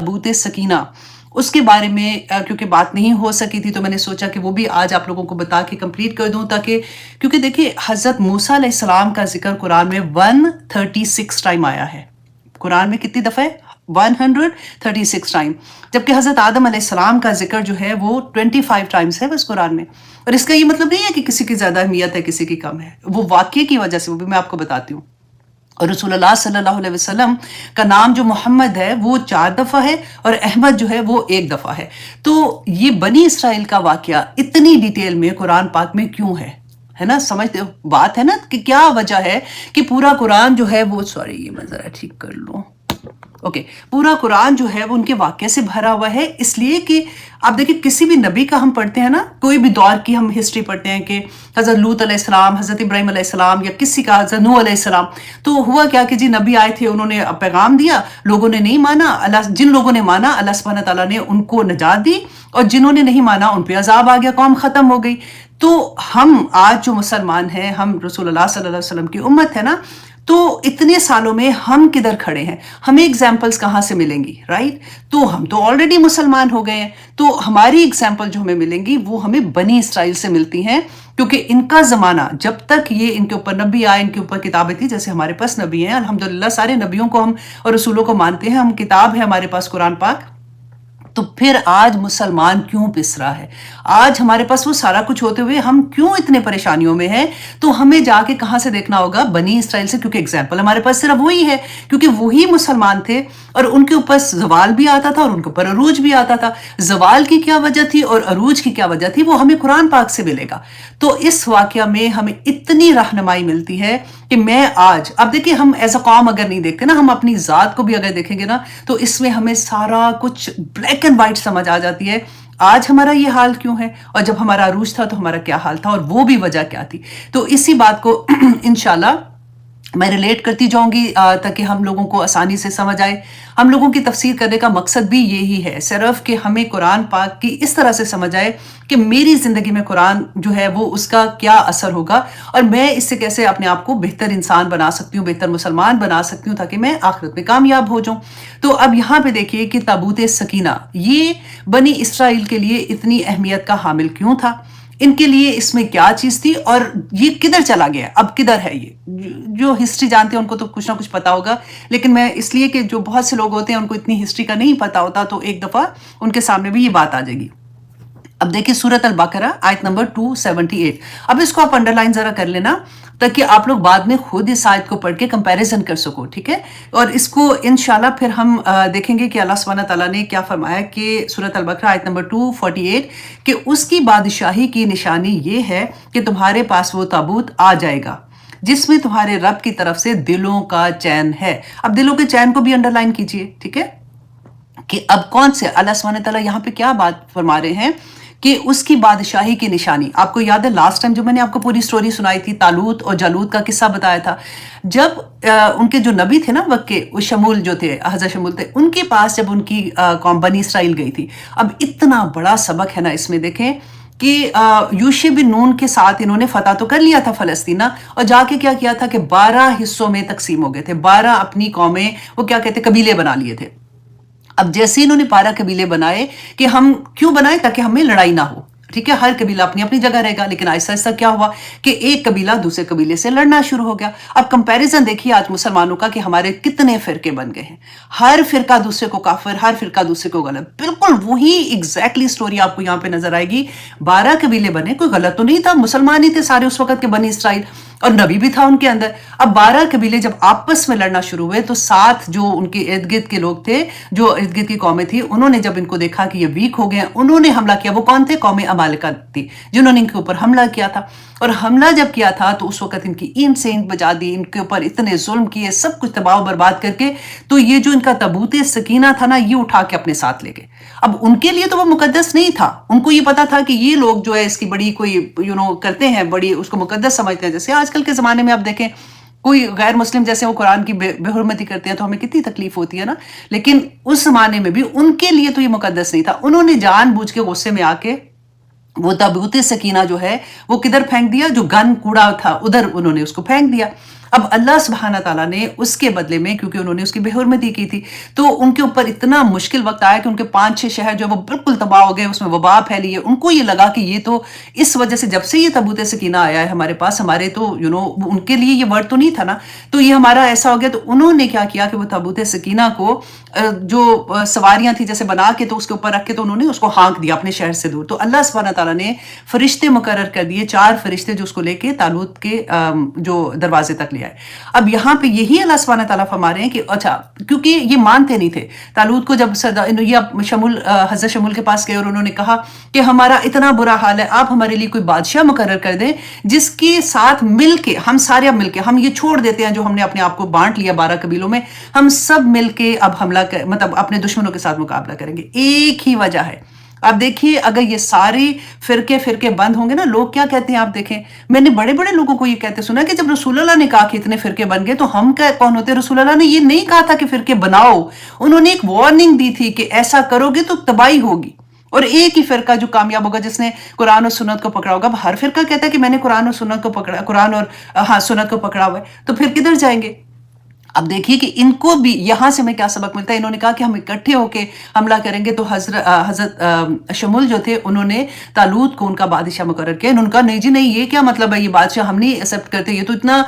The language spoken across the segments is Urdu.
تابوت سکینہ، اس کے بارے میں کیونکہ بات نہیں ہو سکی تھی تو میں نے سوچا کہ وہ بھی آج آپ لوگوں کو بتا کے کمپلیٹ کر دوں، تاکہ کیونکہ دیکھیں حضرت موسیٰ علیہ السلام کا ذکر قرآن میں 136 ٹائم آیا ہے. قرآن میں کتنی دفعہ ہے؟ 136 ٹائم. جبکہ حضرت آدم علیہ السلام کا ذکر جو ہے وہ 25 ٹائمز ہے بس قرآن میں. اور اس کا یہ مطلب نہیں ہے کہ کسی کی زیادہ اہمیت ہے کسی کی کم ہے، وہ واقعے کی وجہ سے، وہ بھی میں آپ کو بتاتی ہوں. اور رسول اللہ صلی اللہ علیہ وسلم کا نام جو محمد ہے وہ 4 دفعہ ہے، اور احمد جو ہے وہ 1 دفعہ ہے. تو یہ بنی اسرائیل کا واقعہ اتنی ڈیٹیل میں قرآن پاک میں کیوں ہے نا؟ سمجھتے بات ہے نا کہ کیا وجہ ہے کہ پورا قرآن جو ہے وہ یہ میں ذرا ٹھیک کر لوں. پورا قرآن جو ہے وہ ان کے واقعے سے بھرا ہوا ہے. اس لیے کہ آپ دیکھیں کسی بھی نبی کا ہم پڑھتے ہیں نا، کوئی بھی دور کی ہم ہسٹری پڑھتے ہیں کہ حضرت لوط علیہ السلام، حضرت ابراہیم علیہ السلام، یا کسی کا حضرت نوح علیہ السلام، تو ہوا کیا کہ جی نبی آئے تھے، انہوں نے پیغام دیا، لوگوں نے نہیں مانا. جن لوگوں نے مانا اللہ سبحانہ تعالیٰ نے ان کو نجات دی، اور جنہوں نے نہیں مانا ان پہ عذاب آ گیا، قوم ختم ہو گئی. تو ہم آج جو مسلمان ہیں، ہم رسول اللہ صلی اللہ علیہ وسلم کی امت ہے نا، تو اتنے سالوں میں ہم کدھر کھڑے ہیں؟ ہمیں ایگزامپلز کہاں سے ملیں گی؟ رائٹ؟ تو ہم تو آلریڈی مسلمان ہو گئے ہیں، تو ہماری ایگزامپل جو ہمیں ملیں گی وہ ہمیں بنی اسرائیل سے ملتی ہیں، کیونکہ ان کا زمانہ جب تک یہ ان کے اوپر نبی آئے، ان کے اوپر کتابیں تھی، جیسے ہمارے پاس نبی ہیں الحمدللہ، سارے نبیوں کو ہم اور رسولوں کو مانتے ہیں، ہم کتاب ہے ہمارے پاس قرآن پاک. تو پھر آج مسلمان کیوں پس رہا ہے؟ آج ہمارے پاس وہ سارا کچھ ہوتے ہوئے ہم کیوں اتنے پریشانیوں میں ہیں؟ تو ہمیں جا کے کہاں سے دیکھنا ہوگا؟ بنی اسرائیل سے، کیونکہ اگزامپل ہمارے پاس صرف وہی ہے، کیونکہ وہی مسلمان تھے اور ان کے اوپر زوال بھی آتا تھا اور ان کے اوپر عروج بھی آتا تھا. زوال کی کیا وجہ تھی اور عروج کی کیا وجہ تھی وہ ہمیں قرآن پاک سے ملے گا. تو اس واقعہ میں ہمیں اتنی رہنمائی ملتی ہے کہ میں آج، اب دیکھیں ہم ایز اے قوم اگر نہیں دیکھتے نا، ہم اپنی ذات کو بھی اگر دیکھیں گے نا، تو اس میں ہمیں سارا کچھ بلیک اینڈ وائٹ سمجھ آ جاتی ہے. آج ہمارا یہ حال کیوں ہے، اور جب ہمارا عروج تھا تو ہمارا کیا حال تھا، اور وہ بھی وجہ کیا تھی. تو اسی بات کو انشاءاللہ میں ریلیٹ کرتی جاؤں گی تاکہ ہم لوگوں کو آسانی سے سمجھ آئے. ہم لوگوں کی تفسیر کرنے کا مقصد بھی یہی ہے، صرف کہ ہمیں قرآن پاک کی اس طرح سے سمجھ آئے کہ میری زندگی میں قرآن جو ہے وہ اس کا کیا اثر ہوگا، اور میں اس سے کیسے اپنے آپ کو بہتر انسان بنا سکتی ہوں، بہتر مسلمان بنا سکتی ہوں، تاکہ میں آخرت میں کامیاب ہو جاؤں. تو اب یہاں پہ دیکھیے کہ تابوت سکینہ یہ بنی اسرائیل کے لیے اتنی اہمیت کا حامل کیوں تھا، ان کے لیے اس میں کیا چیز تھی، اور یہ کدھر چلا گیا، اب کدھر ہے. یہ جو ہسٹری جانتے ہیں ان کو تو کچھ نہ کچھ پتا ہوگا، لیکن میں اس لیے کہ جو بہت سے لوگ ہوتے ہیں ان کو اتنی ہسٹری کا نہیں پتا ہوتا، تو ایک دفعہ ان کے سامنے بھی یہ بات آ جائے گی. اب دیکھیں سورۃ البقرہ آیت نمبر 278. اب اس کو آپ انڈرلائن ذرا کر لینا تاکہ آپ لوگ بعد میں خود اس آیت کو پڑھ کے کمپیریزن کر سکو، ٹھیک ہے؟ اور اس کو انشاءاللہ پھر ہم دیکھیں گے کہ اللہ سبحانہ تعالیٰ نے کیا فرمایا کہ سورۃ البقرہ آیت نمبر 248 کہ اس کی بادشاہی کی نشانی یہ ہے کہ تمہارے پاس وہ تابوت آ جائے گا جس میں تمہارے رب کی طرف سے دلوں کا چین ہے. اب دلوں کے چین کو بھی انڈرلائن کیجئے، ٹھیک ہے؟ کہ اب کون سے اللہ سبحانہ تعالیٰ یہاں پہ کیا بات فرما رہے ہیں کہ اس کی بادشاہی کی نشانی. آپ کو یاد ہے لاسٹ ٹائم جو میں نے آپ کو پوری سٹوری سنائی تھی، طالوت اور جالوت کا قصہ بتایا تھا، جب ان کے جو نبی تھے نا وقت کے، وہ شمول جو تھے، حضرت شمول تھے، ان کے پاس جب ان کی قوم بنی اسرائیل گئی تھی. اب اتنا بڑا سبق ہے نا اس میں، دیکھیں کہ یوشع بن نون کے ساتھ انہوں نے فتح تو کر لیا تھا فلسطین، اور جا کے کیا کیا تھا کہ 12 حصوں میں تقسیم ہو گئے تھے. 12 اپنی قومیں، وہ کیا کہتے ہیں، قبیلے بنا لیے تھے. اب جیسے انہوں نے 12 قبیلے بنائے، کہ ہم کیوں بنائے؟ تاکہ ہمیں لڑائی نہ ہو، ٹھیک ہے؟ ہر قبیلہ اپنی اپنی جگہ رہے گا. لیکن آہستہ آہستہ کیا ہوا کہ ایک قبیلہ دوسرے قبیلے سے لڑنا شروع ہو گیا. اب کمپیریزن دیکھیے آج مسلمانوں کا کہ ہمارے کتنے فرقے بن گئے ہیں، ہر فرقہ دوسرے کو کافر، ہر فرقہ دوسرے کو غلط. بالکل وہی ایگزیکٹلی سٹوری آپ کو یہاں پہ نظر آئے گی. 12 قبیلے بنے، کوئی غلط تو نہیں تھا، مسلمان ہی تھے سارے اس وقت کے بنی اسرائیل، اور نبی بھی تھا ان کے اندر. اب 12 قبیلے جب آپس میں لڑنا شروع ہوئے تو 7 جو ان کے ارد گرد کے لوگ تھے، جو ارد گرد کی قومیں تھی، انہوں نے جب ان کو دیکھا کہ یہ ویک ہو گئے ہیں، انہوں نے حملہ کیا. وہ کون تھے؟ قوم عمالقہ تھی، جنہوں نے ان کے اوپر حملہ کیا تھا. اور حملہ جب کیا تھا تو اس وقت ان کی اینٹ سے اینٹ بجا دی، ان کے اوپر اتنے ظلم کیے، سب کچھ تباہ و برباد کر کے. تو یہ جو ان کا تابوت سکینہ تھا نا، یہ اٹھا کے اپنے ساتھ لے گئے. اب ان کے لیے تو وہ مقدس نہیں تھا، ان کو یہ پتا تھا کہ یہ لوگ جو ہے اس کی بڑی کوئی کرتے ہیں، بڑی اس کو مقدس سمجھتے ہیں. جیسے آج کل کے زمانے میں آپ دیکھیں کوئی غیر مسلم جیسے وہ قرآن کی بے حرمتی کرتے ہیں تو ہمیں کتنی تکلیف ہوتی ہے نا. لیکن اس زمانے میں بھی ان کے لیے تو یہ مقدس نہیں تھا. انہوں نے جان بوجھ کے غصے میں آ کے وہ تابوت سکینہ جو ہے وہ کدھر پھینک دیا، جو گن کوڑا تھا ادھر انہوں نے اس کو پھینک دیا. اب اللہ سبحانہ تعالیٰ نے اس کے بدلے میں، کیونکہ انہوں نے اس کی بے حرمتی کی تھی، تو ان کے اوپر اتنا مشکل وقت آیا کہ ان کے 5-6 شہر جو وہ بالکل تباہ ہو گئے، اس میں وبا پھیلی ہے. ان کو یہ لگا کہ یہ تو اس وجہ سے جب سے یہ تابوت سکینہ آیا ہے ہمارے پاس، ہمارے تو ان کے لیے یہ ورڈ تو نہیں تھا نا، تو یہ ہمارا ایسا ہو گیا. تو انہوں نے کیا کیا کہ وہ تابوت سکینہ کو جو سواریاں تھیں جیسے بنا کے تو اس کے اوپر رکھ کے تو انہوں نے اس کو ہانک دیا اپنے شہر سے دور. تو اللہ سبحانہ تعالیٰ نے فرشتے مقرر کر دیے، 4 فرشتے جو اس کو لے کے تالوت کے جو دروازے تک لے آئے. اب یہاں پہ یہی اللہ سبحانہ تعالیٰ فرما رہے ہیں کہ اچھا، کیونکہ یہ مانتے نہیں تھے تالوت کو. جب یہ حضرت شمول کے پاس گئے اور انہوں نے کہا کہ ہمارا اتنا برا حال ہے، آپ ہمارے لیے کوئی بادشاہ مقرر کر دیں جس کے ساتھ مل کے ہم سارے مل کے، ہم یہ چھوڑ دیتے ہیں جو ہم نے اپنے آپ کو بانٹ لیا 12 قبیلوں میں، ہم سب مل کے اب حملہ مطلب اپنے دشمنوں کے ساتھ مقابلہ کریں گے. ایک ہی وجہ ہے. اب دیکھیے اگر یہ سارے فرقے بند ہوں گے نا، لوگ کیا کہتے ہیں آپ دیکھیں، میں نے بڑے بڑے لوگوں کو یہ کہتے سنا کہ جب رسول اللہ نے کہا کہ اتنے فرقے بن گئے تو ہم کون ہوتے؟ رسول اللہ نے یہ نہیں کہا تھا کہ فرقے بناؤ، انہوں نے ایک وارننگ دی تھی کہ ایسا کرو گے تو تباہی ہوگی. اور ایک ہی فرقہ جو کامیاب ہوگا جس نے قرآن اور سنت کو پکڑا ہوگا. اب ہر فرقہ کہتا ہے کہ میں نے قرآن اور سنت کو پکڑا، قرآن اور سنت کو پکڑا ہوا ہے، تو پھر کدھر جائیں گے؟ اب دیکھیے کہ ان کو بھی یہاں سے میں کیا سبق ملتا ہے. انہوں نے کہا کہ ہم اکٹھے ہو کے حملہ کریں گے، تو حضرت شمول جو تھے انہوں نے تالوت کو ان کا بادشاہ مقرر کیا. انہوں نے کہا نہیں جی نہیں، یہ کیا مطلب ہے، یہ بادشاہ ہم نہیں ایکسیپٹ کرتے، یہ تو اتنا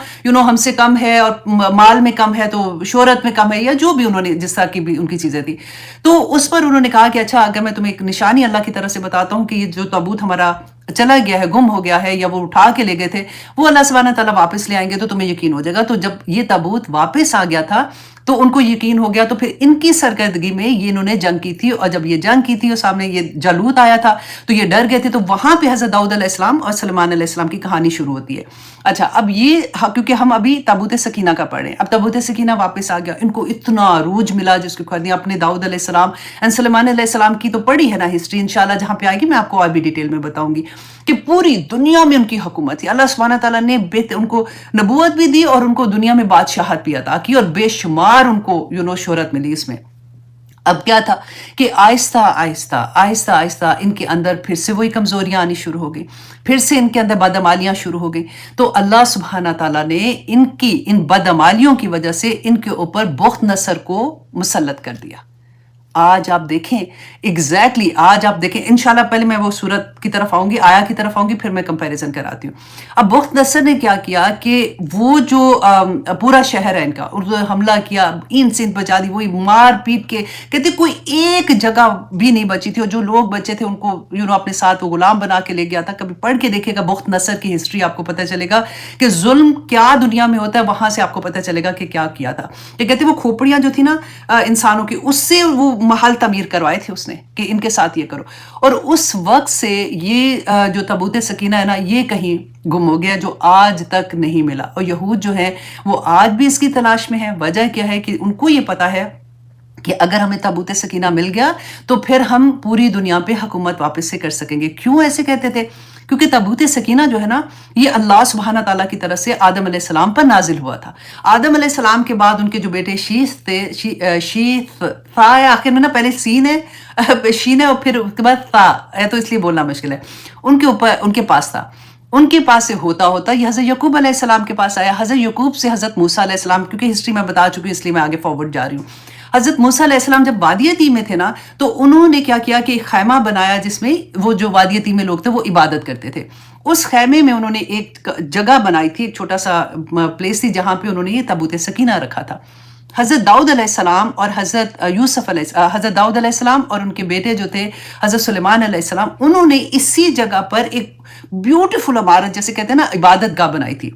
ہم سے کم ہے اور مال میں کم ہے تو شہرت میں کم ہے، یا جو بھی انہوں نے جس طرح کی بھی ان کی چیزیں تھی. تو اس پر انہوں نے کہا کہ اچھا اگر میں تمہیں ایک نشانی اللہ کی طرف سے بتاتا ہوں کہ یہ جو تابوت ہمارا چلا گیا ہے، گم ہو گیا ہے، یا وہ اٹھا کے لے گئے تھے، وہ اللہ سبحانہ تعالیٰ واپس لے آئیں گے تو تمہیں یقین ہو جائے گا. تو جب یہ تابوت واپس آ گیا تھا تو ان کو یقین ہو گیا. تو پھر ان کی سرکردگی میں یہ انہوں نے جنگ کی تھی، اور جب یہ جنگ کی تھی اور سامنے یہ جالوت آیا تھا تو یہ ڈر گئے تھے. تو وہاں پہ حضرت داؤد علیہ السلام اور سلیمان علیہ السلام کی کہانی شروع ہوتی ہے. اچھا، اب یہ کیونکہ ہم ابھی تابوت سکینہ کا پڑھ رہے ہیں، اب تابوت سکینہ واپس آ گیا، ان کو اتنا عروج ملا جس کو کہتے ہیں اپنے داؤد علیہ السلام اور سلیمان علیہ السلام کی تو پڑھی ہے نا ہسٹری، انشاءاللہ جہاں پہ آئے گی میں آپ کو اور بھی ڈیٹیل میں بتاؤں گی کہ پوری دنیا میں ان کی حکومت تھی. اللہ سبحانہ تعالیٰ نے ان کو نبوت بھی دی اور ان کو دنیا میں بادشاہت بھی عطا کی، اور بے شمار ان کو شہرت ملی اس میں. اب کیا تھا کہ آہستہ آہستہ ان کے اندر پھر سے وہی کمزوریاں آنی شروع ہو گئی، پھر سے ان کے اندر بدعمالیاں شروع ہو گئی. تو اللہ سبحانہ تعالیٰ نے ان بدعمالیوں کی وجہ سے ان کے اوپر بخت نصر کو مسلط کر دیا. آج آپ دیکھیں ایگزیکٹلی آج آپ دیکھیں انشاءاللہ، پہلے میں وہ سورت کی طرف آؤں گی، آیا کی طرف آؤں گی، پھر میں کمپیریزن کراتی ہوں. اب بخت نصر نے کیا کیا کہ وہ جو پورا شہر ہے ان کا حملہ کیا، اینٹ سینٹ بچا دی، وہی مار پیٹ کے کہتے کوئی ایک جگہ بھی نہیں بچی تھی، اور جو لوگ بچے تھے ان کو اپنے ساتھ وہ غلام بنا کے لے گیا تھا. کبھی پڑھ کے دیکھے گا بخت نصر کی ہسٹری، آپ کو پتہ چلے گا کہ ظلم کیا دنیا میں ہوتا ہے، وہاں سے آپ کو پتہ چلے گا کہ کیا کیا تھا. کہ کہتے وہ کھوپڑیاں جو تھی نا انسانوں کی، اس سے وہ محل تعمیر کروائے تھے اس نے کہ ان کے ساتھ یہ کرو. اور اس وقت سے یہ جو تابوت سکینہ ہے نا، یہ کہیں گم ہو گیا، جو آج تک نہیں ملا. اور یہود جو ہیں وہ آج بھی اس کی تلاش میں ہیں. وجہ کیا ہے کہ ان کو یہ پتا ہے کہ اگر ہمیں تابوت سکینہ مل گیا تو پھر ہم پوری دنیا پہ حکومت واپس سے کر سکیں گے. کیوں ایسے کہتے تھے؟ کیونکہ تابوت سکینہ جو ہے نا، یہ اللہ سبحانہ تعالیٰ کی طرف سے آدم علیہ السلام پر نازل ہوا تھا. آدم علیہ السلام کے بعد ان کے جو بیٹے شیث تھے، شیث تھا آخر میں نا، پہلے سین ہے شین ہے اور پھر اس کے بعد تھا ہے، تو اس لیے بولنا مشکل ہے. ان کے پاس تھا، ان کے پاس سے ہوتا یہ حضرت یعقوب علیہ السلام کے پاس آیا. حضرت یعقوب سے حضرت موسیٰ علیہ السلام، کیونکہ ہسٹری میں بتا چکی ہوں اس لیے میں آگے فارورڈ جا رہی ہوں. حضرت موسیٰ علیہ السلام جب وادی تیہ میں تھے نا، تو انہوں نے کیا کیا کہ ایک خیمہ بنایا جس میں وہ جو وادی تیہ میں لوگ تھے وہ عبادت کرتے تھے. اس خیمے میں انہوں نے ایک جگہ بنائی تھی، ایک چھوٹا سا پلیس تھی جہاں پہ انہوں نے یہ تابوت سکینہ رکھا تھا. حضرت داؤد علیہ السلام اور حضرت داؤد علیہ السلام اور ان کے بیٹے جو تھے حضرت سلیمان علیہ السلام، انہوں نے اسی جگہ پر ایک بیوٹیفل عمارت جیسے کہتے ہیں نا عبادت گاہ بنائی تھی.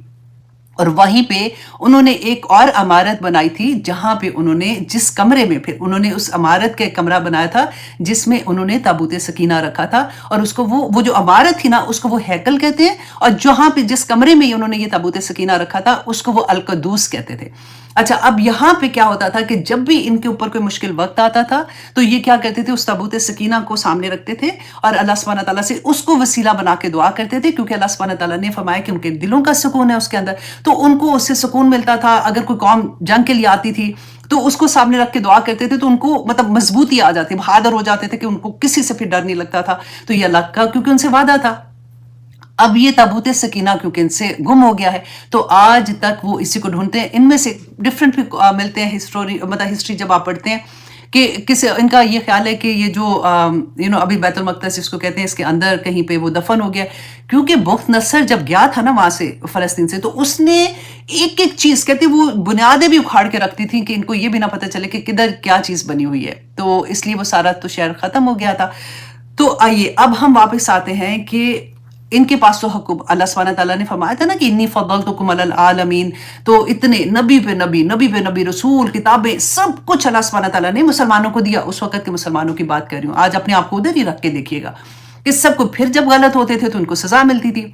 اور وہیں پہ انہوں نے ایک اور عمارت بنائی تھی جہاں پہ انہوں نے جس کمرے میں پھر انہوں نے اس عمارت کا ایک کمرہ بنایا تھا جس میں انہوں نے تابوت سکینہ رکھا تھا. اور اس کو وہ جو عمارت تھی نا اس کو وہ ہیکل کہتے ہیں، اور جہاں پہ جس کمرے میں انہوں نے یہ تابوت سکینہ رکھا تھا اس کو وہ القدوس کہتے تھے. اچھا، اب یہاں پہ کیا ہوتا تھا کہ جب بھی ان کے اوپر کوئی مشکل وقت آتا تھا تو یہ کیا کرتے تھے، اس تابوت سکینہ کو سامنے رکھتے تھے اور اللہ سبحانہ تعالیٰ سے اس کو وسیلہ بنا کے دعا کرتے تھے، کیونکہ اللہ سبحانہ تعالیٰ نے فرمایا کہ ان کے دلوں کا سکون ہے اس کے اندر، تو ان کو اس سے سکون ملتا تھا. اگر کوئی قوم جنگ کے لیے آتی تھی تو اس کو سامنے رکھ کے دعا کرتے تھے تو ان کو مطلب مضبوطی آ جاتی، بہادر ہو جاتے تھے کہ ان کو کسی سے پھر ڈر نہیں لگتا تھا. تو یہ اللہ کا کیونکہ ان سے وعدہ تھا. اب یہ تابوت سکینہ کیونکہ ان سے گم ہو گیا ہے تو آج تک وہ اسی کو ڈھونڈتے ہیں. ان میں سے ڈفرینٹ بھی ملتے ہیں ہسٹری جب آپ پڑھتے ہیں کہ ان کا یہ خیال ہے کہ یہ جو ابھی بیت المقدس جس کو کہتے ہیں اس کے اندر کہیں پہ وہ دفن ہو گیا کیونکہ بخت نصر جب گیا تھا نا وہاں سے فلسطین سے تو اس نے ایک ایک چیز کہتے وہ بنیادیں بھی اکھاڑ کے رکھتی تھیں کہ ان کو یہ بھی نہ پتہ چلے کہ کدھر کیا چیز بنی ہوئی ہے. تو اس لیے وہ سارا تو شہر ختم ہو گیا تھا. تو آئیے اب ہم واپس آتے ہیں کہ ان کے پاس تو حکم اللہ سبحانہ تعالیٰ نے فرمایا تھا نا کہ انی فضلتکم علی العالمین. تو اتنے نبی پہ نبی رسول کتابیں سب کچھ اللہ سبحانہ تعالیٰ نے مسلمانوں کو دیا. اس وقت کے مسلمانوں کی بات کر رہی ہوں. آج اپنے آپ کو ادھر ہی رکھ کے دیکھیے گا کہ سب کو پھر جب غلط ہوتے تھے تو ان کو سزا ملتی تھی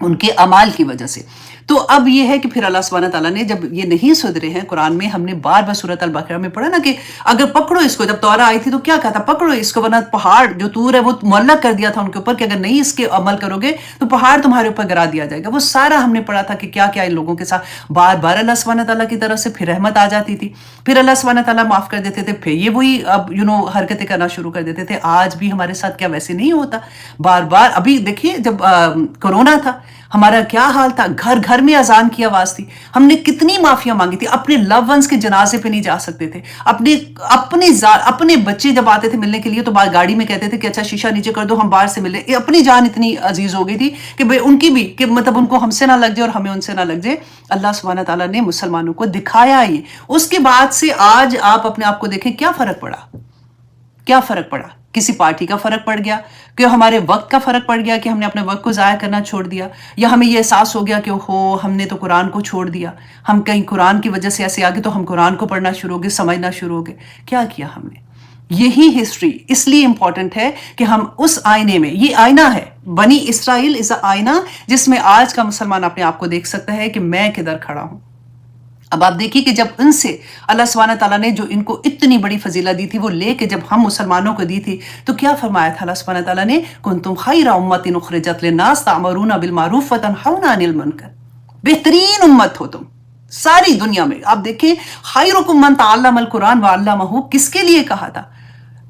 ان کے اعمال کی وجہ سے. تو اب یہ ہے کہ پھر اللہ سبحانہ تعالیٰ نے جب یہ نہیں سدھرے ہیں قرآن میں ہم نے بار بار سورۃ البقرہ میں پڑھا نا کہ اگر پکڑو اس کو. جب تورا آئی تھی تو کیا کہا تھا پکڑو اس کو ورنہ پہاڑ جو طور ہے وہ معلق کر دیا تھا ان کے اوپر کہ اگر نہیں اس کے عمل کرو گے تو پہاڑ تمہارے اوپر گرا دیا جائے گا. وہ سارا ہم نے پڑھا تھا کہ کیا کیا ان لوگوں کے ساتھ بار بار اللہ سبحانہ تعالیٰ کی طرف سے پھر رحمت آ جاتی تھی پھر اللہ سبحانہ تعالیٰ معاف کر دیتے تھے پھر یہ وہی اب حرکتیں کرنا شروع کر دیتے تھے. آج بھی ہمارے ساتھ کیا ویسے نہیں ہوتا بار بار. ابھی دیکھیے جب کورونا تھا ہمارا کیا حال تھا. گھر گھر میں اذان کی آواز تھی. ہم نے کتنی معافیاں مانگی تھی. اپنے لو ونس کے جنازے پہ نہیں جا سکتے تھے. اپنے بچے جب آتے تھے ملنے کے لیے تو گاڑی میں کہتے تھے کہ اچھا شیشہ نیچے کر دو ہم باہر سے ملے. اپنی جان اتنی عزیز ہو گئی تھی کہ ان کی بھی کہ مطلب ان کو ہم سے نہ لگ جائے اور ہمیں ان سے نہ لگ جائے. اللہ سبحانہ تعالیٰ نے مسلمانوں کو دکھایا یہ. اس کے بعد سے آج آپ اپنے آپ کو دیکھیں کیا فرق پڑا. کسی پارٹی کا فرق پڑ گیا کہ ہمارے وقت کا فرق پڑ گیا کہ ہم نے اپنے وقت کو ضائع کرنا چھوڑ دیا یا ہمیں یہ احساس ہو گیا کہ ہم نے تو قرآن کو چھوڑ دیا. ہم کہیں قرآن کی وجہ سے ایسے آگے تو ہم قرآن کو پڑھنا شروع ہو گئے سمجھنا شروع ہو گئے. کیا کیا ہم نے. یہی ہسٹری اس لیے امپورٹنٹ ہے کہ ہم اس آئینے میں یہ آئینہ ہے بنی اسرائیل از آئینہ جس میں آج کا مسلمان اپنے آپ کو دیکھ سکتا ہے کہ میں کدھر کھڑا ہوں. اب آپ دیکھیے کہ جب ان سے اللہ سبحانہ تعالیٰ نے جو ان کو اتنی بڑی فضیلت دی تھی وہ لے کے جب ہم مسلمانوں کو دی تھی تو کیا فرمایا تھا اللہ سبحانہ تعالیٰ نے کنتم خیر امۃ اخرجت للناس تأمرون بالمعروف وتنہون عن المنکر. بہترین امت ہو تم ساری دنیا میں. آپ دیکھیں خیرکم من تعلم القرآن وعلمہ کس کے لیے کہا تھا.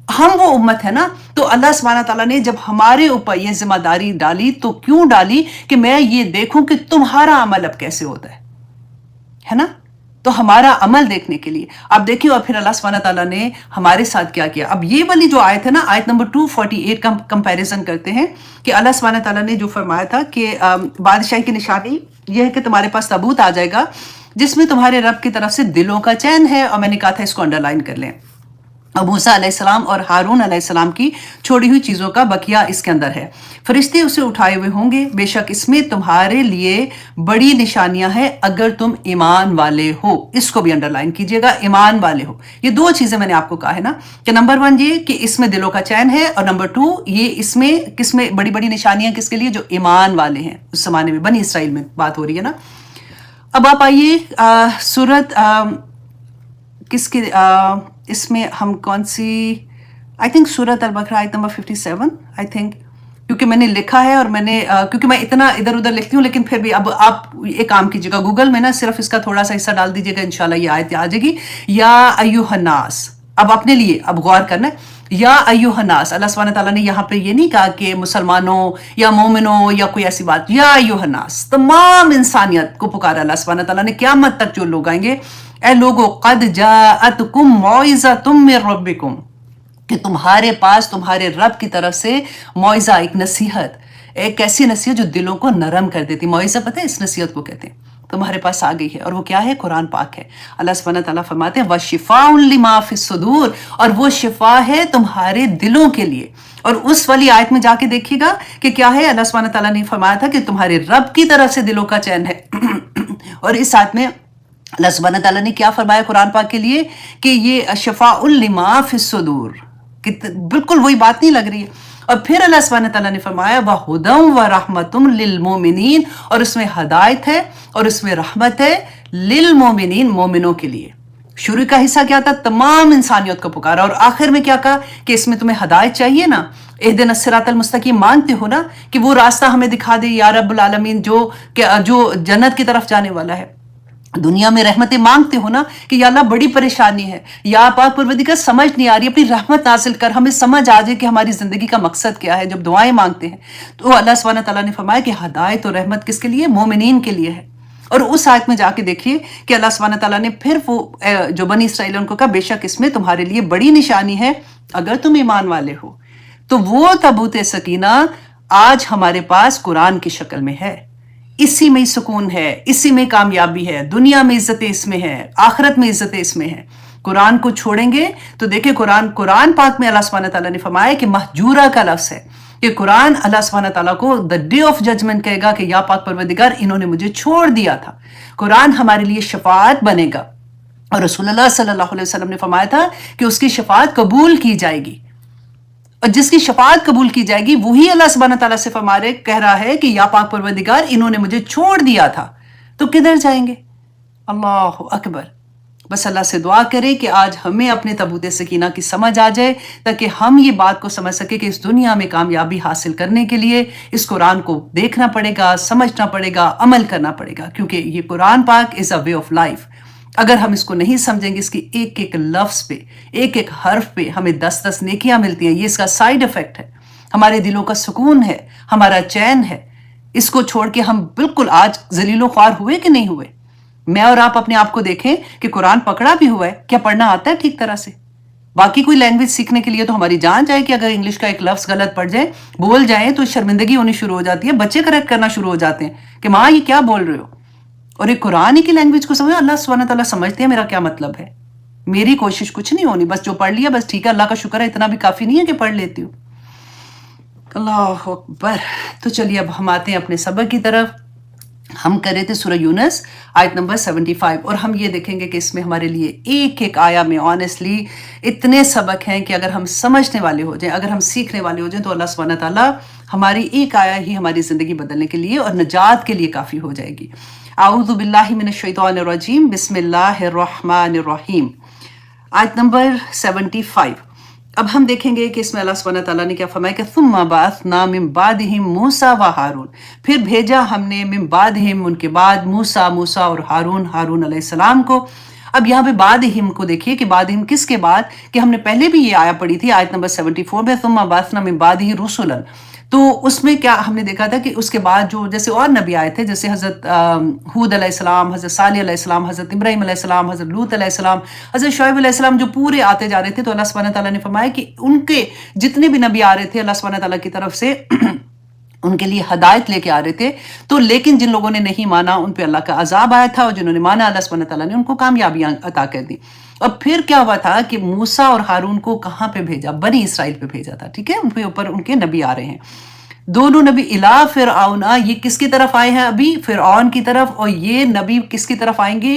ہم وہ امت ہے نا. تو اللہ سبحانہ تعالیٰ نے جب ہمارے اوپر یہ ذمہ داری ڈالی تو کیوں ڈالی کہ میں یہ دیکھوں کہ تمہارا عمل اب کیسے ہوتا ہے نا. تو ہمارا عمل دیکھنے کے لیے اب دیکھیے اور پھر اللہ سبحانہ تعالیٰ نے ہمارے ساتھ کیا کیا. اب یہ والی جو آیت ہے نا آیت نمبر 248 کا کمپیریزن کرتے ہیں کہ اللہ سبحانہ تعالیٰ نے جو فرمایا تھا کہ بادشاہی کی نشانی یہ ہے کہ تمہارے پاس تابوت آ جائے گا جس میں تمہارے رب کی طرف سے دلوں کا چین ہے. اور میں نے کہا تھا اس کو انڈر لائن کر لیں. موسیٰ علیہ السلام اور ہارون علیہ السلام کی چھوڑی ہوئی چیزوں کا بقیہ اس کے اندر ہے. فرشتے اسے اٹھائے ہوئے ہوں گے بے شک اس میں تمہارے لیے بڑی نشانیاں ہیں اگر تم ایمان والے ہو. اس کو بھی انڈر لائن کیجئے گا ایمان والے ہو. یہ دو چیزیں میں نے آپ کو کہا ہے نا کہ نمبر 1 یہ کہ اس میں دلوں کا چین ہے اور نمبر 2 یہ اس میں کس میں بڑی بڑی نشانیاں کس کے لیے جو ایمان والے ہیں. اس زمانے میں بنی اسرائیل میں بات ہو رہی ہے نا. اب آپ آئیے سورت کس کے اس میں ہم کون سی آئی تھنک سورت البقرہ آیت نمبر 57 آئی تھنک کیونکہ میں نے لکھا ہے اور میں نے کیونکہ میں اتنا ادھر ادھر لکھتی ہوں لیکن پھر بھی اب آپ ایک کام کیجیے گا گوگل میں نا صرف اس کا تھوڑا سا حصہ ڈال دیجیے گا انشاءاللہ یہ آیت آ جائے گی. یا ایھا الناس اب اپنے لیے اب غور کرنا ہے. یا ایھا الناس اللہ سبحانہ تعالیٰ نے یہاں پہ یہ نہیں کہا کہ مسلمانوں یا مومنوں یا کوئی ایسی بات. یا ایھا الناس تمام انسانیت کو پکارا اللہ سبحانہ تعالیٰ نے قیامت تک جو لوگ آئیں گے. اے لوگو قد جاءتکم موعظۃ من ربکم کہ تمہارے پاس تمہارے رب کی طرف سے موعظہ ایک نصیحت ایک ایسی نصیحت جو دلوں کو نرم کر دیتی. موعظہ پتہ ہے اس نصیحت کو کہتے ہیں تمہارے پاس آ گئی ہے اور وہ کیا ہے قرآن پاک ہے. اللہ سبحانہ تعالیٰ فرماتے ہیں وَشِفَاءٌ لِمَا فِي الصُّدُورِ اور وہ شفا ہے تمہارے دلوں کے لیے. اور اس والی آیت میں جا کے دیکھیے گا کہ کیا ہے اللہ سبحانہ تعالیٰ نے فرمایا تھا کہ تمہارے رب کی طرف سے دلوں کا چین ہے. اور اس آیت میں اللہ سبحانہ تعالیٰ نے کیا فرمایا قرآن پاک کے لیے کہ یہ شفاء لما فی الصدور بالکل وہی بات نہیں لگ رہی ہے. اور پھر اللہ سبحانہ تعالیٰ نے فرمایا وَہُدًى وَرَحْمَةٌ لِّلْمُؤْمِنِينَ اور اس میں ہدایت ہے اور اس میں رحمت ہے للمؤمنین مومنوں کے لیے. شروع کا حصہ کیا تھا تمام انسانیت کو پکارا اور آخر میں کیا کہا کہ اس میں تمہیں ہدایت چاہیے نا اہدنا الصراط المستقیم مانتے ہو نا کہ وہ راستہ ہمیں دکھا دے یا رب العالمین جو جنت کی طرف جانے والا ہے. دنیا میں رحمتیں مانگتے ہو نا کہ یا اللہ بڑی پریشانی ہے، یا پاک پروردگار سمجھ نہیں آ رہی، اپنی رحمت نازل کر، ہمیں سمجھ آ جائے کہ ہماری زندگی کا مقصد کیا ہے. جب دعائیں مانگتے ہیں تو اللہ سبحانہ تعالیٰ نے فرمایا کہ ہدایت اور رحمت کس کے لیے؟ مومنین کے لیے ہے. اور اس آیت میں جا کے دیکھیے کہ اللہ سبحانہ تعالیٰ نے پھر وہ جو بنی اسرائیل ان کو کہا بے شک اس میں تمہارے لیے بڑی نشانی ہے اگر تم ایمان والے ہو. تو وہ تابوت سکینہ آج ہمارے پاس قرآن کی شکل میں ہے. اسی میں سکون ہے، اسی میں کامیابی ہے، دنیا میں عزتیں اس میں ہے، آخرت میں عزتیں اس میں ہے. قرآن کو چھوڑیں گے تو دیکھیں قرآن پاک میں اللہ سبحانہ تعالیٰ نے فرمایا کہ مہجورہ کا لفظ ہے کہ قرآن اللہ سبحانہ تعالیٰ کو the day of judgment کہے گا کہ یا پاک پروردگار انہوں نے مجھے چھوڑ دیا تھا. قرآن ہمارے لیے شفاعت بنے گا اور رسول اللہ صلی اللہ علیہ وسلم نے فرمایا تھا کہ اس کی شفاعت قبول کی جائے گی، اور جس کی شفاعت قبول کی جائے گی وہی اللہ سبحانہ تعالیٰ سے کہہ رہا ہے کہ یا پاک پروردگار انہوں نے مجھے چھوڑ دیا تھا. تو کدھر جائیں گے؟ اللہ اکبر. بس اللہ سے دعا کرے کہ آج ہمیں اپنے تابوت سکینہ کی سمجھ آ جائے تاکہ ہم یہ بات کو سمجھ سکے کہ اس دنیا میں کامیابی حاصل کرنے کے لیے اس قرآن کو دیکھنا پڑے گا، سمجھنا پڑے گا، عمل کرنا پڑے گا، کیونکہ یہ قرآن پاک از اے وے آف لائف. اگر ہم اس کو نہیں سمجھیں گے، اس کی ایک ایک لفظ پہ، ایک ایک حرف پہ ہمیں 10 نیکیاں ملتی ہیں. یہ اس کا سائیڈ افیکٹ ہے، ہمارے دلوں کا سکون ہے، ہمارا چین ہے. اس کو چھوڑ کے ہم بالکل آج ذلیل و خوار ہوئے کہ نہیں ہوئے؟ میں اور آپ اپنے آپ کو دیکھیں کہ قرآن پکڑا بھی ہوا ہے، کیا پڑھنا آتا ہے ٹھیک طرح سے؟ باقی کوئی لینگویج سیکھنے کے لیے تو ہماری جان جائے کہ اگر انگلش کا ایک لفظ غلط پڑ جائے، بول جائیں تو شرمندگی ہونی شروع ہو جاتی ہے. بچے کریکٹ کرنا شروع ہو جاتے ہیں کہ ماں یہ کیا بول رہے ہو. اور ایک قرآن کی لینگویج کو سمجھو، اللہ سبحانہ تعالیٰ سمجھتے ہیں میرا کیا مطلب ہے. میری کوشش کچھ نہیں ہونی، بس جو پڑھ لیا بس ٹھیک ہے، اللہ کا شکر ہے اتنا بھی کافی نہیں ہے کہ پڑھ لیتی ہوں. اللہ اکبر. تو چلیے اب ہم آتے ہیں اپنے سبق کی طرف. ہم کر رہے تھے سورہ یونس آیت نمبر 75، اور ہم یہ دیکھیں گے کہ اس میں ہمارے لیے ایک ایک آیا میں آنیسٹلی اتنے سبق ہیں کہ اگر ہم سمجھنے والے ہو جائیں، اگر ہم سیکھنے والے ہو جائیں تو اللہ سبحانہ تعالیٰ ہماری ایک آیا ہی ہماری زندگی بدلنے کے لیے اور نجات کے لیے کافی ہو جائے گی. اعوذ باللہ من الشیطان الرجیم، بسم اللہ الرحمن الرحیم. آیت نمبر 75. اب ہم دیکھیں گے کہ اس میں اللہ سبحانہ تعالیٰ نے کیا فرمایا کہ ثم بعثنا من بعدہم موسیٰ و ہارون، پھر بھیجا ہم نے من بعدہم ان کے بعد موسیٰ اور ہارون علیہ السلام کو. اب یہاں پہ بعدہم کو دیکھیے کہ بعدہم کس کے بعد، کہ ہم نے پہلے بھی یہ آیا پڑھی تھی آیت نمبر 74 میں ثم بعثنا من بعدہ رسلا. تو اس میں کیا ہم نے دیکھا تھا کہ اس کے بعد جو جیسے اور نبی آئے تھے، جیسے حضرت ہود علیہ السلام، حضرت صالح علیہ السلام، حضرت ابراہیم علیہ السلام، حضرت لوط علیہ السلام، حضرت شعیب علیہ السلام، جو پورے آتے جا رہے تھے. تو اللہ سبحانہ تعالیٰ نے فرمایا کہ ان کے جتنے بھی نبی آ رہے تھے اللہ سبحانہ تعالیٰ کی طرف سے ان کے لیے ہدایت لے کے آ رہے تھے. تو لیکن جن لوگوں نے نہیں مانا ان پہ اللہ کا عذاب آیا تھا، اور جنہوں نے مانا اللہ سبحانہ تعالیٰ نے ان کو کامیابیاں عطا کر دی. اور پھر کیا ہوا تھا کہ موسیٰ اور ہارون کو کہاں پہ بھیجا؟ بنی اسرائیل پہ بھیجا تھا. ٹھیک ہے، ان کے اوپر ان کے نبی آ رہے ہیں. دونوں نبی الا فرعون، یہ کس کی طرف آئے ہیں؟ ابھی فرعون کی طرف. اور یہ نبی کس کی طرف آئیں گے؟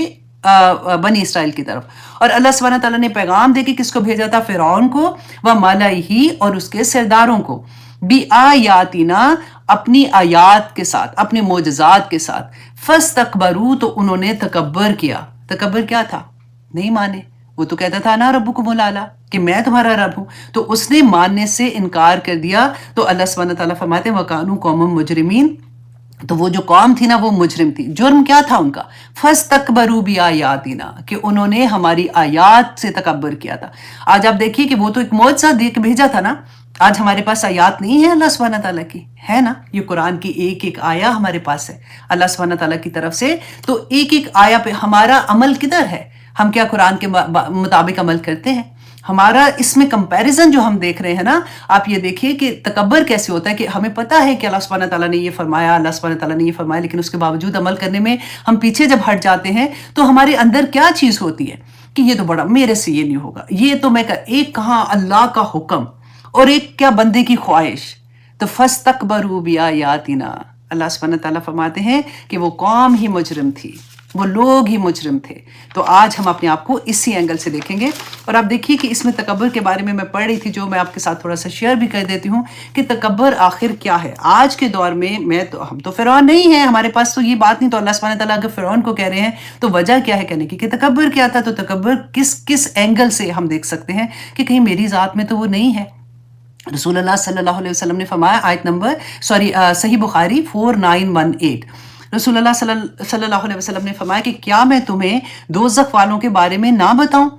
بنی اسرائیل کی طرف. اور اللہ سبحانہ تعالیٰ نے پیغام دے کے کس کو بھیجا تھا؟ فرعون کو، وملئہ اور اس کے سرداروں کو، بآیاتنا اپنی آیات کے ساتھ، اپنے معجزات کے ساتھ. فاستکبروا تو انہوں نے تکبر کیا. تکبر کیا تھا؟ نہیں مانے. وہ تو کہتا تھا انا ربکم الاعلی کہ میں تمہارا رب ہوں، تو اس نے ماننے سے انکار کر دیا. تو اللہ سبحانہ تعالیٰ فرماتے ہیں وَكَانُوا قَوْمًا مُجْرِمِينَ، تو وہ جو قوم تھی نا وہ مجرم تھی. جرم کیا تھا ان کا؟ فَاسْتَكْبَرُوا بِآيَاتِنَا کہ انہوں نے ہماری آیات سے تکبر کیا تھا. آج آپ دیکھیے کہ وہ تو ایک معجزہ دے کے بھیجا تھا نا. آج ہمارے پاس آیات نہیں ہے اللہ سبحانہ تعالیٰ کی، ہے نا؟ یہ قرآن کی ایک ایک آیا ہمارے پاس ہے اللہ سبحانہ تعالیٰ کی طرف سے. تو ایک ایک آیا پہ ہمارا عمل کدھر ہے؟ ہم کیا قرآن کے مطابق عمل کرتے ہیں؟ ہمارا اس میں کمپیریزن جو ہم دیکھ رہے ہیں نا، آپ یہ دیکھیے کہ تکبر کیسے ہوتا ہے کہ ہمیں پتہ ہے کہ اللہ سبحانہ تعالیٰ نے یہ فرمایا، اللہ سبحانہ تعالیٰ نے یہ فرمایا، لیکن اس کے باوجود عمل کرنے میں ہم پیچھے جب ہٹ جاتے ہیں تو ہمارے اندر کیا چیز ہوتی ہے کہ یہ تو بڑا، میرے سے یہ نہیں ہوگا، یہ تو میں ایک کہاں اللہ کا حکم اور ایک کیا بندے کی خواہش. تو فاستکبروا بآیاتنا، اللہ سبحانہ تعالیٰ فرماتے ہیں کہ وہ قوم ہی مجرم تھی، وہ لوگ ہی مجرم تھے. تو آج ہم اپنے آپ کو اسی اینگل سے دیکھیں گے. اور آپ دیکھیے کہ اس میں تکبر کے بارے میں پڑھ رہی تھی، جو میں آپ کے ساتھ تھوڑا سا شیئر بھی کر دیتی ہوں کہ تکبر آخر کیا ہے. آج کے دور میں ہم تو فرعون نہیں ہیں، ہمارے پاس تو یہ بات نہیں. تو اللہ سبحانہ تعالیٰ اگر فرعون کو کہہ رہے ہیں تو وجہ کیا ہے کہنے کی کہ تکبر کیا تھا؟ تو تکبر کس اینگل سے ہم دیکھ سکتے ہیں کہ کہیں میری ذات میں تو وہ نہیں ہے. رسول اللہ صلی اللہ علیہ وسلم نے فرمایا آیت نمبر صحیح بخاری 4918 رسول اللہ صلی اللہ علیہ وسلم نے فرمایا کہ کیا میں تمہیں دوزخ والوں کے بارے میں نہ بتاؤں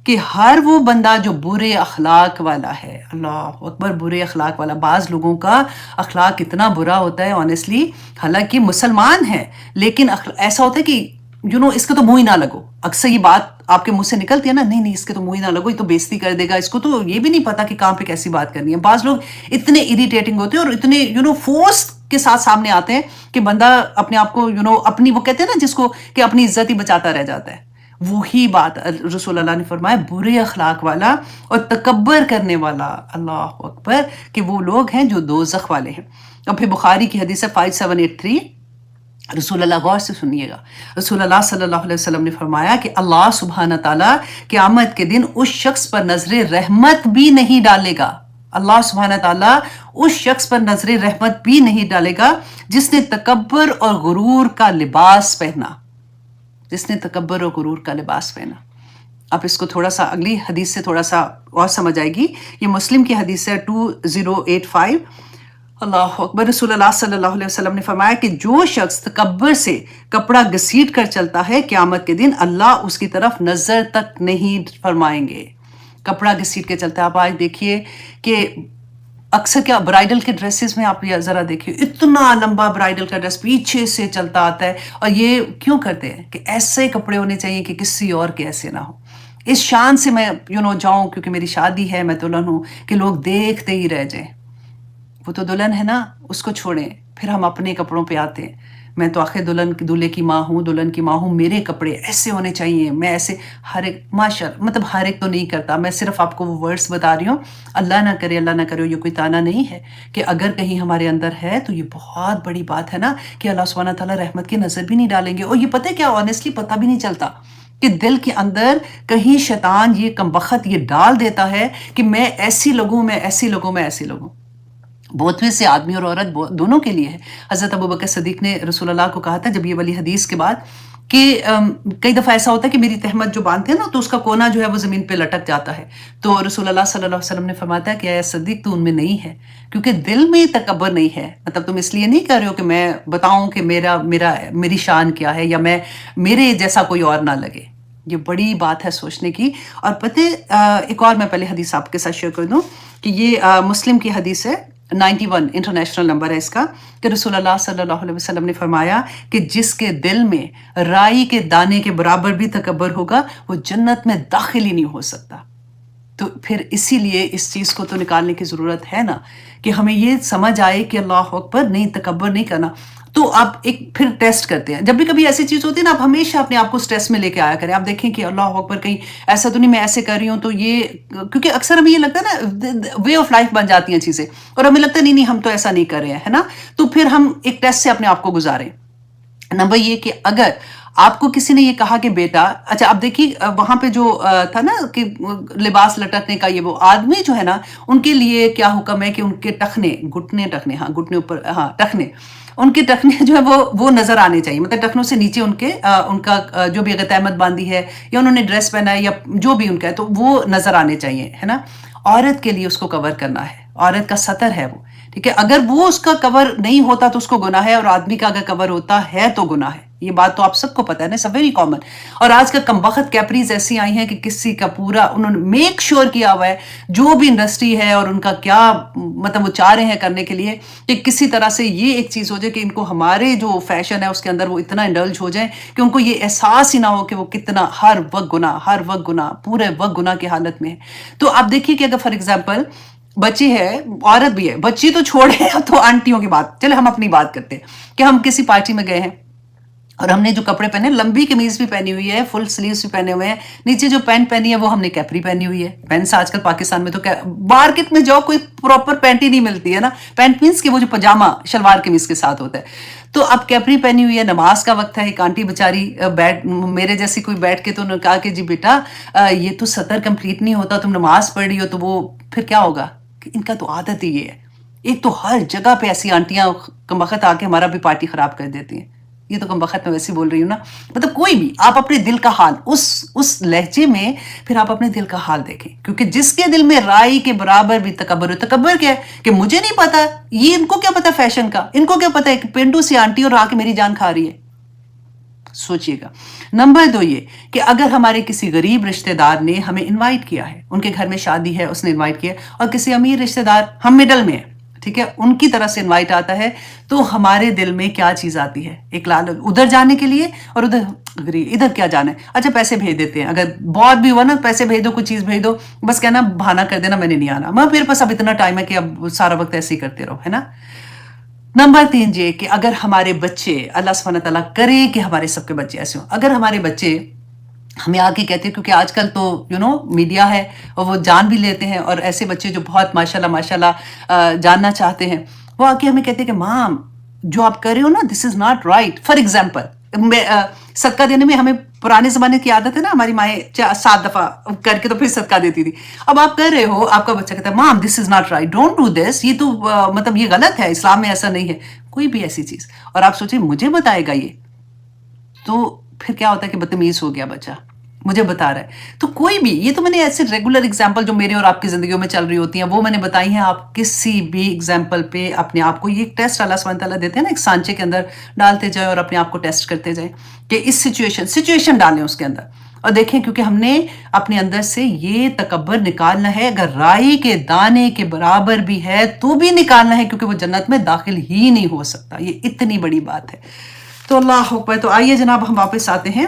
کہ ہر وہ بندہ جو برے اخلاق والا ہے، اللہ اکبر، برے اخلاق والا، بعض لوگوں کا اخلاق اتنا برا ہوتا ہے آنیسٹلی، حالانکہ مسلمان ہے لیکن ایسا ہوتا ہے کہ اس کے تو منہ ہی نہ لگو. اکثر یہ بات آپ کے منہ سے نکلتی ہے نا، نہیں اس کے تو منہ ہی نہ لگو، یہ تو بےزتی کر دے گا، اس کو تو یہ بھی نہیں پتا کہ کہاں پہ کیسی بات کرنی ہے. بعض لوگ اتنے اریٹیٹنگ ہوتے ہیں اور اتنے فورس کے ساتھ سامنے آتے ہیں کہ بندہ اپنے آپ کو اپنی، وہ کہتے ہیں نا جس کو کہ اپنی عزت ہی بچاتا رہ جاتا ہے. وہی بات رسول اللہ نے فرمایا، برے اخلاق والا اور تکبر کرنے والا، اللہ اکبر، کہ وہ لوگ ہیں جو دوزخ والے ہیں. اب پھر بخاری کی حدیث ہے 5783، رسول اللہ غور سے سنیے گا، رسول اللہ صلی اللہ علیہ وسلم نے فرمایا کہ اللہ سبحانہ تعالیٰ قیامت کے دن اس شخص پر نظر رحمت بھی نہیں ڈالے گا، اللہ سبحانہ تعالیٰ اس شخص پر نظر رحمت بھی نہیں ڈالے گا جس نے تکبر اور غرور کا لباس پہنا، جس نے تکبر اور غرور کا لباس پہنا. آپ اس کو تھوڑا سا اگلی حدیث سے تھوڑا سا اور سمجھ آئے گی. یہ مسلم کی حدیث ہے 2085. اللہ اکبر، رسول اللہ صلی اللہ علیہ وسلم نے فرمایا کہ جو شخص تکبر سے کپڑا گھسیٹ کر چلتا ہے قیامت کے دن اللہ اس کی طرف نظر تک نہیں فرمائیں گے. کپڑا گھسیٹ کے چلتا ہے. آپ آج دیکھیے کہ اکثر کیا برائڈل کے ڈریسز میں آپ ذرا دیکھیے، اتنا لمبا برائڈل کا ڈریس پیچھے سے چلتا آتا ہے. اور یہ کیوں کرتے ہیں کہ ایسے کپڑے ہونے چاہیے کہ کسی اور کے ایسے نہ ہو. اس شان سے میں جاؤں کیونکہ میری شادی ہے، میں دلہن ہوں، کہ لوگ دیکھتے ہی رہ جائیں. وہ تو دلہن ہے نا، اس کو چھوڑیں، پھر ہم اپنے کپڑوں پہ آتے ہیں. میں تو آخر دلہے کی ماں ہوں، دلہن کی ماں ہوں، میرے کپڑے ایسے ہونے چاہیے، میں ایسے ہر ایک ماشاءاللہ، مطلب ہر ایک تو نہیں کرتا، میں صرف آپ کو وہ ورڈز بتا رہی ہوں. اللہ نہ کرے، اللہ نہ کرے، یہ کوئی تانا نہیں ہے کہ اگر کہیں ہمارے اندر ہے تو یہ بہت بڑی بات ہے نا کہ اللہ سبحانہ تعالیٰ رحمت کی نظر بھی نہیں ڈالیں گے. اور یہ پتہ ہے کیا، آنیسٹلی پتہ بھی نہیں چلتا کہ دل کے اندر کہیں شیطان یہ کمبخت یہ ڈال دیتا ہے کہ میں ایسی لوگوں، میں ایسی لوگوں، میں ایسی لوگوں. بہت سے آدمی اور عورت دونوں کے لیے ہے. حضرت ابوبکر صدیق نے رسول اللہ کو کہا تھا جب یہ والی حدیث کے بعد کہ کئی دفعہ ایسا ہوتا ہے کہ میری تہمت جو باندھتے ہیں نا تو اس کا کونا جو ہے وہ زمین پہ لٹک جاتا ہے. تو رسول اللہ صلی اللہ علیہ وسلم نے فرمایا تھا کہ اے صدیق تو ان میں نہیں ہے، کیونکہ دل میں تکبر نہیں ہے. مطلب تم اس لیے نہیں کر رہے ہو کہ میں بتاؤں کہ میری شان کیا ہے یا میں میرے جیسا کوئی اور نہ لگے. یہ بڑی بات ہے سوچنے کی. اور پتہ ایک اور میں پہلے حدیث آپ کے ساتھ شیئر کر دوں کہ یہ مسلم کی حدیث ہے، 91 انٹرنیشنل نمبر ہے اس کا، کہ رسول اللہ صلی اللہ علیہ وسلم نے فرمایا کہ جس کے دل میں رائی کے دانے کے برابر بھی تکبر ہوگا وہ جنت میں داخل ہی نہیں ہو سکتا. تو پھر اسی لیے اس چیز کو تو نکالنے کی ضرورت ہے نا کہ ہمیں یہ سمجھ آئے کہ اللہ اکبر، نہیں تکبر نہیں کرنا. تو آپ ایک پھر ٹیسٹ کرتے ہیں جب بھی کبھی ایسی چیز ہوتی ہے نا، آپ ہمیشہ اپنے آپ کو سٹریس میں لے کے آیا کریں. آپ دیکھیں کہ اللہ اکبر کہیں ایسا تو نہیں میں ایسے کر رہی ہوں، تو یہ کیونکہ اکثر ہمیں یہ لگتا ہے نا وے آف لائف بن جاتی ہیں چیزیں، اور ہمیں لگتا ہے نہیں ہم تو ایسا نہیں کر رہے ہیں، ہے نا. تو پھر ہم ایک ٹیسٹ سے اپنے آپ کو گزاریں. نمبر یہ کہ اگر آپ کو کسی نے یہ کہا کہ بیٹا، اچھا آپ دیکھیے وہاں پہ جو تھا نا کہ لباس لٹکنے کا، یہ وہ آدمی جو ہے نا ان کے لیے کیا حکم ہے کہ ان کے ٹخنے، گھٹنے اوپر، ٹخنے، ان کے ٹخنے جو ہے وہ نظر آنے چاہیے. مطلب ٹخنوں سے نیچے ان کا جو بھی اگر تہمت باندھی ہے یا انہوں نے ڈریس پہنا ہے یا جو بھی ان کا ہے تو وہ نظر آنے چاہیے، ہے نا. عورت کے لیے اس کو کور کرنا ہے، عورت کا سطر ہے وہ، ٹھیک ہے. اگر وہ اس کا کور نہیں ہوتا تو اس کو گناہ ہے، اور آدمی کا اگر کور ہوتا ہے تو گناہ ہے. یہ بات تو آپ سب کو پتہ ہے نا، سب ویری کامن. اور آج کا کمبخت کیپریز ایسی آئی ہیں کہ کسی کا پورا انہوں نے میک شور کیا ہوا ہے جو بھی انڈسٹری ہے اور ان کا کیا مطلب وہ چاہ رہے ہیں کرنے کے لیے کہ کسی طرح سے یہ ایک چیز ہو جائے کہ ان کو ہمارے جو فیشن ہے اس کے اندر وہ اتنا انڈلج ہو جائیں کہ ان کو یہ احساس ہی نہ ہو کہ وہ کتنا ہر وقت گناہ پورے وقت گناہ کی حالت میں ہے. تو آپ دیکھیے کہ اگر فار ایگزامپل بچی ہے، عورت بھی ہے، بچی تو چھوڑے تو آنٹیوں کی بات، چلے ہم اپنی بات کرتے ہیں کہ ہم کسی پارٹی میں گئے ہیں اور ہم نے جو کپڑے پہنے، لمبی قمیض بھی پہنی ہوئی ہے، فل سلیوز بھی پہنے ہوئے ہیں، نیچے جو پینٹ پہنی ہے وہ ہم نے کیپری پہنی ہوئی ہے. پینٹس آج کل پاکستان میں تو مارکیٹ میں جاؤ کوئی پراپر پینٹ ہی نہیں ملتی ہے نا. پینٹ مینس کہ وہ جو پجامہ شلوار قمیض کے ساتھ ہوتا ہے. تو اب کیپری پہنی ہوئی ہے، نماز کا وقت ہے. ایک آنٹی بیچاری میرے جیسی کوئی بیٹھ کے تو انہوں نے کہا کہ جی بیٹا یہ تو سطر کمپلیٹ نہیں ہوتا، تم نماز پڑھ رہی ہو تو وہ پھر کیا ہوگا. ان کا تو عادت ہی یہ ہے. ایک تو ہر جگہ پہ ایسی آنٹیاں کمبخت آ کے ہمارا بھی پارٹی خراب کر دیتی ہیں. یہ تو کم وقت میں ویسے بول رہی ہوں نا. مطلب کوئی بھی آپ اپنے دل کا حال اس لہجے میں پھر آپ اپنے دل کا حال دیکھیں, کیونکہ جس کے دل میں رائی کے برابر بھی تکبر ہو. تکبر کیا ہے کہ مجھے نہیں پتا, یہ ان کو کیا پتا فیشن کا, ان کو کیا پتا ہے کہ پینڈو سی آنٹی اور آ کے میری جان کھا رہی ہے. سوچئے گا. نمبر 2 یہ کہ اگر ہمارے کسی غریب رشتہ دار نے ہمیں انوائٹ کیا ہے, ان کے گھر میں شادی ہے, اس نے انوائٹ کیا, اور کسی امیر رشتہ دار, ہم مڈل میں ہیں, ٹھیک ہے, ان کی طرف سے انوائٹ آتا ہے, تو ہمارے دل میں کیا چیز آتی ہے؟ ایک لالچ ادھر جانے کے لیے, اور ادھر کیا جانا ہے, اچھا پیسے بھیج دیتے ہیں, اگر بہت بھی ہوا نا پیسے بھیج دو, کچھ چیز بھیج دو, بس کہنا بہانہ کر دینا میں نے نہیں آنا, میرے پاس اب اتنا ٹائم ہے کہ اب سارا وقت ایسے ہی کرتے رہو, ہے نا. نمبر 3 یہ کہ اگر ہمارے بچے, اللہ سبحانہ تعالیٰ کرے کہ ہمارے سب کے بچے ایسے ہوں, اگر ہمارے بچے ہمیں آ کے کہتے ہیں, کیونکہ آج کل تو میڈیا ہے اور وہ جان بھی لیتے ہیں, اور ایسے بچے جو بہت ماشاءاللہ جاننا چاہتے ہیں, وہ آ کے ہمیں کہتے ہیں کہ مام جو آپ کر رہے ہو نا this is not right. For example صدقہ دینے میں ہمیں پرانے زمانے کی عادت ہے نا, ہماری مائیں 7 دفعہ کر کے تو پھر صدقہ دیتی تھی. اب آپ کر رہے ہو, آپ کا بچہ کہتا ہے mom this is not right, don't do this, یہ تو مطلب یہ غلط ہے, اسلام میں ایسا نہیں ہے, کوئی بھی ایسی چیز, اور آپ سوچیں مجھے بتائے گا یہ, تو پھر کیا ہوتا ہے کہ بدتمیز ہو گیا بچہ, مجھے بتا رہا ہے. تو کوئی بھی, یہ تو میں نے ایسے ریگولر ایگزامپل جو میرے اور آپ کی زندگیوں میں چل رہی ہوتی ہیں وہ میں نے بتائی ہیں. آپ کسی بھی ایگزامپل پہ اپنے آپ کو, یہ ٹیسٹ اللہ سبحانہ تعالیٰ دیتے ہیں نا, ایک سانچے کے اندر ڈالتے جائیں اور اپنے آپ کو ٹیسٹ کرتے جائیں کہ اس سچویشن ڈالیں اس کے اندر, اور دیکھیں, کیونکہ ہم نے اپنے اندر سے یہ تکبر نکالنا ہے. اگر رائی کے دانے کے برابر بھی ہے تو بھی نکالنا ہے, کیونکہ وہ جنت میں داخل ہی نہیں ہو سکتا. یہ اتنی بڑی بات ہے. تو اللہ اکبر. تو آئیے جناب ہم واپس آتے ہیں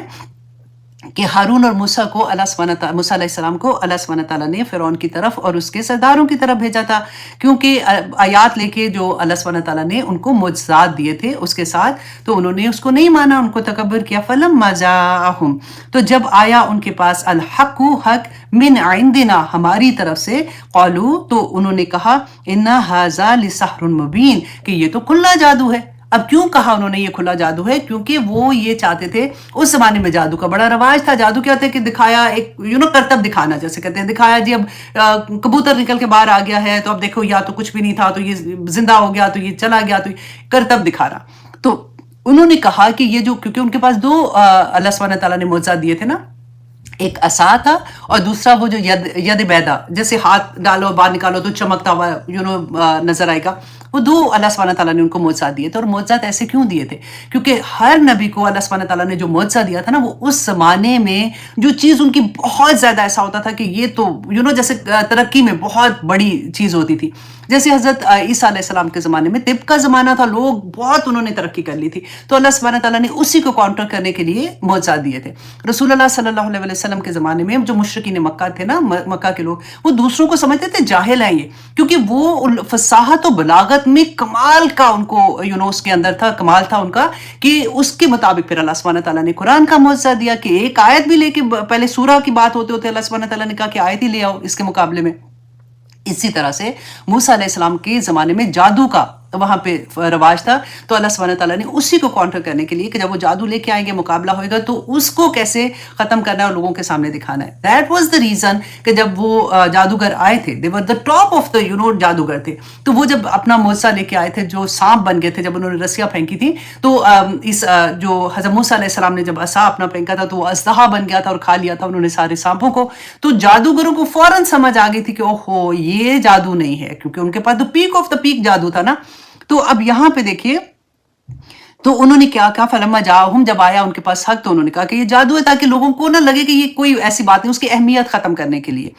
کہ ہارون اور موسیٰ کو موسیٰ علیہ السلام کو اللہ سبحانہ تعالیٰ نے فرعون کی طرف اور اس کے سرداروں کی طرف بھیجا تھا, کیونکہ آیات لے کے جو اللہ سبحانہ تعالیٰ نے ان کو معجزات دیے تھے اس کے ساتھ, تو انہوں نے اس کو نہیں مانا, ان کو تکبر کیا. فلما جاءہم, تو جب آیا ان کے پاس, الحق, حق, من عندنا, ہماری طرف سے, قالوا, تو انہوں نے کہا, ان ھذا لسحر مبین, کہ یہ تو کھلا جادو ہے. اب کیوں کہا انہوں نے یہ کھلا جادو ہے؟ کیونکہ وہ یہ چاہتے تھے, اس زمانے میں جادو کا بڑا رواج تھا. جادو کیا ہوتا ہے کہ دکھایا, ایک کرتب دکھانا جیسے کہتے ہیں, دکھایا جی اب کبوتر نکل کے باہر آ گیا ہے, تو اب دیکھو یا تو کچھ بھی نہیں تھا, تو یہ زندہ ہو گیا, تو یہ چلا گیا, تو کرتب دکھا رہا. تو انہوں نے کہا کہ یہ جو, کیونکہ ان کے پاس 2 اللہ سبحانہ تعالیٰ نے معجزات دیے تھے نا, ایک عصا تھا اور دوسرا وہ جو ید بیدا, جیسے ہاتھ ڈالو باہر نکالو تو چمکتا ہوا نظر آئے گا. وہ 2 اللہ سبحانہ تعالیٰ نے ان کو معجزات دیے تھے. اور معجزات ایسے کیوں دیے تھے؟ کیونکہ ہر نبی کو اللہ سبحانہ تعالیٰ نے جو معجزہ دیا تھا نا, وہ اس زمانے میں جو چیز ان کی بہت زیادہ ایسا ہوتا تھا کہ یہ تو جیسے ترقی میں بہت بڑی چیز ہوتی تھی. جیسے حضرت عیسیٰ علیہ السلام کے زمانے میں طب کا زمانہ تھا, لوگ بہت انہوں نے ترقی کر لی تھی, تو اللہ سبحانہ تعالیٰ نے اسی کو کاؤنٹر کرنے کے لیے معجزات دیے تھے. رسول اللہ صلی اللہ علیہ وسلم کے زمانے میں جو مشرکین مکہ تھے نا, مکہ کے لوگ, وہ دوسروں کو سمجھتے تھے جاہل ہیں یہ, کیونکہ وہ فصاحت و بلاغت میں کمال کا ان کو اس کے اندر تھا, کمال تھا ان کا, کہ اس کے مطابق پھر اللہ سبحانہ تعالیٰ نے قرآن کا معجزہ دیا کہ ایک آیت بھی لے کے, پہلے سورہ کی بات ہوتے ہوتے اللہ سبحانہ تعالیٰ نے کہا کہ آیت ہی لے آؤ اس کے مقابلے میں. اسی طرح سے موسیٰ علیہ السلام کے زمانے میں جادو کا وہاں پہ رواج تھا, تو اللہ سبحانہ تعالیٰ نے اسی کو کاؤنٹر کرنے کے لیے کہ جب وہ جادو لے کے آئیں گے, مقابلہ ہوئے گا, تو اس کو کیسے ختم کرنا ہے اور لوگوں کے سامنے دکھانا ہے. دیٹ واز دا ریزن کہ جب وہ جادوگر آئے تھے, دے ور دا ٹاپ آف دا جادوگر تھے, تو وہ جب اپنا معجزہ لے کے آئے تھے, جو سانپ بن گئے تھے جب انہوں نے رسیاں پھینکی تھی, تو اس جو حضرت موسیٰ علیہ السلام نے جب عصا اپنا پھینکا تھا تو وہ اژدہا بن گیا تھا اور کھا لیا تھا انہوں نے سارے سانپوں کو. تو جادوگروں کو فوراً سمجھ آ گئی تھی کہ اوہو یہ جادو نہیں ہے, کیونکہ ان کے پاس تو پیک آف دا پیک جادو تھا نا. تو اب یہاں پہ دیکھیے, تو انہوں نے کیا کہا, فلما جاءہم, جب آیا ان کے پاس حق, تو انہوں نے کہا کہ یہ جادو ہے, تاکہ لوگوں کو نہ لگے کہ یہ کوئی ایسی بات نہیں, اس کی اہمیت ختم کرنے کے لیے.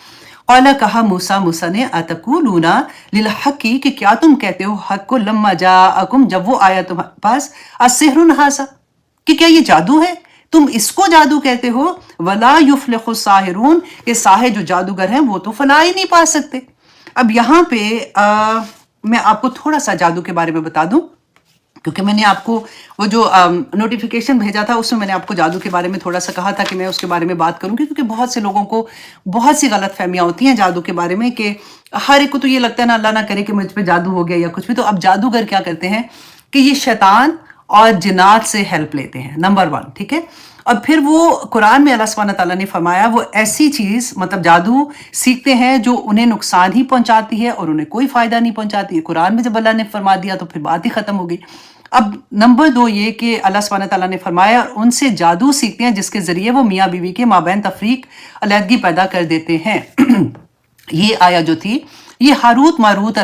قال, کہا موسیٰ نے, اتقولون للحق, کہ کیا تم کہتے ہو حق کو, لما جاءکم, جب وہ آیا تمہارے پاس, السحر ھذا, کہ کیا یہ جادو ہے, تم اس کو جادو کہتے ہو, ولا یفلح الساحرون, کہ ساحر جو جادوگر ہیں وہ تو فلاح ہی نہیں پا سکتے. اب یہاں پہ میں آپ کو تھوڑا سا جادو کے بارے میں بتا دوں, کیونکہ میں نے آپ کو وہ جو نوٹیفیکیشن بھیجا تھا اس میں میں نے آپ کو جادو کے بارے میں تھوڑا سا کہا تھا کہ میں اس کے بارے میں بات کروں گی, کیونکہ بہت سے لوگوں کو بہت سی غلط فہمیاں ہوتی ہیں جادو کے بارے میں, کہ ہر ایک کو تو یہ لگتا ہے نا اللہ نہ کرے کہ مجھ پہ جادو ہو گیا یا کچھ بھی. تو اب جادوگر کیا کرتے ہیں کہ یہ شیطان اور جنات سے ہیلپ لیتے ہیں, نمبر 1, ٹھیک ہے. اور پھر وہ قرآن میں اللہ سبحانہ تعالیٰ نے فرمایا وہ ایسی چیز, مطلب جادو سیکھتے ہیں جو انہیں نقصان ہی پہنچاتی ہے اور انہیں کوئی فائدہ نہیں پہنچاتی ہے. قرآن میں جب اللہ نے فرما دیا تو پھر بات ہی ختم ہو گئی. اب نمبر 2 یہ کہ اللہ سبحانہ تعالیٰ نے فرمایا ان سے جادو سیکھتے ہیں جس کے ذریعے وہ میاں بیوی کے مابین تفریق علیحدگی پیدا کر دیتے ہیں. یہ آیا جو تھی یہ ہاروت ماروت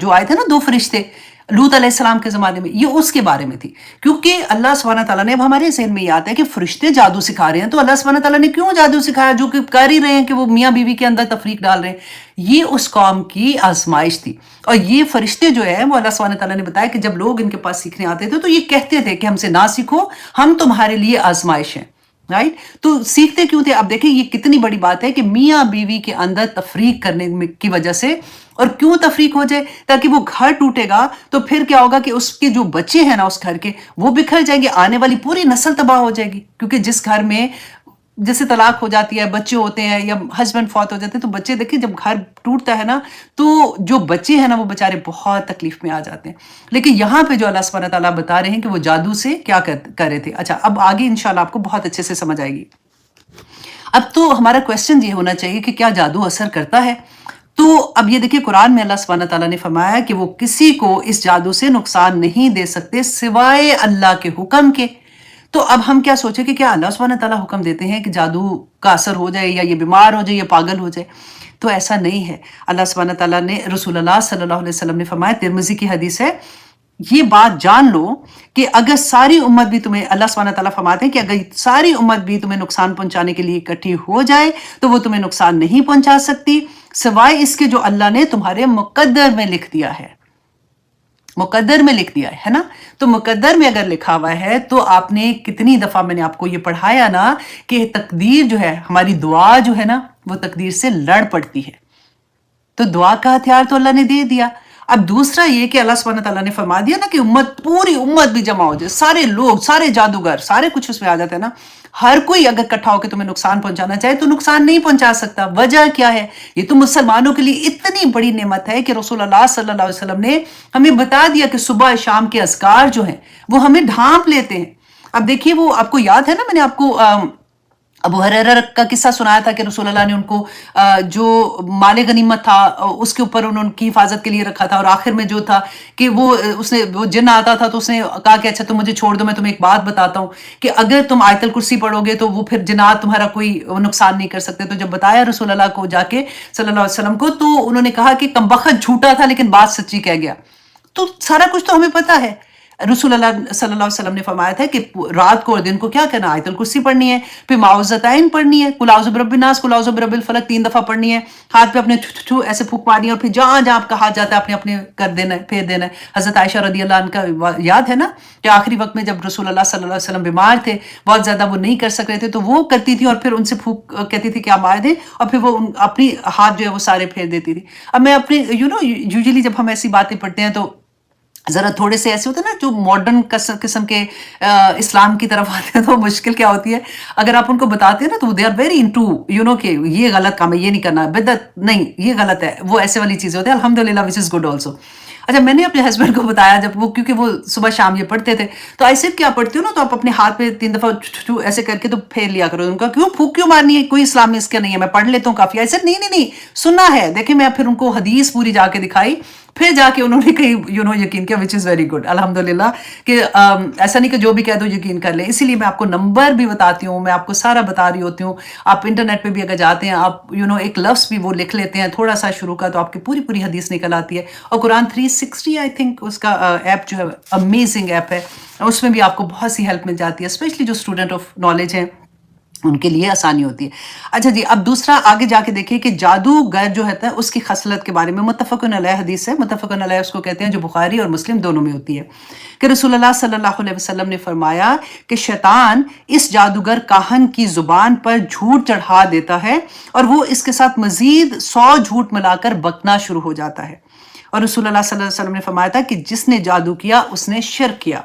جو آئے تھے نا 2 فرشتے لوط علیہ السلام کے زمانے میں، یہ اس کے بارے میں تھی. کیونکہ اللہ سبحانہ تعالیٰ نے اب ہمارے ذہن میں یہ آتا ہے کہ فرشتے جادو سکھا رہے ہیں تو اللہ سبحانہ تعالیٰ نے کیوں جادو سکھایا، جو کہ کر ہی رہے ہیں کہ وہ میاں بیوی کے اندر تفریق ڈال رہے ہیں. یہ اس قوم کی آزمائش تھی. اور یہ فرشتے جو ہیں وہ اللہ سبحانہ تعالیٰ نے بتایا کہ جب لوگ ان کے پاس سیکھنے آتے تھے تو یہ کہتے تھے کہ ہم سے نہ سیکھو، ہم تمہارے لیے آزمائش ہیں. رائٹ، تو سیکھتے کیوں تھے؟ اب دیکھیں یہ کتنی بڑی بات ہے کہ میاں بیوی کے اندر تفریق کرنے کی وجہ سے. اور کیوں تفریق ہو جائے؟ تاکہ وہ گھر ٹوٹے گا تو پھر کیا ہوگا کہ اس کے جو بچے ہیں نا اس گھر کے وہ بکھر جائیں گے، آنے والی پوری نسل تباہ ہو جائے گی. کیونکہ جس گھر میں جیسے طلاق ہو جاتی ہے، بچے ہوتے ہیں یا ہسبینڈ فوت ہو جاتے ہیں تو بچے دیکھیں جب گھر ٹوٹتا ہے نا تو جو بچے ہیں نا وہ بیچارے بہت تکلیف میں آ جاتے ہیں. لیکن یہاں پہ جو اللہ سبحانہ تعالیٰ بتا رہے ہیں کہ وہ جادو سے کیا کر رہے تھے. اچھا، اب آگے انشاءاللہ آپ کو بہت اچھے سے سمجھ آئے گی. اب تو ہمارا کویسچن یہ ہونا چاہیے کہ کیا جادو اثر کرتا ہے؟ تو اب یہ دیکھیں قرآن میں اللہ سبحانہ تعالیٰ نے فرمایا کہ وہ کسی کو اس جادو سے نقصان نہیں دے سکتے سوائے اللہ کے حکم کے. تو اب ہم کیا سوچیں کہ کیا اللہ سبحانہ تعالیٰ حکم دیتے ہیں کہ جادو کا اثر ہو جائے یا یہ بیمار ہو جائے یا پاگل ہو جائے؟ تو ایسا نہیں ہے. اللہ سبحانہ تعالیٰ نے رسول اللہ صلی اللہ علیہ وسلم نے فرمایا، ترمذی کی حدیث ہے، یہ بات جان لو کہ اگر ساری امت بھی تمہیں، اللہ سبحانہ تعالیٰ فرماتے ہیں کہ اگر ساری امت بھی تمہیں نقصان پہنچانے کے لیے اکٹھی ہو جائے تو وہ تمہیں نقصان نہیں پہنچا سکتی سوائے اس کے جو اللہ نے تمہارے مقدر میں لکھ دیا ہے. مقدر میں لکھ دیا ہے نا. تو مقدر میں اگر لکھا ہوا ہے تو آپ نے کتنی دفعہ میں نے آپ کو یہ پڑھایا نا کہ تقدیر جو ہے، ہماری دعا جو ہے نا وہ تقدیر سے لڑ پڑتی ہے. تو دعا کا ہتھیار تو اللہ نے دے دیا. اب دوسرا یہ کہ اللہ سبحانہ تعالیٰ نے فرما دیا نا کہ امت، پوری امت بھی جمع ہو جائے، سارے لوگ، سارے جادوگر، سارے کچھ اس میں آ جاتے ہیں نا. ہر کوئی اگر اکٹھا ہو کے تمہیں نقصان پہنچانا چاہے تو نقصان نہیں پہنچا سکتا. وجہ کیا ہے؟ یہ تو مسلمانوں کے لیے اتنی بڑی نعمت ہے کہ رسول اللہ صلی اللہ علیہ وسلم نے ہمیں بتا دیا کہ صبح شام کے اذکار جو ہیں وہ ہمیں ڈھانپ لیتے ہیں. اب دیکھیے وہ آپ کو یاد ہے نا، میں نے آپ کو ابو ہریرہ کا قصہ سنایا تھا کہ رسول اللہ نے ان کو جو مال غنیمت تھا اس کے اوپر انہوں کی حفاظت کے لیے رکھا تھا. اور آخر میں جو تھا کہ وہ جن آتا تھا تو اس نے کہا کہ اچھا تم مجھے چھوڑ دو، میں تمہیں ایک بات بتاتا ہوں کہ اگر تم آیت الکرسی پڑھو گے تو وہ پھر جنات تمہارا کوئی نقصان نہیں کر سکتے. تو جب بتایا رسول اللہ کو جا کے صلی اللہ علیہ وسلم کو تو انہوں نے کہا کہ کمبخت جھوٹا تھا لیکن بات سچی کہہ گیا. تو سارا کچھ تو ہمیں پتا ہے. رسول اللہ صلی اللہ علیہ وسلم نے فرمایا تھا کہ رات کو اور دن کو کیا کرنا، آیت الکرسی پڑھنی ہے، پھر معوذتین پڑھنی ہے، قل اعوذ برب الناس، قل اعوذ برب الفلق 3 دفعہ پڑھنی ہے، ہاتھ پہ اپنے ایسے پھونک مارنی ہے، اور پھر جہاں جہاں آپ کا ہاتھ جاتا ہے اپنے اپنے کر دینا ہے، پھیر دینا ہے. حضرت عائشہ رضی اللہ عنہ کا یاد ہے نا کہ آخری وقت میں جب رسول اللہ صلی اللہ علیہ وسلم بیمار تھے، بہت زیادہ وہ نہیں کر سک رہے تھے تو وہ کرتی تھی اور پھر ان سے پھونک کہتی تھی کہ آپ مار دیں، اور پھر وہ اپنی ہاتھ جو ہے وہ سارے پھیر دیتی تھی. اب میں اپنے یوزلی جب ہم ایسی باتیں پڑھتے ہیں تو ذرا تھوڑے سے ایسے ہوتے ہیں نا جو ماڈرن قسم کے اسلام کی طرف آتے ہیں تو مشکل کیا ہوتی ہے، اگر آپ ان کو بتاتے ہیں نا تو دے آر ویری انٹو کہ یہ غلط کام ہے، یہ نہیں کرنا، بدعت نہیں، یہ غلط ہے، وہ ایسے والی چیزیں ہوتی ہیں. الحمدللہ وچ از گڈ آلسو. اچھا، میں نے اپنے ہسبینڈ کو بتایا جب وہ، کیونکہ وہ صبح شام یہ پڑھتے تھے تو ایسے کیا پڑھتے ہو نا تو آپ اپنے ہاتھ پہ 3 دفعہ ایسے کر کے تو پھیر لیا کرو. ان کا کیوں پھونک کیوں مارنی ہے، کوئی اسلام میں اس کا نہیں ہے، میں پڑھ لیتا ہوں کافی. ایسے نہیں سننا ہے. دیکھیں میں پھر ان کو حدیث پوری جا کے دکھائی، پھر جا کے انہوں نے کہیں یقین کیا، وچ از ویری گڈ الحمدللہ. کہ ایسا نہیں کہ جو بھی کہہ دو یقین کر لیں. اسی لیے میں آپ کو نمبر بھی بتاتی ہوں، میں آپ کو سارا بتا رہی ہوتی ہوں. آپ انٹرنیٹ پہ بھی اگر جاتے ہیں آپ ایک لفظ بھی وہ لکھ لیتے ہیں تھوڑا سا شروع کا تو آپ کی پوری حدیث نکل آتی ہے. اور قرآن 360 آئی تھنک اس کا ایپ جو ہے امیزنگ ایپ ہے، اس میں بھی آپ کو بہت سی ہیلپ مل جاتی ہے، اسپیشلی جو اسٹوڈنٹ آف نالج ہیں ان کے لیے آسانی ہوتی ہے. اچھا جی، اب دوسرا آگے جا کے دیکھیے کہ جادوگر جو ہے اس کی خصلت کے بارے میں متفقن علیہ حدیث ہے. متفقن علیہ اس کو کہتے ہیں جو بخاری اور مسلم دونوں میں ہوتی ہے کہ رسول اللہ صلی اللہ علیہ وسلم نے فرمایا کہ شیطان اس جادوگر کاہن کی زبان پر جھوٹ چڑھا دیتا ہے اور وہ اس کے ساتھ مزید 100 جھوٹ ملا کر بکنا شروع ہو جاتا ہے. اور رسول اللہ صلی اللہ علیہ وسلم نے فرمایا تھا کہ جس نے جادو کیا اس نے شرک کیا.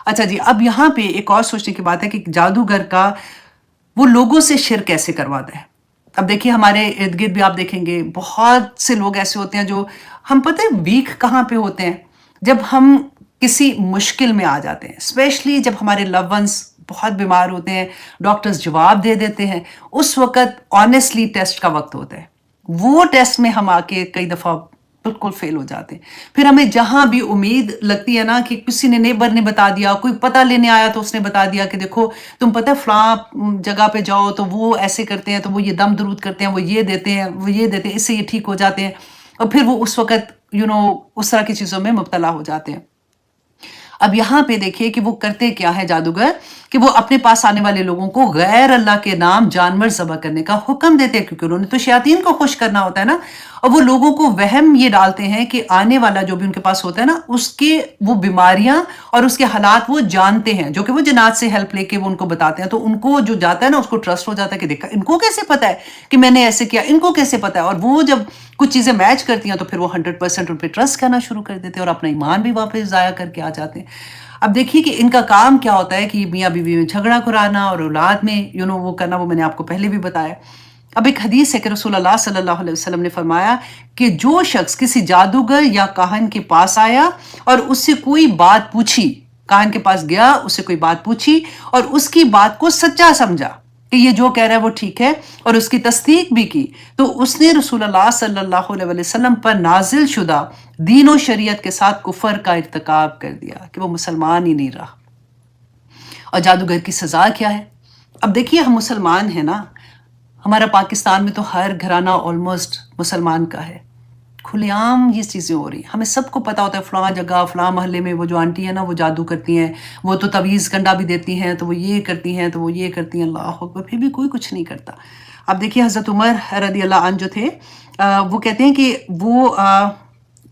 اچھا جی، اب یہاں پہ ایک اور سوچنے کی بات ہے کہ جادوگر کا وہ لوگوں سے شرک کیسے کرواتا ہے. اب دیکھیے ہمارے ارد گرد بھی آپ دیکھیں گے بہت سے لوگ ایسے ہوتے ہیں جو ہم پتہ ہے ویک کہاں پہ ہوتے ہیں، جب ہم کسی مشکل میں آ جاتے ہیں، اسپیشلی جب ہمارے لو ونس بہت بیمار ہوتے ہیں، ڈاکٹرز جواب دے دیتے ہیں، اس وقت آنیسٹلی ٹیسٹ کا وقت ہوتا ہے. وہ ٹیسٹ میں ہم آ کے کئی دفعہ بالکل فیل ہو جاتے ہیں. پھر ہمیں جہاں بھی امید لگتی ہے نا کہ کسی نے نیبر نے بتا دیا, کوئی پتہ لینے آیا تو اس نے بتا دیا کہ دیکھو تم پتہ ہے فلاں جگہ پہ جاؤ تو وہ ایسے کرتے ہیں, تو وہ یہ دم درود کرتے ہیں, وہ یہ دیتے ہیں, وہ یہ دیتے ہیں, اس سے یہ ٹھیک ہو جاتے ہیں, اور پھر وہ اس وقت اس طرح کی چیزوں میں مبتلا ہو جاتے ہیں. اب یہاں پہ دیکھیے کہ وہ کرتے کیا ہے جادوگر, کہ وہ اپنے پاس آنے والے لوگوں کو غیر اللہ کے نام جانور ذبح کرنے کا حکم دیتے ہیں, کیونکہ انہوں نے تو شیاطین کو خوش کرنا ہوتا ہے نا. اور وہ لوگوں کو وہم یہ ڈالتے ہیں کہ آنے والا جو بھی ان کے پاس ہوتا ہے نا, اس کے وہ بیماریاں اور اس کے حالات وہ جانتے ہیں, جو کہ وہ جنات سے ہیلپ لے کے وہ ان کو بتاتے ہیں. تو ان کو جو جاتا ہے نا اس کو ٹرسٹ ہو جاتا ہے کہ دیکھا ان کو کیسے پتا ہے کہ میں نے ایسے کیا, ان کو کیسے پتا ہے. اور وہ جب کچھ چیزیں میچ کرتی ہیں تو پھر وہ 100% ان پہ ٹرسٹ کرنا شروع کر دیتے ہیں اور اپنا ایمان بھی واپس ضائع کر کے آ جاتے ہیں. اب دیکھیے کہ ان کا کام کیا ہوتا ہے کہ میاں بیوی میں جھگڑا کرانا اور اولاد میں وہ کرنا, وہ میں نے آپ کو پہلے بھی بتایا. اب ایک حدیث ہے کہ رسول اللہ صلی اللہ علیہ وسلم نے فرمایا کہ جو شخص کسی جادوگر یا کاہن کے پاس آیا اور اس سے کوئی بات پوچھی, کاہن کے پاس گیا, اس سے کوئی بات پوچھی اور اس کی بات کو سچا سمجھا کہ یہ جو کہہ رہا ہے وہ ٹھیک ہے, اور اس کی تصدیق بھی کی, تو اس نے رسول اللہ صلی اللہ علیہ وسلم پر نازل شدہ دین و شریعت کے ساتھ کفر کا ارتکاب کر دیا, کہ وہ مسلمان ہی نہیں رہا. اور جادوگر کی سزا کیا ہے؟ اب دیکھیے ہم مسلمان ہیں نا, ہمارا پاکستان میں تو ہر گھرانہ آلموسٹ مسلمان کا ہے, کھلے عام یہ چیزیں ہو رہی ہیں. ہمیں سب کو پتا ہوتا ہے فلاں جگہ فلاں محلے میں وہ جو آنٹی ہیں نا وہ جادو کرتی ہیں, وہ تو تعویذ کنڈا بھی دیتی ہیں, تو وہ یہ کرتی ہیں, تو وہ یہ کرتی ہیں. اللہ اکبر, پھر بھی کوئی کچھ نہیں کرتا. اب دیکھیے حضرت عمر رضی اللہ عنہ جو تھے, وہ کہتے ہیں کہ وہ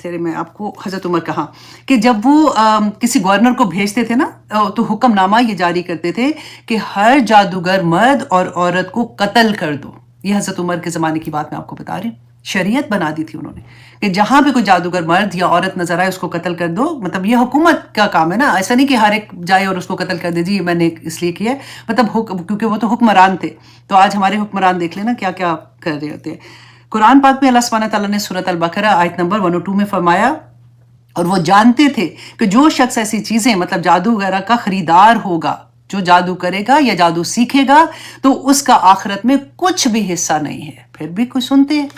میں آپ کو حضرت عمر کہا کہ جب وہ کسی گورنر کو بھیجتے تھے نا, تو حکم نامہ یہ جاری کرتے تھے کہ ہر جادوگر مرد اور عورت کو قتل کر دو. یہ حضرت عمر کے زمانے کی بات میں آپ کو بتا رہی ہوں, شریعت بنا دی تھی انہوں نے کہ جہاں بھی کوئی جادوگر مرد یا عورت نظر آئے اس کو قتل کر دو. مطلب یہ حکومت کا کام ہے نا, ایسا نہیں کہ ہر ایک جائے اور اس کو قتل کر دے جی میں نے اس لیے کیا ہے, مطلب کیونکہ وہ تو حکمران تھے. تو آج ہمارے حکمران دیکھ لینا کیا کیا کر رہے ہوتے ہیں. قرآن پاک میں اللہ سبحانہ تعالیٰ نے سورۃ البقرہ آیت نمبر 102 میں فرمایا, اور وہ جانتے تھے کہ جو شخص ایسی چیزیں مطلب جادو وغیرہ کا خریدار ہوگا, جو جادو کرے گا یا جادو سیکھے گا, تو اس کا آخرت میں کچھ بھی حصہ نہیں ہے. پھر بھی کوئی سنتے ہیں.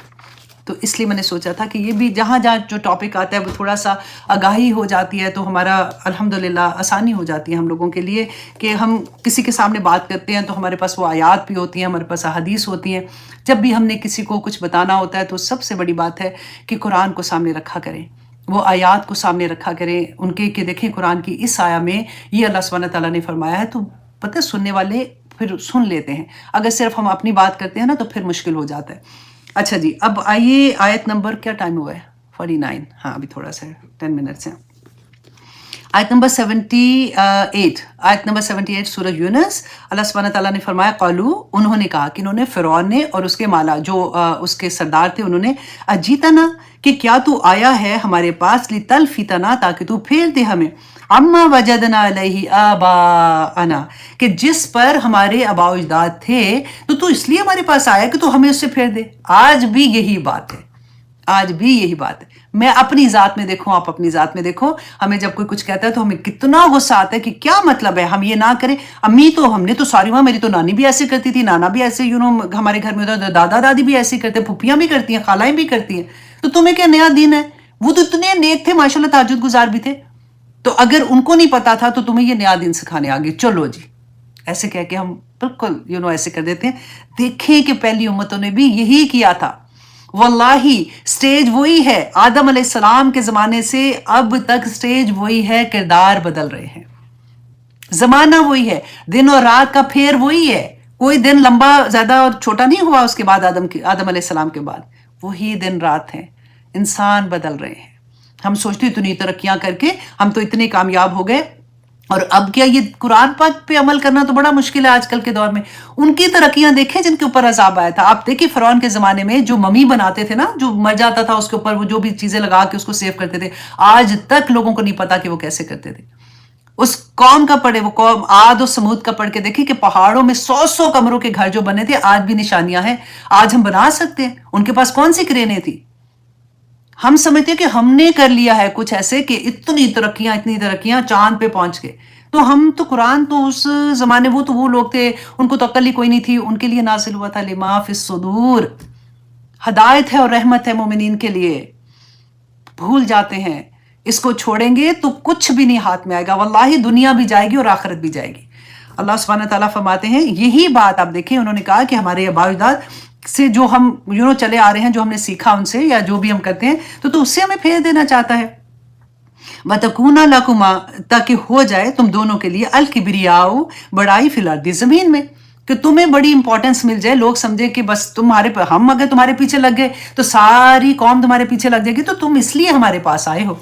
تو اس لیے میں نے سوچا تھا کہ یہ بھی جہاں جہاں جو ٹاپک آتا ہے وہ تھوڑا سا آگاہی ہو جاتی ہے, تو ہمارا الحمدللہ آسانی ہو جاتی ہے ہم لوگوں کے لیے کہ ہم کسی کے سامنے بات کرتے ہیں تو ہمارے پاس وہ آیات بھی ہوتی ہیں, ہمارے پاس احادیث ہوتی ہیں. جب بھی ہم نے کسی کو کچھ بتانا ہوتا ہے تو سب سے بڑی بات ہے کہ قرآن کو سامنے رکھا کریں, وہ آیات کو سامنے رکھا کریں ان کے, کہ دیکھیں قرآن کی اس آیا میں یہ اللہ سبحانہ تعالیٰ نے فرمایا ہے, تو پتہ سننے والے پھر سن لیتے ہیں. اگر صرف ہم اپنی بات کرتے ہیں نا تو پھر مشکل ہو جاتا ہے. اچھا جی, اب آئیے آیت نمبر, کیا ٹائم ہوا ہے, 49, ہاں ابھی تھوڑا سا 10 منٹس ہیں. آیت نمبر 78, آیت نمبر 78 سورہ یونس. اللہ سبحانہ تعالیٰ نے فرمایا قالو, انہوں نے کہا, کہ انہوں نے فرعون نے اور اس کے مالا جو اس کے سردار تھے, انہوں نے اجیتنا, کہ کیا تو آیا ہے ہمارے پاس, لتلفتنا, تاکہ تو پھیر دے ہمیں, اما وجدنا علیہ آباءنا, کہ جس پر ہمارے آباء و اجداد تھے, تو اس لیے ہمارے پاس آیا کہ تو ہمیں اس سے پھیر دے. آج بھی یہی بات ہے, آج بھی یہی بات ہے. میں اپنی ذات میں دیکھوں, آپ اپنی ذات میں دیکھو, ہمیں جب کوئی کچھ کہتا ہے تو ہمیں کتنا غصہ آتا ہے کہ کیا مطلب ہے ہم یہ نہ کریں. امی تو ہم نے تو ساری ماں, میری تو نانی بھی ایسے کرتی تھی, نانا بھی ایسے, ہمارے گھر میں تو دادا دادی بھی ایسے کرتے, پھپھیاں بھی کرتی ہیں, خالائیں بھی کرتی ہیں, تو تمہیں کیا نیا دین ہے. وہ تو اتنے نیک تھے ماشاءاللہ, تہجد گزار بھی تھے, تو اگر ان کو نہیں پتا تھا تو تمہیں یہ نیا دین سکھانے آگے چلو جی, ایسے کہہ کے ہم بالکل ایسے کر دیتے ہیں. دیکھیں کہ پہلی امتوں نے بھی یہی کیا تھا. واللہ سٹیج وہی ہے, آدم علیہ السلام کے زمانے سے اب تک سٹیج وہی ہے, کردار بدل رہے ہیں, زمانہ وہی ہے, دن اور رات کا پھیر وہی ہے. کوئی دن لمبا زیادہ اور چھوٹا نہیں ہوا اس کے بعد, آدم علیہ السلام کے بعد وہی دن رات ہیں. انسان بدل رہے ہیں. ہم سوچتے اتنی ترقیاں کر کے ہم تو اتنے کامیاب ہو گئے, اور اب کیا یہ قرآن پاک پہ عمل کرنا تو بڑا مشکل ہے آج کل کے دور میں. ان کی ترقیاں دیکھیں جن کے اوپر عذاب آیا تھا. آپ دیکھیں فرعون کے زمانے میں جو ممی بناتے تھے نا, جو مر جاتا تھا اس کے اوپر وہ جو بھی چیزیں لگا کے اس کو سیو کرتے تھے, آج تک لوگوں کو نہیں پتا کہ وہ کیسے کرتے تھے. اس قوم کا پڑھے, وہ قوم عاد و سمود کا پڑھ کے دیکھیں کہ پہاڑوں میں 100 کمروں کے گھر جو بنے تھے, آج بھی نشانیاں ہیں. آج ہم بنا سکتے ہیں, ان کے پاس کون سی کرینیں تھی. ہم سمجھتے ہیں کہ ہم نے کر لیا ہے کچھ ایسے کہ اتنی ترقیاں چاند پہ پہنچ گئے. تو ہم تو قرآن تو اس زمانے, وہ تو وہ لوگ تھے ان کو تو عقل ہی کوئی نہیں تھی, ان کے لیے نازل ہوا تھا لما فی الصدور, ہدایت ہے اور رحمت ہے مومنین کے لیے. بھول جاتے ہیں، اس کو چھوڑیں گے تو کچھ بھی نہیں ہاتھ میں آئے گا، واللہ دنیا بھی جائے گی اور آخرت بھی جائے گی۔ اللہ سبحانہ تعالیٰ فرماتے ہیں یہی بات آپ دیکھیں، انہوں نے کہا کہ ہمارے آباء و اجداد سے جو ہم چلے آ رہے ہیں، جو ہم نے سیکھا ان سے یا جو بھی ہم کرتے ہیں، تو اس سے ہمیں پھیر دینا چاہتا ہے۔ وَتَكُونَ لَكُمَا، تاکہ ہو جائے تم دونوں کے لیے الْكِبْرِيَاءُ، بڑائی فی الارض، زمین میں، کہ تمہیں بڑی امپورٹنس مل جائے، لوگ سمجھے کہ بس ہم اگر تمہارے پیچھے لگ گئے تو ساری قوم تمہارے پیچھے لگ جائے گی، تو تم اس لیے ہمارے پاس آئے ہو۔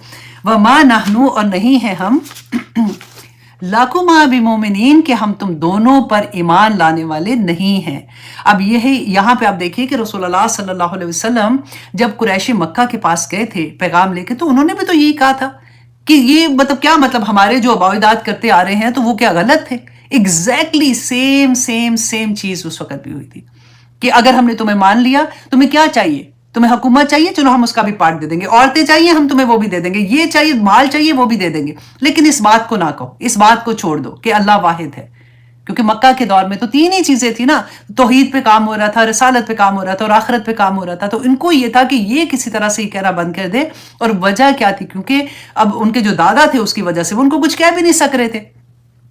وَمَا نَحْنُ، اور نہیں ہے ہم، لَكُمَا بِمُؤْمِنِينَ، کہ ہم تم دونوں پر ایمان لانے والے نہیں ہیں۔ اب یہاں پہ آپ دیکھیے کہ رسول اللہ صلی اللہ علیہ وسلم جب قریشی مکہ کے پاس گئے تھے پیغام لے کے، تو انہوں نے بھی تو یہی کہا تھا کہ یہ کیا مطلب ہمارے جو آباء و اجداد کرتے آ رہے ہیں تو وہ کیا غلط تھے؟ ایگزیکٹلی سیم چیز اس وقت بھی ہوئی تھی کہ اگر ہم نے تمہیں مان لیا، تمہیں کیا چاہیے؟ تمہیں حکومت چاہیے، چلو ہم اس کا بھی پارٹ دے دیں گے، عورتیں چاہیے ہم تمہیں وہ بھی دے دیں گے، یہ چاہیے، مال چاہیے وہ بھی دے دیں گے، لیکن اس بات کو نہ کہو، اس بات کو چھوڑ دو کہ اللہ واحد ہے۔ کیونکہ مکہ کے دور میں تو تین ہی چیزیں تھی نا، توحید پہ کام ہو رہا تھا، رسالت پہ کام ہو رہا تھا اور آخرت پہ کام ہو رہا تھا، تو ان کو یہ تھا کہ یہ کسی طرح سے یہ کہنا بند کر دے۔ اور وجہ کیا تھی؟ کیونکہ اب ان کے جو دادا تھے اس کی وجہ سے وہ ان کو کچھ کہہ بھی نہیں سک رہے تھے۔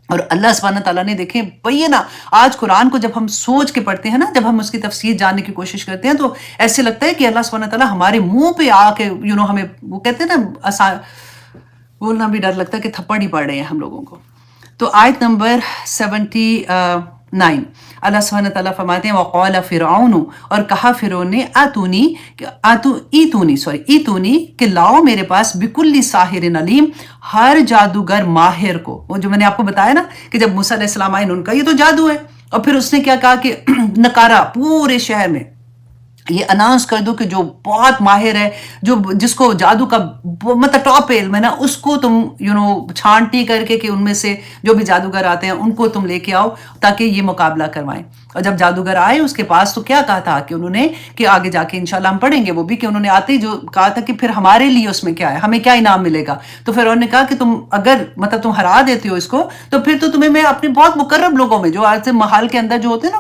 اور اللہ سبحانہ تعالیٰ نے دیکھیں نا، آج قرآن کو جب ہم سوچ کے پڑھتے ہیں نا، جب ہم اس کی تفسیر جاننے کی کوشش کرتے ہیں، تو ایسے لگتا ہے کہ اللہ سبحانہ تعالیٰ ہمارے منہ پہ آ کے ہمیں، وہ کہتے ہیں نا، بولنا بھی ڈر لگتا ہے کہ تھپڑ ہی پڑ رہے ہیں ہم لوگوں کو۔ تو آیت نمبر 79، اللہ سبحانہ تعالیٰ فرماتے ہیں وَقَالَ فِرْعَوْنُ، اور کہا فرعون نے، ایتونی، کہ لاؤ میرے پاس بِكُلِّ ساحر علیم، ہر جادوگر ماہر کو۔ وہ جو میں نے آپ کو بتایا نا کہ جب موسیٰ علیہ السلام آئے، ان کا یہ تو جادو ہے، اور پھر اس نے کیا کہا کہ نکارا پورے شہر میں یہ اناؤنس کر دو کہ جو بہت ماہر ہے، جس کو جادو کا مطلب ٹاپ علم ہے نا، اس کو تم چھانٹی کر کے کہ ان میں سے جو بھی جادوگر آتے ہیں ان کو تم لے کے آؤ تاکہ یہ مقابلہ کروائیں۔ اور جب جادوگر آئے اس کے پاس تو کیا کہا تھا کہ انہوں نے، کہ آگے جا کے انشاءاللہ ہم پڑھیں گے وہ بھی، کہ انہوں نے آتے ہی جو کہا تھا کہ پھر ہمارے لیے اس میں کیا ہے، ہمیں کیا انعام ملے گا۔ تو پھر انہوں نے کہا کہ تم اگر تم ہرا دیتے ہو اس کو، تو پھر تو تمہیں میں اپنے بہت مقرب لوگوں میں، جو آج سے محل کے اندر جو ہوتے ہیں نا،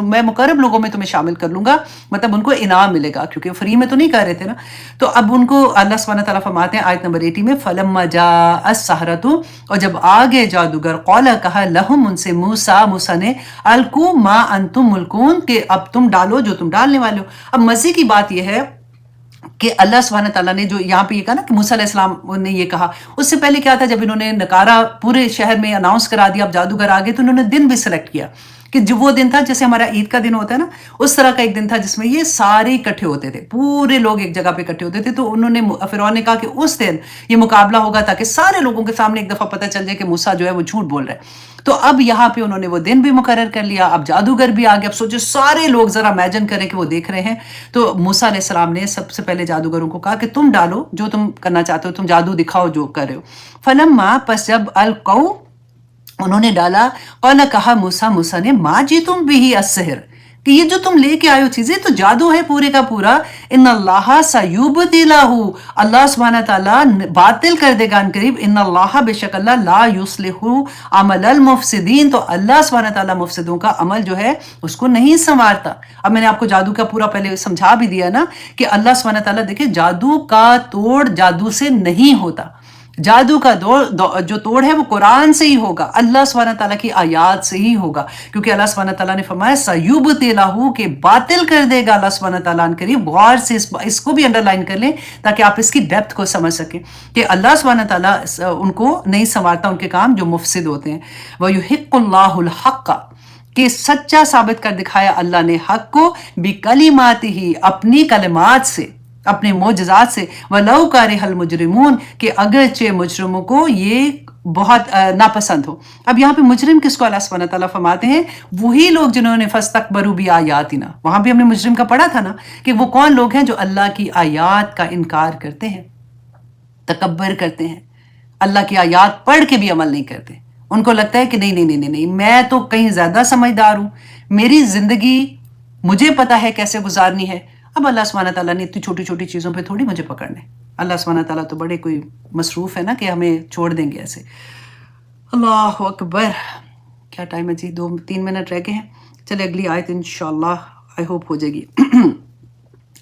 میں مقرب لوگوں میں تمہیں شامل کر لوں گا، مطلب ان کو انعام ملے گا، کیونکہ فری میں تو نہیں کہہ رہے تھے نا۔ تو اب ان کو اللہ سبحانہ تعالیٰ فرماتے ہیں آیت نمبر 80 میں، فَلَمَّا جَاءَ السَّحَرَةُ، اور جب آگے جادوگر، قَالَ، کہا، لَهُمْ، ان سے، موسیٰ نے، الْقُوا مَا أَنْتُمْ مُلْقُونَ، کہ اب تم ڈالو جو تم ڈالنے والے ہو۔ اب مزے کی بات یہ ہے کہ اللہ سبحانہ تعالیٰ نے جو یہاں پہ یہ کہا نا کہ موسیٰ علیہ السلام نے یہ کہا، اس سے پہلے کیا تھا، جب انہوں نے نکارا پورے شہر میں اناؤنس کرا دیا اب جادوگر آگے، تو انہوں نے دن بھی سلیکٹ کیا کہ جو وہ دن تھا جیسے ہمارا عید کا دن ہوتا ہے نا، اس طرح کا ایک دن تھا جس میں یہ سارے اکٹھے ہوتے تھے، پورے لوگ ایک جگہ پہ اکٹھے ہوتے تھے۔ تو انہوں نے، فرعون نے کہا کہ اس دن یہ مقابلہ ہوگا تاکہ سارے لوگوں کے سامنے ایک دفعہ پتہ چل جائے کہ موسیٰ جو ہے وہ جھوٹ بول رہا ہے۔ تو اب یہاں پہ انہوں نے وہ دن بھی مقرر کر لیا، اب جادوگر بھی آگے۔ اب سوچو سارے لوگ ذرا امیجن کریں کہ وہ دیکھ رہے ہیں۔ تو موسیٰ علیہ السلام نے سب سے پہلے جادوگروں کو کہا کہ تم ڈالو جو تم کرنا چاہتے ہو، تم جادو دکھاؤ جو کر رہے ہو۔ فَلَمَّا، پس جب القوا، انہوں نے ڈالا، قَالَ، کہا موسیٰ نے، مَا جِئْتُم بِهِ السِّحْرُ، کہ یہ جو تم لے کے آئے ہو چیزیں تو جادو ہے پورے کا پورا۔ ان اللہ سیبطلہ، اللہ سبحانہ تعالیٰ باطل کر دے گا ان قریب۔ ان اللہ، بے شک اللہ، لا یصلح عمل المفسدین، تو اللہ سبحانہ تعالیٰ مفسدوں کا عمل جو ہے اس کو نہیں سنوارتا۔ اب میں نے آپ کو جادو کا پورا پہلے سمجھا بھی دیا نا کہ اللہ سبحانہ تعالیٰ، دیکھیں جادو کا توڑ جادو سے نہیں ہوتا، جادو کا جو توڑ ہے وہ قرآن سے ہی ہوگا، اللہ سبحانہ تعالیٰ کی آیات سے ہی ہوگا، کیونکہ اللہ سبحانہ تعالیٰ نے فرمایا سیبطلہ، کہ باطل کر دے گا اللہ سبحانہ تعالیٰ ان قریب۔ غور سے اس کو بھی انڈر لائن کر لیں تاکہ آپ اس کی ڈیپتھ کو سمجھ سکیں کہ اللہ سبحانہ تعالیٰ ان کو نہیں سنوارتا ان کے کام جو مفسد ہوتے ہیں۔ وَيُحِقُّ اللَّهُ الْحَقَّ، کہ سچا ثابت کر دکھایا اللہ نے حق کو، بِكَلِمَاتِهِ، اپنی کلمات سے، اپنے معجزات سے، وَلَوْ كَرِهَ الْمُجْرِمُونَ، کہ اگرچہ مجرموں کو یہ بہت ناپسند ہو۔ اب یہاں پہ مجرم کس کو اللہ سبحانہ تعالیٰ فرماتے ہیں؟ وہی لوگ جنہوں نے فَاسْتَكْبَرُوا بِآيَاتِنَا، وہاں بھی ہم نے مجرم کا پڑھا تھا نا کہ وہ کون لوگ ہیں جو اللہ کی آیات کا انکار کرتے ہیں، تکبر کرتے ہیں، اللہ کی آیات پڑھ کے بھی عمل نہیں کرتے۔ ان کو لگتا ہے کہ نہیں، میں تو کہیں زیادہ سمجھدار ہوں، میری زندگی مجھے پتا ہے کیسے گزارنی ہے۔ اب اللہ سبحانہ تعالیٰ نے اتنی چھوٹی چھوٹی چیزوں پہ تھوڑی مجھے پکڑنے، اللہ سبحانہ تعالیٰ تو بڑے کوئی مصروف ہے نا کہ ہمیں چھوڑ دیں گے ایسے۔ اللہ اکبر، کیا ٹائم ہے جی، 2-3 منٹ رہ گئے ہیں۔ چلے اگلی آیت انشاءاللہ آئی ہوپ ہو جائے گی۔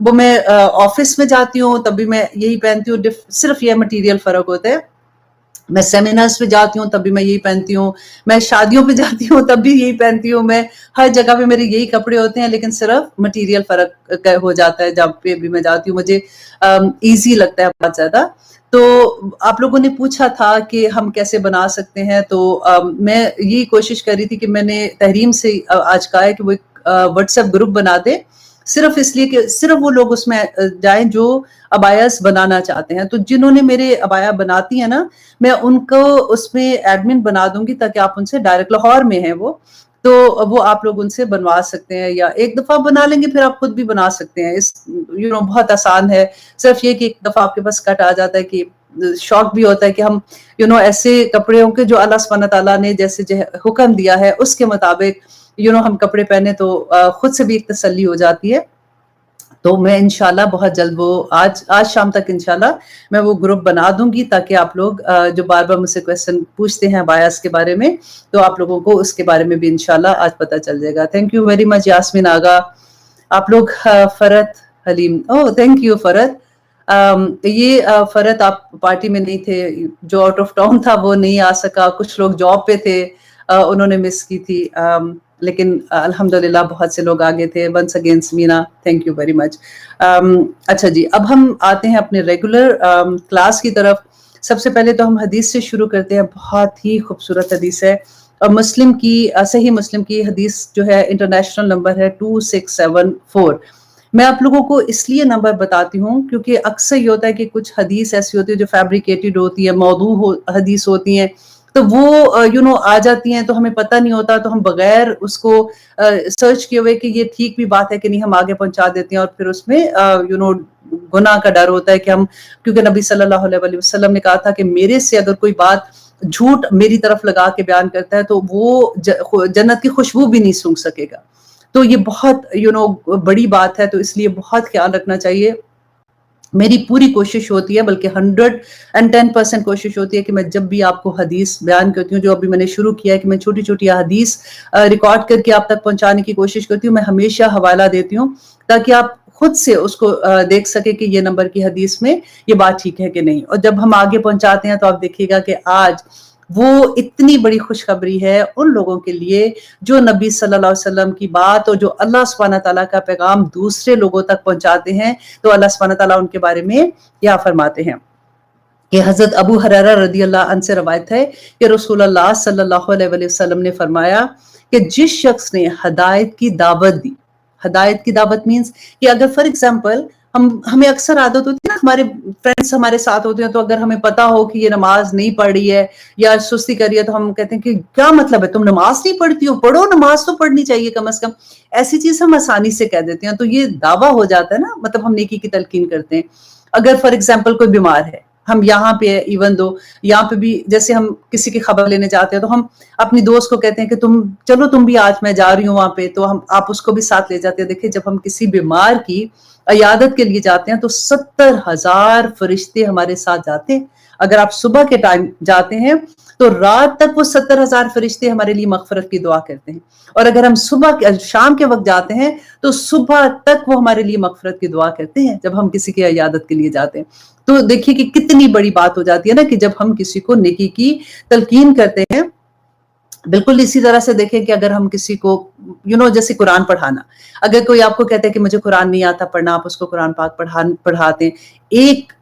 وہ میں آفس میں جاتی ہوں تب بھی میں یہی پہنتی ہوں، صرف یہ مٹیریل فرق ہوتا ہے. میں سیمینارز پہ جاتی ہوں تب بھی میں یہی پہنتی ہوں، میں شادیوں پہ جاتی ہوں تب بھی یہی پہنتی ہوں، میں ہر جگہ پہ میرے یہی کپڑے ہوتے ہیں، لیکن صرف مٹیریل فرق ہو جاتا ہے جب پہ بھی میں جاتی ہوں. مجھے ایزی لگتا ہے بہت زیادہ. تو آپ لوگوں نے پوچھا تھا کہ ہم کیسے بنا سکتے ہیں، تو میں یہی کوشش کر رہی تھی کہ میں نے تحریم سے آج کہا ہے کہ وہ ایک واٹس ایپ گروپ بنا دے، صرف اس لیے کہ صرف وہ لوگ اس میں جائیں جو ابایاس بنانا چاہتے ہیں. تو جنہوں نے میرے ابایا بناتی ہیں نا، میں ان کو اس میں ایڈمن بنا دوں گی تاکہ آپ ان سے ڈائریکٹ، لاہور میں ہیں وہ، تو وہ آپ لوگ ان سے بنوا سکتے ہیں، یا ایک دفعہ بنا لیں گے پھر آپ خود بھی بنا سکتے ہیں. اس بہت آسان ہے، صرف یہ کہ ایک دفعہ آپ کے پاس کٹ آ جاتا ہے کہ شوق بھی ہوتا ہے کہ ہم ایسے کپڑے ہوں کہ جو اللہ سبحانہ تعالیٰ نے جیسے حکم دیا ہے اس کے مطابق ہم کپڑے پہنے تو خود سے بھی ایک تسلی ہو جاتی ہے. تو میں انشاءاللہ بہت جلد وہ آج شام تک انشاءاللہ میں وہ گروپ بنا دوں گی، تاکہ آپ لوگ جو بار بار مجھ سے کویسچن پوچھتے ہیں بایاس کے بارے میں، تو آپ لوگوں کو اس کے بارے میں بھی انشاءاللہ آج پتہ چل جائے گا. Thank you very much Yasmin Agha. آپ لوگ فرت حلیم، تھینک یو فرت. یہ فرت آپ پارٹی میں نہیں تھے، جو آؤٹ آف ٹاؤن تھا وہ نہیں آ سکا، کچھ لوگ جاب پہ تھے، انہوں نے مس کی تھی، لیکن الحمدللہ بہت سے لوگ آگے تھے. Once again Samina, thank you very much. اچھا جی، اب ہم آتے ہیں اپنے ریگولر کلاس کی طرف. سب سے پہلے تو ہم حدیث سے شروع کرتے ہیں، بہت ہی خوبصورت حدیث ہے، اور مسلم کی صحیح مسلم کی حدیث جو ہے انٹرنیشنل نمبر ہے 2674. میں آپ لوگوں کو اس لیے نمبر بتاتی ہوں کیونکہ اکثر یہ ہوتا ہے کہ کچھ حدیث ایسی ہوتی ہے جو فیبریکیٹڈ ہوتی ہے، موضوع حدیث ہوتی ہیں، تو وہ آ جاتی ہیں تو ہمیں پتہ نہیں ہوتا، تو ہم بغیر اس کو سرچ کیے ہوئے کہ یہ ٹھیک بھی بات ہے کہ نہیں، ہم آگے پہنچا دیتے ہیں، اور پھر اس میں گناہ کا ڈر ہوتا ہے کہ ہم، کیونکہ نبی صلی اللہ علیہ وسلم نے کہا تھا کہ میرے سے اگر کوئی بات جھوٹ میری طرف لگا کے بیان کرتا ہے تو وہ جنت کی خوشبو بھی نہیں سونگھ سکے گا. تو یہ بہت بڑی بات ہے، تو اس لیے بہت خیال رکھنا چاہیے. میری پوری کوشش ہوتی ہے، بلکہ 110% کوشش ہوتی ہے کہ میں جب بھی آپ کو حدیث بیان کرتی ہوں، جو ابھی میں نے شروع کیا ہے کہ میں چھوٹی چھوٹی حدیث ریکارڈ کر کے آپ تک پہنچانے کی کوشش کرتی ہوں. میں ہمیشہ حوالہ دیتی ہوں تاکہ آپ خود سے اس کو دیکھ سکے کہ یہ نمبر کی حدیث میں یہ بات ٹھیک ہے کہ نہیں. اور جب ہم آگے پہنچاتے ہیں تو آپ دیکھیے گا کہ آج وہ اتنی بڑی خوشخبری ہے ان لوگوں کے لیے جو نبی صلی اللہ علیہ وسلم کی بات اور جو اللہ سبحانہ تعالیٰ کا پیغام دوسرے لوگوں تک پہنچاتے ہیں. تو اللہ سبحانہ تعالیٰ ان کے بارے میں کیا فرماتے ہیں کہ حضرت ابو ہریرہ رضی اللہ عنہ سے روایت ہے کہ رسول اللہ صلی اللہ علیہ وسلم نے فرمایا کہ جس شخص نے ہدایت کی دعوت دی، ہدایت کی دعوت مینز کہ اگر فار ایگزامپل ہمیں اکثر عادت ہوتی ہے نا، ہمارے فرینڈس ہمارے ساتھ ہوتے ہیں، تو اگر ہمیں پتا ہو کہ یہ نماز نہیں پڑھ رہی ہے یا سستی کر رہی ہے، تو ہم کہتے ہیں کہ کیا مطلب ہے، تم نماز نہیں پڑھتی ہو، پڑھو، نماز تو پڑھنی چاہیے کم از کم. ایسی چیز ہم آسانی سے کہہ دیتے ہیں، تو یہ دعویٰ ہو جاتا ہے نا، مطلب ہم نیکی کی تلقین کرتے ہیں. اگر فار ایگزامپل کوئی بیمار ہے، ہم یہاں پہ ایون دو یہاں پہ بھی جیسے ہم کسی کی خبر لینے جاتے ہیں تو ہم اپنی دوست کو کہتے ہیں کہ تم بھی آج میں جا رہی ہوں وہاں پہ، تو آپ اس کو بھی ساتھ لے جاتے ہیں. دیکھیں جب ہم کسی بیمار کی عیادت کے لیے جاتے ہیں تو 70,000 فرشتے ہمارے ساتھ جاتے ہیں. اگر آپ صبح کے ٹائم جاتے ہیں تو رات تک وہ 70,000 فرشتے ہمارے لیے مغفرت کی دعا کرتے ہیں، اور اگر ہم شام کے وقت جاتے ہیں تو صبح تک وہ ہمارے لیے مغفرت کی دعا کرتے ہیں جب ہم کسی کی عیادت کے لیے جاتے ہیں. تو دیکھیے کہ کتنی بڑی بات ہو جاتی ہے نا کہ جب ہم کسی کو نیکی کی تلقین کرتے ہیں. بالکل اسی طرح سے دیکھیں کہ اگر ہم کسی کو جیسے قرآن پڑھانا، اگر کوئی آپ کو کہتا ہے کہ مجھے قرآن نہیں آتا پڑھنا، آپ اس کو قرآن پاک پڑھاتے ہیں،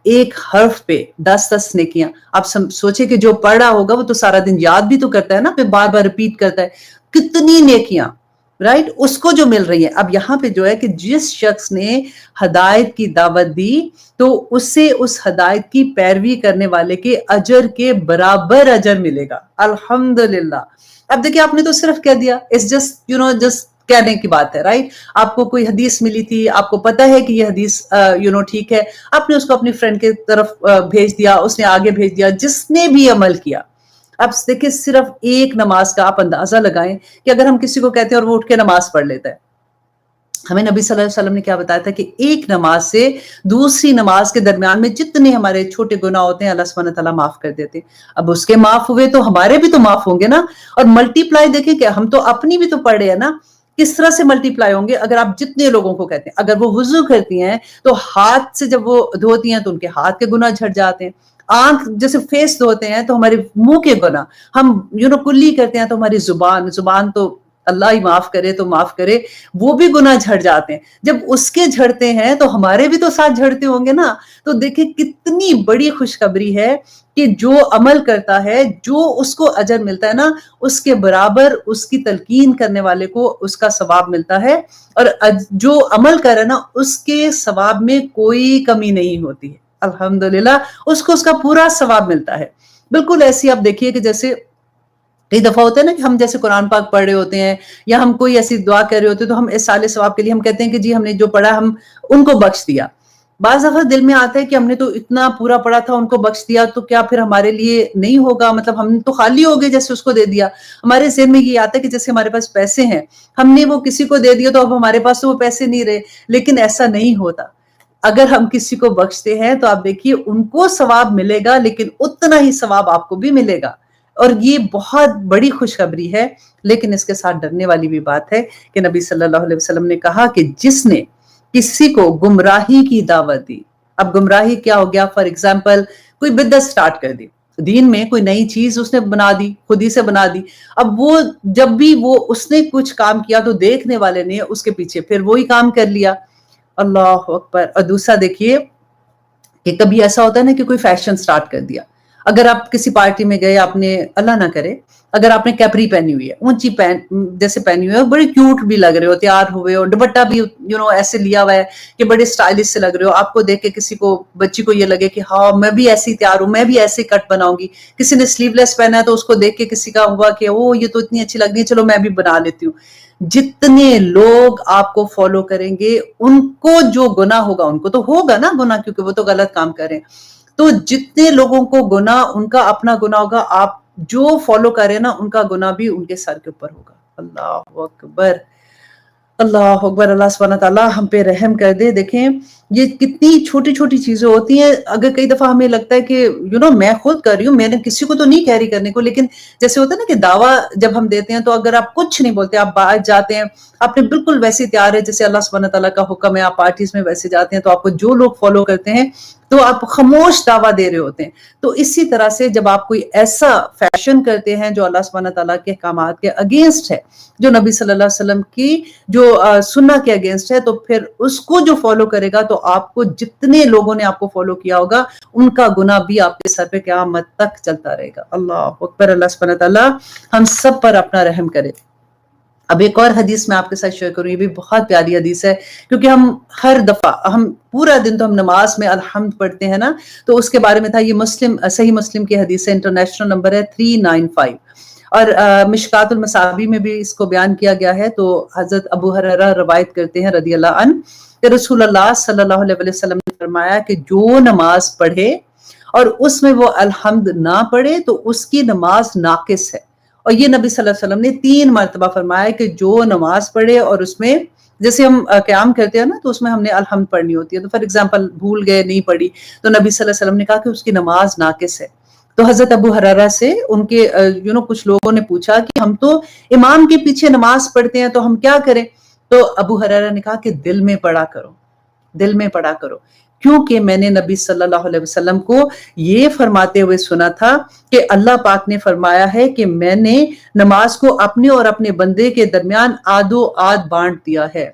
ایک حرف پہ 10 نیکیاں. آپ سوچیں کہ جو پڑھ رہا ہوگا وہ تو سارا دن یاد بھی تو کرتا ہے نا، پھر بار بار ریپیٹ کرتا ہے، کتنی نیکیاں رائٹ اس کو جو مل رہی ہیں. اب یہاں پہ جو ہے کہ جس شخص نے ہدایت کی دعوت دی تو اسے اس ہدایت کی پیروی کرنے والے کے اجر کے برابر اجر ملے گا. الحمدللہ. اب دیکھیں آپ نے تو صرف کہہ دیا، it's just کہنے کی بات ہے رائٹ. آپ کو کوئی حدیث ملی تھی، آپ کو پتا ہے کہ یہ حدیث ٹھیک ہے، آپ نے اس کو اپنی فرینڈ کی طرف بھیج دیا، اس نے آگے بھیج دیا، جس نے بھی عمل کیا. اب دیکھیں صرف ایک نماز کا آپ اندازہ لگائیں کہ اگر ہم کسی کو کہتے ہیں اور وہ اٹھ کے نماز پڑھ لیتا ہے، ہمیں نبی صلی اللہ علیہ وسلم نے کیا بتایا تھا کہ ایک نماز سے دوسری نماز کے درمیان میں جتنے ہمارے چھوٹے گناہ ہوتے ہیں اللہ سبحانہ تعالیٰ معاف کر دیتے ہیں. اب اس کے معاف ہوئے تو ہمارے بھی تو معاف ہوں گے نا. اور ملٹی پلائی دیکھیں کہ ہم تو اپنی بھی تو پڑھ رہے ہیں نا کس طرح سے ملٹیپلائی ہوں گے اگر آپ جتنے لوگوں کو کہتے ہیں. اگر وہ وضو کرتی ہیں تو ہاتھ سے جب وہ دھوتی ہیں تو ان کے ہاتھ کے گناہ جھڑ جاتے ہیں. آنکھ جیسے فیس دھوتے ہیں تو ہمارے منہ کے گناہ, ہم کلی کرتے ہیں تو ہماری زبان تو اللہ ہی معاف کرے تو معاف کرے, وہ بھی گناہ جھڑ جاتے ہیں. جب اس کے جھڑتے ہیں تو ہمارے بھی تو ساتھ جھڑتے ہوں گے نا. تو دیکھیں کتنی بڑی خوشخبری ہے کہ جو عمل کرتا ہے, جو اس کو اجر ملتا ہے نا, اس کے برابر اس کی تلقین کرنے والے کو اس کا ثواب ملتا ہے, اور جو عمل کر رہا ہے نا اس کے ثواب میں کوئی کمی نہیں ہوتی ہے. الحمدللہ اس کو اس کا پورا ثواب ملتا ہے. بالکل ایسی آپ دیکھیے کہ جیسے کئی دفعہ ہوتا ہے نا کہ ہم جیسے قرآن پاک پڑھ رہے ہوتے ہیں یا ہم کوئی ایسی دعا کر رہے ہوتے ہیں تو ہم اس سال ثواب کے لیے ہم کہتے ہیں کہ جی ہم نے جو پڑھا ہم ان کو بخش دیا. بعض دفعہ دل میں آتا ہے کہ ہم نے تو اتنا پورا پڑھا تھا ان کو بخش دیا تو کیا پھر ہمارے لیے نہیں ہوگا, مطلب ہم تو خالی ہو گئے جیسے اس کو دے دیا. ہمارے ذہن میں یہ آتا ہے کہ جیسے ہمارے پاس پیسے ہیں, ہم نے وہ کسی کو دے دیا تو اب ہمارے پاس تو وہ پیسے نہیں رہے. لیکن ایسا نہیں ہوتا. اگر ہم کسی کو بخشتے ہیں تو آپ دیکھیے ان کو ثواب ملے گا لیکن اتنا ہی ثواب آپ کو بھی ملے گا, اور یہ بہت بڑی خوشخبری ہے. لیکن اس کے ساتھ ڈرنے والی بھی بات ہے کہ نبی صلی اللہ علیہ وسلم نے کہا کہ جس نے کسی کو گمراہی کی دعوت دی. اب گمراہی کیا ہو گیا؟ فار ایگزامپل کوئی بدعت سٹارٹ کر دی دین میں, کوئی نئی چیز اس نے بنا دی, خود ہی سے بنا دی. اب وہ جب بھی اس نے کچھ کام کیا تو دیکھنے والے نے اس کے پیچھے پھر وہی کام کر لیا. اللہ اکبر. اور دوسرا دیکھیے کہ کبھی ایسا ہوتا ہے نا کہ کوئی فیشن سٹارٹ کر دیا. اگر آپ کسی پارٹی میں گئے, آپ نے اللہ نہ کرے اگر آپ نے کیپری پہنی ہوئی ہے, اونچی جیسے پہنی ہوئی ہے, بڑے کیوٹ بھی لگ رہے ہو, تیار ہوئے ہو, دوپٹہ بھی ایسے لیا ہوا ہے کہ بڑے سٹائلش سے لگ رہے ہو. آپ کو دیکھ کے کسی کو, بچی کو یہ لگے کہ ہاں میں بھی ایسی تیار ہوں, میں بھی ایسے کٹ بناؤں گی. کسی نے سلیو لیس پہنا ہے تو اس کو دیکھ کے کسی کا ہوا کہ او یہ تو اتنی اچھی لگ رہی ہے, چلو میں بھی بنا لیتی ہوں. جتنے لوگ آپ کو فالو کریں گے ان کو جو گناہ ہوگا, ان کو تو ہوگا نا گناہ کیونکہ وہ تو غلط کام کریں, تو جتنے لوگوں کو گناہ ان کا اپنا گناہ ہوگا, آپ جو فالو کریں نا ان کا گناہ بھی ان کے سر کے اوپر ہوگا. اللہ اکبر, اللہ اکبر. اللہ سبحانہ تعالیٰ ہم پہ رحم کر دے. دیکھیں یہ کتنی چھوٹی چھوٹی چیزیں ہوتی ہیں. اگر کئی دفعہ ہمیں لگتا ہے کہ میں خود کر رہی ہوں, میں نے کسی کو تو نہیں کہہ رہی کرنے کو, لیکن جیسے ہوتا ہے نا کہ دعویٰ جب ہم دیتے ہیں تو اگر آپ کچھ نہیں بولتے, آپ باہر جاتے ہیں, آپ نے بالکل ویسے تیار ہے جیسے اللہ سبحانہ تعالیٰ کا حکم ہے, آپ پارٹیز میں ویسے جاتے ہیں تو آپ کو جو لوگ فالو کرتے ہیں تو آپ خاموش دعویٰ دے رہے ہوتے ہیں. تو اسی طرح سے جب آپ کوئی ایسا فیشن کرتے ہیں جو اللہ سبحانہ تعالیٰ کے احکامات کے اگینسٹ ہے, جو نبی صلی اللہ علیہ وسلم کی جو سنت کے اگینسٹ ہے, تو پھر اس کو جو فالو کرے گا تو آپ کو جتنے لوگوں نے آپ کو فالو کیا ہوگا ان کا گناہ بھی آپ کے سر پہ قیامت تک چلتا رہے گا. اللہ اکبر. اللہ سبحانہ تعالیٰ ہم سب پر اپنا رحم کرے. اب ایک اور حدیث میں آپ کے ساتھ شیئر کروں, یہ بھی بہت پیاری حدیث ہے کیونکہ ہم ہر دفعہ, ہم پورا دن تو ہم نماز میں الحمد پڑھتے ہیں نا, تو اس کے بارے میں تھا. یہ صحیح مسلم کی حدیث ہے, انٹرنیشنل نمبر ہے 395, اور مشکات المصابیح میں بھی اس کو بیان کیا گیا ہے. تو حضرت ابو ہریرہ روایت کرتے ہیں رضی اللہ عنہ کہ رسول اللہ صلی اللہ علیہ وسلم نے فرمایا کہ جو نماز پڑھے اور اس میں وہ الحمد نہ پڑھے تو اس کی نماز ناقص ہے. اور یہ نبی صلی اللہ علیہ وسلم نے 3 مرتبہ فرمایا کہ جو نماز پڑھے اور اس میں جیسے ہم قیام کرتے ہیں نا تو اس میں ہم نے الحمد پڑھنی ہوتی ہے, تو فار ایگزامپل بھول گئے نہیں پڑھی تو نبی صلی اللہ علیہ وسلم نے کہا کہ اس کی نماز ناقص ہے. تو حضرت ابو ہریرہ سے ان کے کچھ لوگوں نے پوچھا کہ ہم تو امام کے پیچھے نماز پڑھتے ہیں تو ہم کیا کریں؟ تو ابو ہریرہ نے کہا کہ دل میں پڑھا کرو, دل میں پڑھا کرو, کیونکہ میں نے نبی صلی اللہ علیہ وسلم کو یہ فرماتے ہوئے سنا تھا کہ اللہ پاک نے فرمایا ہے کہ میں نے نماز کو اپنے اور اپنے بندے کے درمیان آدھو آدھ بانٹ دیا ہے.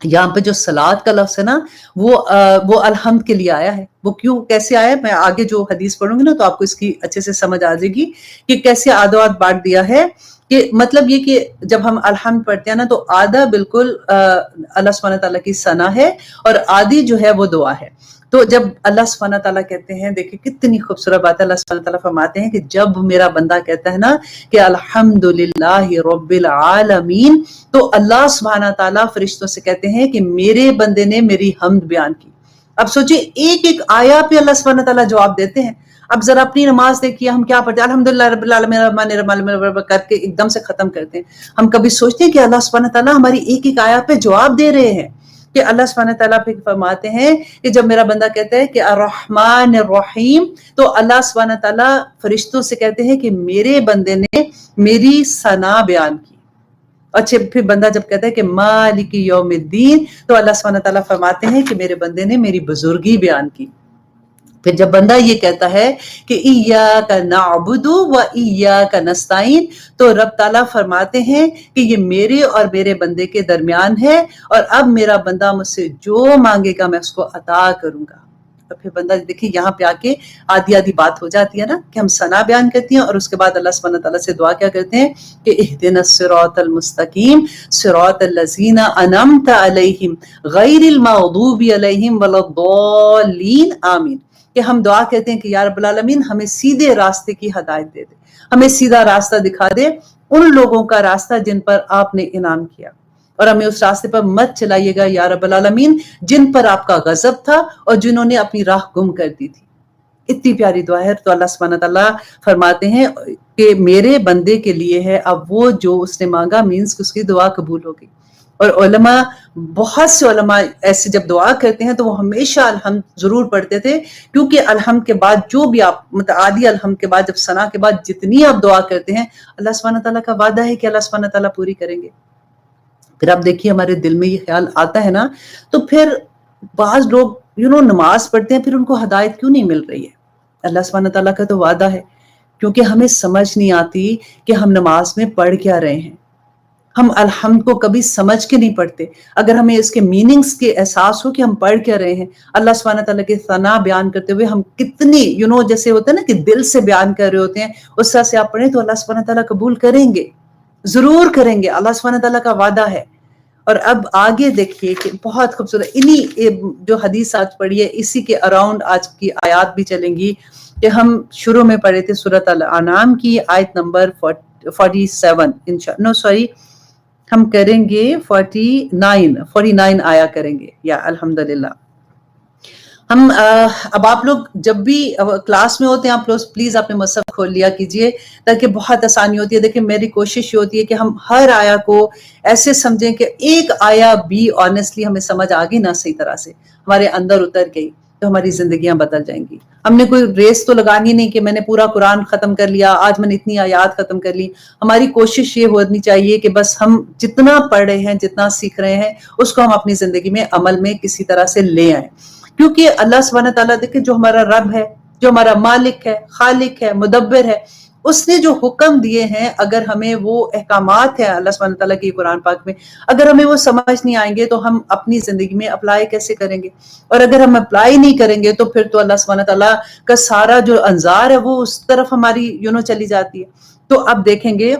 یہاں پہ جو صلاۃ کا لفظ ہے نا وہ الحمد کے لیے آیا ہے. وہ کیوں کیسے آیا ہے, میں آگے جو حدیث پڑھوں گی نا تو آپ کو اس کی اچھے سے سمجھ آ جائے گی کہ کیسے آدھو آدھ بانٹ دیا ہے. کہ مطلب یہ کہ جب ہم الحمد پڑھتے ہیں نا تو آدھا بالکل اللہ سبحانہ تعالیٰ کی ثنا ہے اور آدھی جو ہے وہ دعا ہے. تو جب اللہ سبحانہ تعالیٰ کہتے ہیں, دیکھیں کتنی خوبصورت بات ہے, اللہ سبحانہ تعالیٰ فرماتے ہیں کہ جب میرا بندہ کہتا ہے نا کہ الحمدللہ رب العالمین, تو اللہ سبحانہ تعالیٰ فرشتوں سے کہتے ہیں کہ میرے بندے نے میری حمد بیان کی. اب سوچیں ایک ایک آیا پہ اللہ سبحانہ تعالیٰ جواب دیتے ہیں. اب ذرا اپنی نماز دیکھیے, ہم کیا پڑھتے ہیں الحمدللہ رب العالمین الرحمن الرحیم کر کے ایک دم سے ختم کرتے ہیں. ہم کبھی سوچتے ہیں کہ اللہ سبحانہ تعالیٰ ہماری ایک ایک آیا پہ جواب دے رہے ہیں, کہ اللہ سبحانہ تعالیٰ پہ فرماتے ہیں کہ جب میرا بندہ کہتا ہے کہ الرحمن الرحیم, تو اللہ سبحانہ تعالیٰ فرشتوں سے کہتے ہیں کہ میرے بندے نے میری ثنا بیان کی. اچھا پھر بندہ جب کہتا ہے کہ مالک یوم الدین تو اللہ سبحانہ تعالیٰ فرماتے ہیں کہ میرے بندے نے میری بزرگی بیان کی. پھر جب بندہ یہ کہتا ہے کہ ایاک نعبد و ایاک نستعین تو رب تعالیٰ فرماتے ہیں کہ یہ میرے اور میرے بندے کے درمیان ہے اور اب میرا بندہ مجھ سے جو مانگے گا میں اس کو عطا کروں گا. اور پھر بندہ دیکھیں یہاں پہ آ کے آدھی بات ہو جاتی ہے نا کہ ہم ثنا بیان کرتی ہیں اور اس کے بعد اللہ سبحانہ تعالیٰ سے دعا کیا کرتے ہیں کہ اہدنا الصراط المستقیم صراط الذین انعمت علیہم غیر المغضوب علیہم ولا الضالین آمین. کہ ہم دعا کہتے ہیں کہ یا رب العالمین ہمیں سیدھے راستے کی ہدایت دے دے, ہمیں سیدھا راستہ دکھا دے, ان لوگوں کا راستہ جن پر آپ نے انعام کیا, اور ہمیں اس راستے پر مت چلائیے گا یا رب العالمین جن پر آپ کا غضب تھا اور جنہوں نے اپنی راہ گم کر دی تھی. اتنی پیاری دعا ہے. تو اللہ سبحانہ تعالیٰ فرماتے ہیں کہ میرے بندے کے لیے ہے اب وہ جو اس نے مانگا, مینس کہ اس کی دعا قبول ہو گئی. اور علماء, بہت سے علماء ایسے جب دعا کرتے ہیں تو وہ ہمیشہ الحمد ضرور پڑھتے تھے, کیونکہ الحمد کے بعد جو بھی آپ متعادی الحمد کے بعد جب ثنا کے بعد جتنی آپ دعا کرتے ہیں اللہ سبحانہ تعالیٰ کا وعدہ ہے کہ اللہ سبحانہ تعالیٰ پوری کریں گے. پھر آپ دیکھیے ہمارے دل میں یہ خیال آتا ہے نا, تو پھر بعض لوگ نماز پڑھتے ہیں پھر ان کو ہدایت کیوں نہیں مل رہی ہے. اللہ سبحانہ تعالیٰ کا تو وعدہ ہے, کیونکہ ہمیں سمجھ نہیں آتی کہ ہم نماز میں پڑھ کیا رہے ہیں. ہم الحمد کو کبھی سمجھ کے نہیں پڑھتے. اگر ہمیں اس کے میننگز کے احساس ہو کہ ہم پڑھ کیا رہے ہیں, اللہ سبحانہ تعالیٰ کے ثنا بیان کرتے ہوئے ہم کتنی جیسے ہوتا ہے نا کہ دل سے بیان کر رہے ہوتے ہیں, اس طرح سے آپ پڑھیں تو اللہ سبحانہ تعالیٰ قبول کریں گے, ضرور کریں گے. اللہ سبحانہ تعالیٰ کا وعدہ ہے. اور اب آگے دیکھیے کہ بہت خوبصورت انہی جو حدیث آج پڑھی ہے اسی کے اراؤنڈ آج کی آیات بھی چلیں گی, کہ ہم شروع میں پڑھے تھے سورۃ الانعام کی آیت نمبر 47 ہم کریں گے 49 آیا کریں گے یا الحمدللہ. ہم اب آپ لوگ جب بھی کلاس میں ہوتے ہیں آپ لوگ پلیز اپنے مصحف کھول لیا کیجئے تاکہ بہت آسانی ہوتی ہے. دیکھیں میری کوشش یہ ہوتی ہے کہ ہم ہر آیا کو ایسے سمجھیں کہ ایک آیا بھی آنیسٹلی ہمیں سمجھ آ گئی نا صحیح طرح سے, ہمارے اندر اتر گئی, تو ہماری زندگیاں بدل جائیں گی. ہم نے کوئی ریس تو لگانی نہیں کہ میں نے پورا قرآن ختم کر لیا, آج میں نے اتنی آیات ختم کر لی. ہماری کوشش یہ ہونی چاہیے کہ بس ہم جتنا پڑھ رہے ہیں, جتنا سیکھ رہے ہیں, اس کو ہم اپنی زندگی میں عمل میں کسی طرح سے لے آئیں. کیونکہ اللہ سبحانہ تعالیٰ دیکھیں جو ہمارا رب ہے, جو ہمارا مالک ہے, خالق ہے, مدبر ہے, اس نے جو حکم دیے ہیں, اگر ہمیں وہ احکامات ہیں اللہ سبحانہ تعالیٰ کی قرآن پاک میں, اگر ہمیں وہ سمجھ نہیں آئیں گے تو ہم اپنی زندگی میں اپلائی کیسے کریں گے؟ اور اگر ہم اپلائی نہیں کریں گے تو پھر تو اللہ سبحانہ تعالیٰ کا سارا جو انظار ہے وہ اس طرف ہماری چلی جاتی ہے. تو اب دیکھیں گے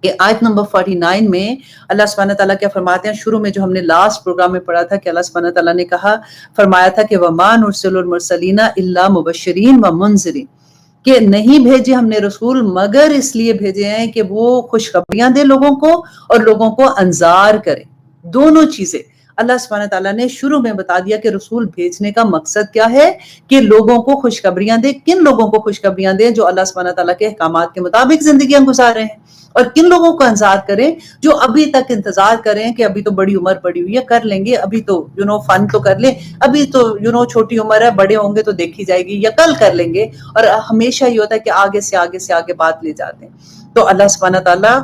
کہ آیت نمبر 49 میں اللہ سبحانہ تعالیٰ کیا فرماتے ہیں. شروع میں جو ہم نے لاسٹ پروگرام میں پڑھا تھا کہ اللہ سبحانہ تعالیٰ نے فرمایا تھا کہ وَمَا نُرْسِلُ الْمُرْسَلِينَ إِلَّا مُبَشِّرِينَ وَمُنذِرِينَ, کہ نہیں بھیجے ہم نے رسول مگر اس لیے بھیجے ہیں کہ وہ خوشخبریاں دے لوگوں کو اور لوگوں کو انذار کریں. دونوں چیزیں اللہ سبحانہ تعالیٰ نے شروع میں بتا دیا کہ رسول بھیجنے کا مقصد کیا ہے, کہ لوگوں کو خوشخبریاں دے. کن لوگوں کو خوشخبریاں دیں؟ جو اللہ سبحانہ تعالیٰ کے احکامات کے مطابق زندگیاں گزار رہے ہیں. اور کن لوگوں کو انذار کریں؟ جو ابھی تک انتظار کریں کہ ابھی تو بڑی عمر پڑی ہوئی ہے, کر لیں گے, ابھی تو فن تو کر لیں, ابھی تو چھوٹی عمر ہے, بڑے ہوں گے تو دیکھی جائے گی, یا کل کر لیں گے. اور ہمیشہ یہ ہوتا ہے کہ آگے سے آگے بات لے جاتے ہیں. تو اللہ سبحانہ تعالیٰ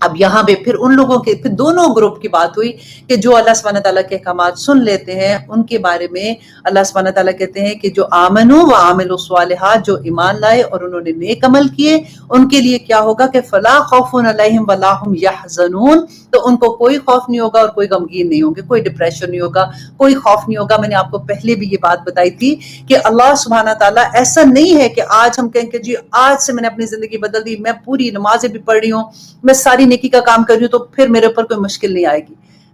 اب یہاں پہ پھر ان لوگوں کے پھر دونوں گروپ کی بات ہوئی کہ جو اللہ سبحانہ تعالیٰ کے احکامات سن لیتے ہیں, ان کے بارے میں اللہ سبحانہ تعالیٰ کہتے ہیں کہ جو آمنوا وعملوا الصالحات, جو ایمان لائے اور انہوں نے نیک عمل کیے, ان کے لیے کیا ہوگا کہ فلا خوف علیہم ولا هم یحزنون, تو ان کو کوئی خوف نہیں ہوگا اور کوئی غمگین نہیں ہوں گے, کوئی ڈپریشن نہیں ہوگا, کوئی خوف نہیں ہوگا. میں نے آپ کو پہلے بھی یہ بات بتائی تھی کہ اللہ سبحانہ تعالیٰ ایسا نہیں ہے کہ آج ہم کہیں کہ جی آج سے میں نے اپنی زندگی بدل دی, میں پوری نمازیں بھی پڑھ رہی ہوں, میں ساری نیکی کا کام کر رہی ہوں, تو پھر میرے اوپر کوئی مشکل نہیں آئے گی.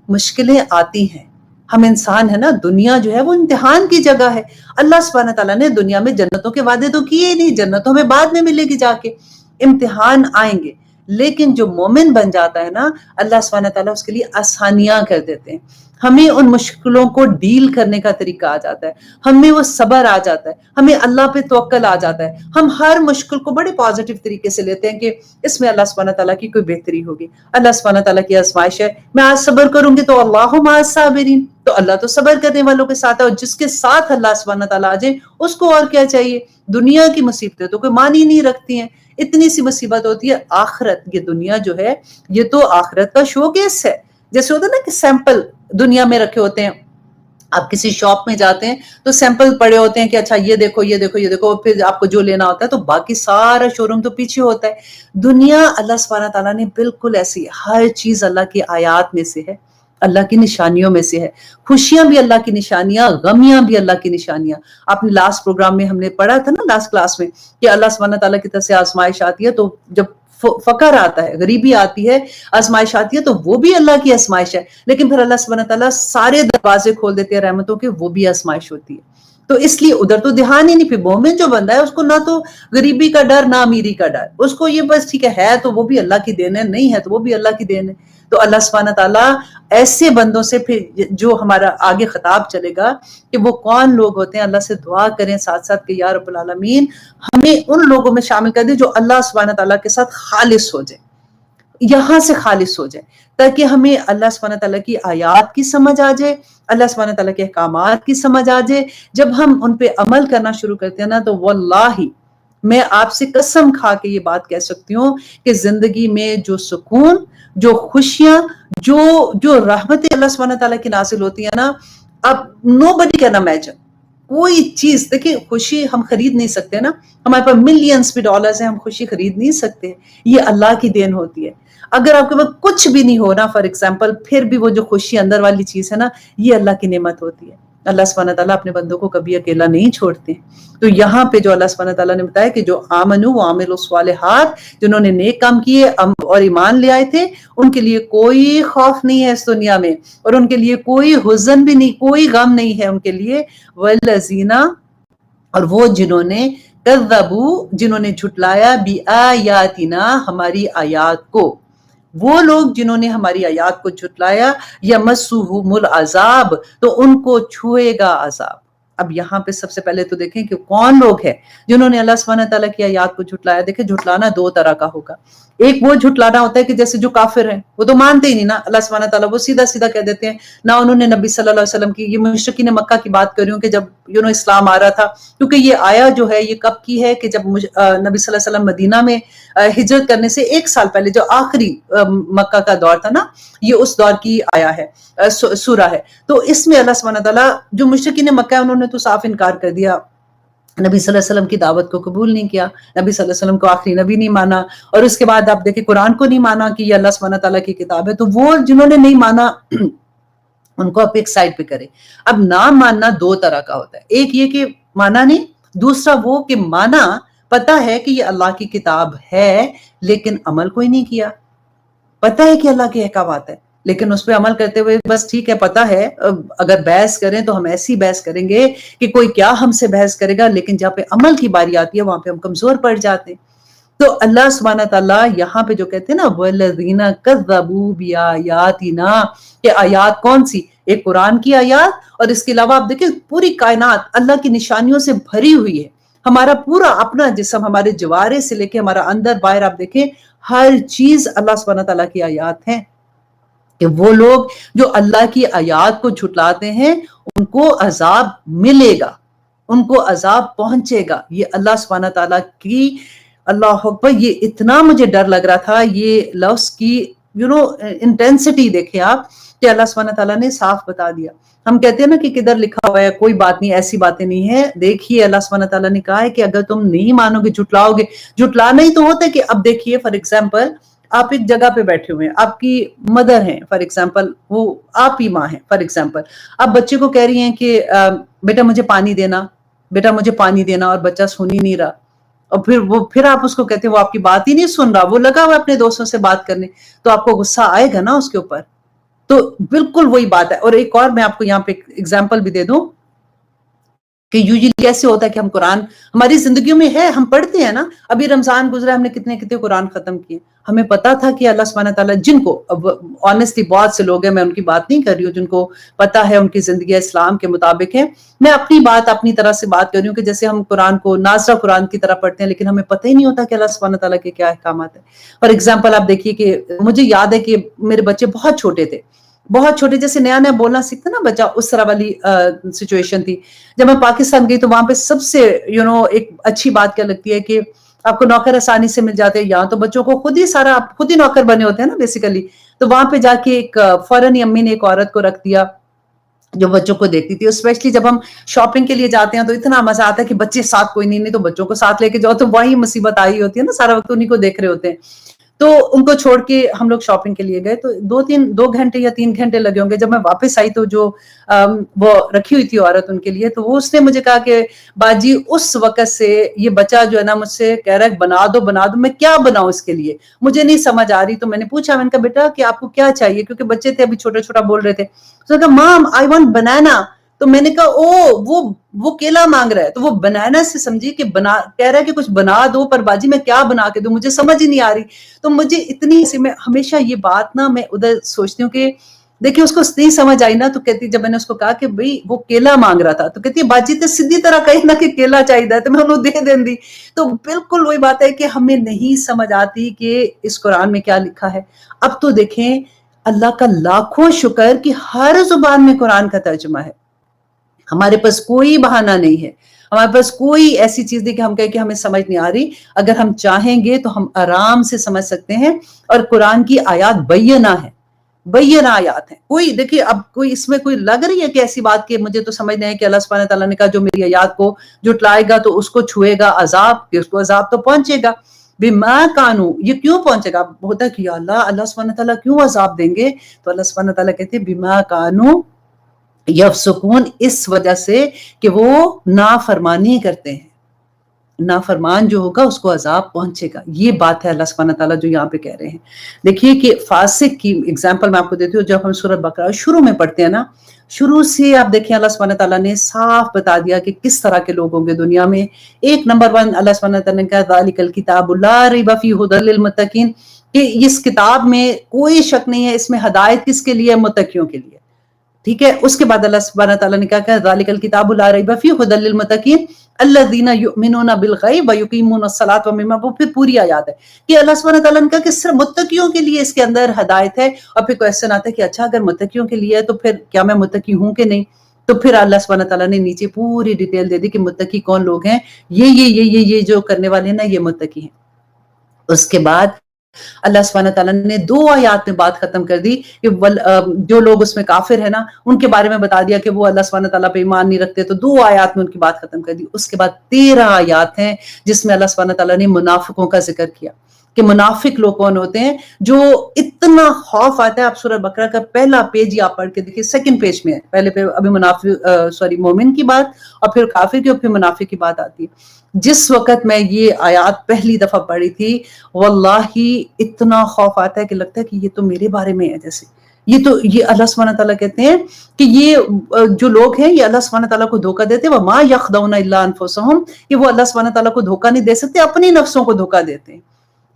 مشکلیں آتی ہیں, ہم انسان ہے نا, دنیا جو ہے وہ امتحان کی جگہ ہے. اللہ سبحانہ تعالیٰ نے دنیا میں جنتوں کے وعدے تو کیے نہیں, جنتوں میں بعد میں ملے گی جا کے, امتحان آئیں گے. لیکن جو مومن بن جاتا ہے نا, اللہ سبحانہ تعالیٰ اس کے لیے آسانیاں کر دیتے ہیں. ہمیں ان مشکلوں کو ڈیل کرنے کا طریقہ آ جاتا ہے، ہمیں وہ صبر آ جاتا ہے، ہمیں اللہ پہ توکل آ جاتا ہے، ہم ہر مشکل کو بڑے پازیٹیو طریقے سے لیتے ہیں کہ اس میں اللہ سبحانہ تعالیٰ کی کوئی بہتری ہوگی، اللہ سبحانہ تعالیٰ کی آزمائش ہے، میں آج صبر کروں گی تو اللہ مع الصابرین، تو اللہ تو صبر کرنے والوں کے ساتھ ہے، اور جس کے ساتھ اللہ سبحانہ تعالیٰ آ جائے اس کو اور کیا چاہیے؟ دنیا کی مصیبتیں تو کوئی معنی نہیں رکھتی ہیں، اتنی سی مصیبت ہوتی ہے، آخرت یہ دنیا جو ہے یہ تو آخرت کا شو کیس ہے، جیسے ہوتا ہے نا کہ سیمپل دنیا میں رکھے ہوتے ہیں، آپ کسی شاپ میں جاتے ہیں تو سیمپل پڑے ہوتے ہیں کہ اچھا یہ دیکھو یہ دیکھو یہ دیکھو، پھر آپ کو جو لینا ہوتا ہے تو باقی سارا شو روم تو پیچھے ہوتا ہے۔ دنیا اللہ سبحانہ تعالیٰ نے بالکل ایسی، ہر چیز اللہ کی آیات میں سے ہے، اللہ کی نشانیوں میں سے ہے، خوشیاں بھی اللہ کی نشانیاں، غمیاں بھی اللہ کی نشانیاں۔ آپ نے لاسٹ پروگرام میں ہم نے پڑھا تھا نا، لاسٹ کلاس میں، کہ اللہ سبحانہ تعالیٰ کی طرف سے آزمائش آتی ہے تو جب فقر آتا ہے، غریبی آتی ہے، آزمائش آتی ہے تو وہ بھی اللہ کی آزمائش ہے، لیکن پھر اللہ سبحانہ تعالیٰ سارے دروازے کھول دیتے ہیں رحمتوں کے، وہ بھی آزمائش ہوتی ہے۔ تو اس لیے ادھر تو دھیان ہی نہیں، پھر مومن جو بندہ ہے اس کو نہ تو غریبی کا ڈر نہ امیری کا ڈر، اس کو یہ بس ٹھیک ہے تو وہ بھی اللہ کی دین ہے، نہیں ہے تو وہ بھی اللہ کی دین ہے۔ تو اللہ سبحانہ تعالیٰ ایسے بندوں سے پھر جو ہمارا آگے خطاب چلے گا کہ وہ کون لوگ ہوتے ہیں، اللہ سے دعا کریں ساتھ ساتھ کہ یا رب العالمین ہمیں ان لوگوں میں شامل کر دے جو اللہ سبحانہ تعالیٰ کے ساتھ خالص ہو جائے، یہاں سے خالص ہو جائے، تاکہ ہمیں اللہ سبحانہ تعالیٰ کی آیات کی سمجھ آ جائے، اللہ سبحانہ تعالیٰ کے احکامات کی سمجھ آ جائے۔ جب ہم ان پہ عمل کرنا شروع کرتے ہیں نا تو واللہ میں آپ سے قسم کھا کے یہ بات کہہ سکتی ہوں کہ زندگی میں جو سکون، جو خوشیاں، جو رحمت اللہ سبحانہ تعالیٰ کی نازل ہوتی ہیں نا، اب nobody can imagine، کوئی چیز، دیکھیں خوشی ہم خرید نہیں سکتے نا، ہمارے پاس ملینز میں ڈالرز ہیں، ہم خوشی خرید نہیں سکتے، یہ اللہ کی دین ہوتی ہے۔ اگر آپ کے پاس کچھ بھی نہیں ہو نا فار ایگزامپل، پھر بھی وہ جو خوشی اندر والی چیز ہے نا، یہ اللہ کی نعمت ہوتی ہے۔ اللہ سبحانہ تعالیٰ اپنے بندوں کو کبھی اکیلا نہیں چھوڑتے۔ تو یہاں پہ جو اللہ سبحانہ تعالیٰ نے بتایا کہ جو آمنو وعملوا الصالحات، جنہوں نے نیک کام کیے اور ایمان لے آئے تھے، ان کے لیے کوئی خوف نہیں ہے اس دنیا میں، اور ان کے لیے کوئی حزن بھی نہیں، کوئی غم نہیں ہے ان کے لیے۔ والذین، اور وہ جنہوں نے کذبوا، جنہوں نے جھٹلایا، بآیاتنا، ہماری آیات کو، وہ لوگ جنہوں نے ہماری آیات کو جھٹلایا، یمسہم العذاب، تو ان کو چھوئے گا عذاب۔ اب یہاں پہ سب سے پہلے تو دیکھیں کہ کون لوگ ہیں جنہوں نے اللہ سبحانہ تعالیٰ کی آیات کو جھٹلایا۔ دیکھیں جھٹلانا دو طرح کا ہوگا، ایک وہ جھٹلانا ہوتا ہے کہ جیسے جو کافر ہیں وہ تو مانتے ہی نہیں نا اللہ سبحانہ تعالیٰ، وہ سیدھا سیدھا کہہ دیتے ہیں نہ انہوں نے نبی صلی اللہ علیہ وسلم کی، یہ مشرکین مکہ کی بات کر رہی ہوں کہ جب اسلام آ رہا تھا، کیونکہ یہ آیا جو ہے یہ کب کی ہے کہ جب نبی صلی اللہ علیہ وسلم مدینہ میں ہجرت کرنے سے ایک سال پہلے، جو آخری مکہ کا دور تھا نا، یہ اس دور کی آیا ہے، سورہ ہے۔ تو اس میں اللہ سبحانہ تعالیٰ، جو مشرکین مکہ انہوں نے تو صاف انکار کر دیا، نبی صلی اللہ علیہ وسلم کی دعوت کو قبول نہیں کیا، نبی صلی اللہ علیہ وسلم کو آخری نبی نہیں مانا، اور اس کے بعد آپ دیکھیں قرآن کو نہیں مانا کہ یہ اللہ سبحانہ تعالیٰ کی کتاب ہے۔ تو وہ جنہوں نے نہیں مانا ان کو آپ ایک سائڈ پہ کریں۔ اب نہ ماننا دو طرح کا ہوتا ہے، ایک یہ کہ مانا نہیں، دوسرا وہ کہ مانا، پتا ہے کہ یہ اللہ کی کتاب ہے لیکن عمل کوئی نہیں کیا، پتا ہے کہ اللہ کے احکامات ہے لیکن اس پہ عمل کرتے ہوئے بس ٹھیک ہے پتا ہے، اگر بحث کریں تو ہم ایسی بحث کریں گے کہ کوئی کیا ہم سے بحث کرے گا، لیکن جہاں پہ عمل کی باری آتی ہے وہاں پہ ہم کمزور پڑ جاتے ہیں۔ تو اللہ سبحانہ تعالیٰ یہاں پہ جو کہتے ہیں نا وَالَّذِينَ كَذَّبُوا بِآيَاتِنَا، کہ آیات کون سی؟ ایک قرآن کی آیات، اور اس کے علاوہ آپ دیکھیں پوری کائنات اللہ کی نشانیوں سے بھری ہوئی ہے، ہمارا پورا اپنا جسم، ہمارے جوارے سے لے کے ہمارا اندر باہر، آپ دیکھیں ہر چیز اللہ سبحانہ تعالیٰ کی آیات ہیں۔ کہ وہ لوگ جو اللہ کی آیات کو جھٹلاتے ہیں ان کو عذاب ملے گا، ان کو عذاب پہنچے گا۔ یہ اللہ سبحانہ تعالیٰ کی، اللہ اکبر، یہ اتنا مجھے ڈر لگ رہا تھا یہ لفظ کی انٹینسٹی دیکھیں آپ، کہ اللہ سبحانہ تعالیٰ نے صاف بتا دیا۔ ہم کہتے ہیں نا کہ کدھر لکھا ہوا ہے، کوئی بات نہیں، ایسی باتیں نہیں ہیں، دیکھیے اللہ سبحانہ تعالیٰ نے کہا ہے کہ اگر تم نہیں مانو گے، جھٹلاؤ گے، جھٹلانا ہی تو ہوتا ہے کہ اب دیکھیے فار ایگزامپل آپ ایک جگہ پہ بیٹھے ہوئے ہیں، آپ کی مدر ہیں فار ایگزامپل، وہ آپ ہی ماں ہیں فار ایگزامپل، آپ بچے کو کہہ رہی ہیں کہ بیٹا مجھے پانی دینا، بیٹا مجھے پانی دینا، اور بچہ سن ہی نہیں رہا، اور پھر آپ اس کو کہتے ہیں وہ آپ کی بات ہی نہیں سن رہا، وہ لگا ہوا اپنے دوستوں سے بات کرنے، تو آپ کو غصہ آئے گا نا اس کے اوپر۔ تو بالکل وہی بات ہے۔ اور ایک اور میں آپ کو یہاں پہ ایگزامپل بھی دے دوں، کہ یوزلی ایسے ہوتا ہے کہ ہم قرآن ہماری زندگیوں میں ہے، ہم پڑھتے ہیں نا. ابھی رمضان گزرا، ہم نے کتنے کتنے قرآن ختم کیے. ہمیں پتا تھا کہ اللہ سبحانہ تعالیٰ جن کو آنیسٹلی بہت سے لوگ ہیں، میں ان کی بات نہیں کر رہی ہوں، جن کو پتا ہے ان کی زندگی اسلام کے مطابق ہے. میں اپنی بات اپنی طرح سے بات کر رہی ہوں کہ جیسے ہم قرآن کو ناظرہ قرآن کی طرح پڑھتے ہیں، لیکن ہمیں پتہ ہی نہیں ہوتا کہ اللہ سبحانہ تعالیٰ کے کیا احکامات ہیں. فار ایگزامپل آپ دیکھیے کہ مجھے یاد ہے کہ میرے بچے بہت چھوٹے تھے، بہت چھوٹے، جیسے نیا نیا بولنا سیکھتا نا بچہ، اس طرح والی سچویشن تھی. جب میں پاکستان گئی تو وہاں پہ سب سے ایک اچھی بات کیا لگتی ہے کہ آپ کو نوکر آسانی سے مل جاتے ہیں. یہاں تو بچوں کو خود ہی نوکر بنے ہوتے ہیں نا بیسیکلی. تو وہاں پہ جا کے ایک فوراً ہی امی نے ایک عورت کو رکھ دیا جو بچوں کو دیکھتی تھی. اسپیشلی جب ہم شاپنگ کے لیے جاتے ہیں تو اتنا مزہ آتا ہے کہ بچے ساتھ کوئی نہیں تو بچوں کو ساتھ لے کے جاؤ تو وہی مصیبت آئی ہوتی ہے نا، سارا وقت انہیں کو دیکھ رہے ہوتے ہیں. تو ان کو چھوڑ کے ہم لوگ شاپنگ کے لیے گئے تو 2 گھنٹے یا 3 گھنٹے لگے ہوں گے. جب میں واپس آئی تو جو وہ رکھی ہوئی تھی عورت ان کے لیے، تو وہ اس نے مجھے کہا کہ باجی اس وقت سے یہ بچہ جو ہے نا مجھ سے کہہ رہا ہے بنا دو بنا دو، میں کیا بناؤں اس کے لیے، مجھے نہیں سمجھ آ رہی. تو میں نے پوچھا، میں نے کہا بیٹا کہ آپ کو کیا چاہیے، کیونکہ بچے تھے ابھی چھوٹا چھوٹا بول رہے تھے. تو کہا مام آئی وانٹ بنانا. تو میں نے کہا وہ کیلا مانگ رہا ہے. تو وہ بنانا سے سمجھی کہ کہہ رہا ہے کہ کچھ بنا دو، پر باجی میں کیا بنا کے دوں، مجھے سمجھ ہی نہیں آ رہی. تو مجھے اتنی سی، میں ہمیشہ یہ بات نا میں ادھر سوچتی ہوں کہ دیکھیں اس کو نہیں سمجھ آئی نا. تو کہتی، جب میں نے اس کو کہا کہ بھئی وہ کیلا مانگ رہا تھا، تو کہتی ہے باجی تے سیدھی طرح کہی نا کہ کیلا چاہیے تو میں انہوں دے دیں دی. تو بالکل وہی بات ہے کہ ہمیں نہیں سمجھ آتی کہ اس قرآن میں کیا لکھا ہے. اب تو دیکھیں اللہ کا لاکھوں شکر کہ ہر زبان میں قرآن کا ترجمہ ہے. ہمارے پاس کوئی بہانہ نہیں ہے، ہمارے پاس کوئی ایسی چیز نہیں کہ ہم کہیں کہ ہمیں سمجھ نہیں آ رہی. اگر ہم چاہیں گے تو ہم آرام سے سمجھ سکتے ہیں. اور قرآن کی آیات بینہ ہے، بینہ آیات ہیں. کوئی دیکھیے اب کوئی اس میں کوئی لگ رہی ہے کہ ایسی بات کہ مجھے تو سمجھ نہیں ہے کہ اللہ سبحانہ تعالیٰ نے کہا جو میری آیات کو جھٹلائے گا تو اس کو چھوئے گا عذاب، کہ اس کو عذاب تو پہنچے گا. بما کانو، یہ کیوں پہنچے گا؟ ہوتا ہے کہ یا اللہ سبحانہ تعالیٰ کیوں عذاب دیں گے؟ تو اللہ سبحانہ تعالیٰ کہتے ہیں بما کانو یفسقون، اس وجہ سے کہ وہ نافرمانی کرتے ہیں. نافرمان جو ہوگا اس کو عذاب پہنچے گا. یہ بات ہے اللہ سبحانہ تعالیٰ جو یہاں پہ کہہ رہے ہیں. دیکھیے کہ فاسق کی اگزامپل میں آپ کو دیتی ہوں. جب ہم سورۃ بقرہ شروع میں پڑھتے ہیں نا، شروع سے آپ دیکھیں اللہ سبحانہ تعالیٰ نے صاف بتا دیا کہ کس طرح کے لوگ ہوں گے دنیا میں. ایک نمبر 1 اللہ سبحانہ تعالیٰ نے کہا ذالک الکتاب لا ریب فیہ ھدی للمتقین، کہ اس کتاب میں کوئی شک نہیں ہے، اس میں ہدایت کس کے لیے؟ متقیوں کے لیے. ٹھیک ہے. اس کے بعد اللہ سبحانہ تعالیٰ نے کہا ذالک الکتاب لا ریب فیہ ھدی للمتقین الذین یؤمنون بالغیب ویقیمون الصلاۃ ومما، وہ پھر پوری آیات ہے کہ اللہ سبحانہ تعالیٰ نے کہا کہ صرف متقیوں کے لیے اس کے اندر ہدایت ہے. اور پھر کویسچن آتا ہے کہ اچھا اگر متقیوں کے لیے ہے تو پھر کیا میں متقی ہوں کہ نہیں؟ تو پھر اللہ سبحانہ تعالیٰ نے نیچے پوری ڈیٹیل دے دی کہ متقی کون لوگ ہیں. یہ جو کرنے والے ہیں نا یہ متقی ہیں. اس کے بعد اللہ سبحانہ تعالیٰ نے 2 آیات میں بات ختم کر دی کہ جو لوگ اس میں کافر ہیں نا ان کے بارے میں بتا دیا کہ وہ اللہ سبحانہ تعالیٰ پہ ایمان نہیں رکھتے. تو 2 آیات میں ان کی بات ختم کر دی. اس کے بعد 13 آیات ہیں جس میں اللہ سبحانہ تعالیٰ نے منافقوں کا ذکر کیا کہ منافق لوگ کون ہوتے ہیں. جو اتنا خوف آتا ہے، آپ سورہ بقرہ کا پہلا پیج ہی آپ پڑھ کے دیکھیے، 2nd پیج میں ہے. پہلے پہ ابھی مومن کی بات اور پھر کافر کی اور پھر منافق کی بات آتی ہے. جس وقت میں یہ آیات پہلی دفعہ پڑھی تھی واللہ اتنا خوف آتا ہے کہ لگتا ہے کہ یہ تو میرے بارے میں ہے. جیسے یہ اللہ سبحانہ تعالیٰ کہتے ہیں کہ یہ جو لوگ ہیں یہ اللہ سبحانہ تعالیٰ کو دھوکہ دیتے ہیں. وَمَا يَخْدَعُونَ إِلَّا أَنفُسَهُمْ، کہ وہ اللہ سبحانہ تعالیٰ کو دھوکہ نہیں دے سکتے، اپنی نفسوں کو دھوکہ دیتے ہیں.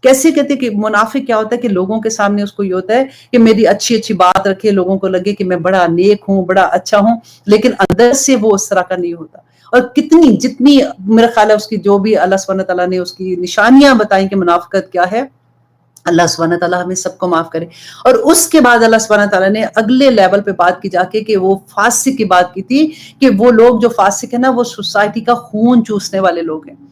کیسے کہتے ہیں کہ منافق کیا ہوتا ہے کہ لوگوں کے سامنے اس کو یہ ہوتا ہے کہ میری اچھی بات رکھے، لوگوں کو لگے کہ میں بڑا نیک ہوں، بڑا اچھا ہوں، لیکن اندر سے وہ اس طرح کا نہیں ہوتا. اور جتنی میرا خیال ہے اس کی جو بھی اللہ سبحانہ تعالیٰ نے اس کی نشانیاں بتائیں کہ منافقت کیا ہے، اللہ سبحانہ تعالیٰ ہمیں سب کو معاف کرے. اور اس کے بعد اللہ سبحانہ تعالیٰ نے اگلے لیول پہ بات کی جا کے کہ وہ فاسق کی بات کی تھی کہ وہ لوگ جو فاسق ہیں نا وہ سوسائٹی کا خون چوسنے والے لوگ ہیں.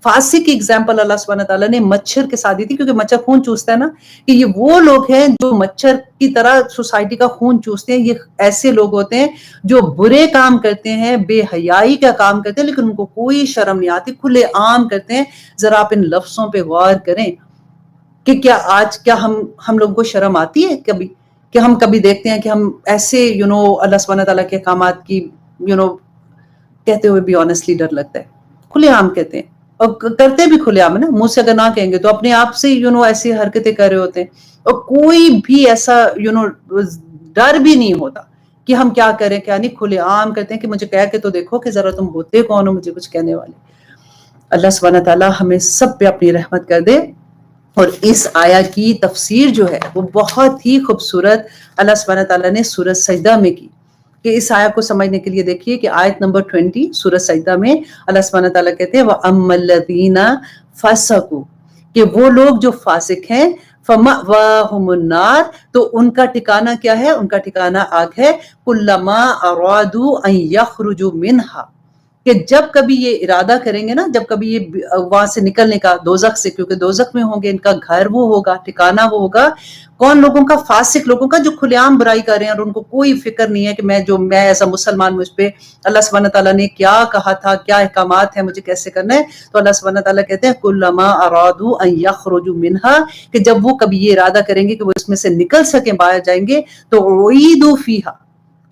فاسق کی اگزامپل اللہ سبحانہ تعالیٰ نے مچھر کے ساتھ دی تھی، کیونکہ مچھر خون چوستا ہے نا، کہ یہ وہ لوگ ہیں جو مچھر کی طرح سوسائٹی کا خون چوستے ہیں. یہ ایسے لوگ ہوتے ہیں جو برے کام کرتے ہیں، بے حیائی کا کام کرتے ہیں، لیکن ان کو کوئی شرم نہیں آتی، کھلے عام کرتے ہیں. ذرا آپ ان لفظوں پہ غور کریں کہ کیا ہم لوگوں کو شرم آتی ہے کبھی؟ کہ ہم کبھی دیکھتے ہیں کہ ہم ایسے اللہ سبحانہ تعالیٰ کے احکامات کی کہتے ہوئے بھی آنیسٹلی ڈر لگتا ہے. کھلے عام کہتے ہیں اور کرتے بھی کھلے عام ہے نا، منہ سے اگر نہ کہیں گے تو اپنے آپ سے ایسی حرکتیں کر رہے ہوتے ہیں. اور کوئی بھی ایسا ڈر بھی نہیں ہوتا کہ ہم کیا کریں کیا نہیں، کھلے عام کرتے ہیں کہ مجھے کہہ کے تو دیکھو کہ ذرا تم ہوتے کون ہو مجھے کچھ کہنے والے۔ اللہ سبحانہ تعالیٰ ہمیں سب پہ اپنی رحمت کر دے۔ اور اس آیا کی تفسیر جو ہے وہ بہت ہی خوبصورت اللہ سبحانہ تعالیٰ نے سورۃ سجدہ میں کی، کہ اس آیا کو سمجھنے کے لیے دیکھیے کہ آیت نمبر 20 سورۃ سجدہ میں اللہ سبحانہ تعالیٰ کہتے ہیں وَأَمَّا الَّذِينَ فَسَقُوا، کہ وہ لوگ جو فاسق ہیں، فَمَأْوَاهُمُ النَّارُ، تو ان کا ٹھکانہ کیا ہے؟ ان کا ٹھکانہ آگ ہے، كُلَّمَا أَرَادُوا أَن يَخْرُجُوا مِنْهَا، کہ جب کبھی یہ ارادہ کریں گے نا، جب کبھی یہ وہاں سے نکلنے کا دوزخ سے، کیونکہ دوزخ میں ہوں گے، ان کا گھر وہ ہوگا، ٹھکانہ وہ ہوگا، کون لوگوں کا؟ فاسق لوگوں کا، جو کھلے عام برائی کر رہے ہیں اور ان کو کوئی فکر نہیں ہے کہ میں ایسا مسلمان مجھ پہ اللہ سبحانہ تعالیٰ نے کیا کہا تھا، کیا احکامات ہیں، مجھے کیسے کرنا ہے۔ تو اللہ سبحانہ تعالیٰ کہتے ہیں کلما ارادوا ان یخرجوا منها، کہ جب وہ کبھی یہ ارادہ کریں گے کہ وہ اس میں سے نکل سکیں، باہر جائیں گے، تو اعیدوا فیہا،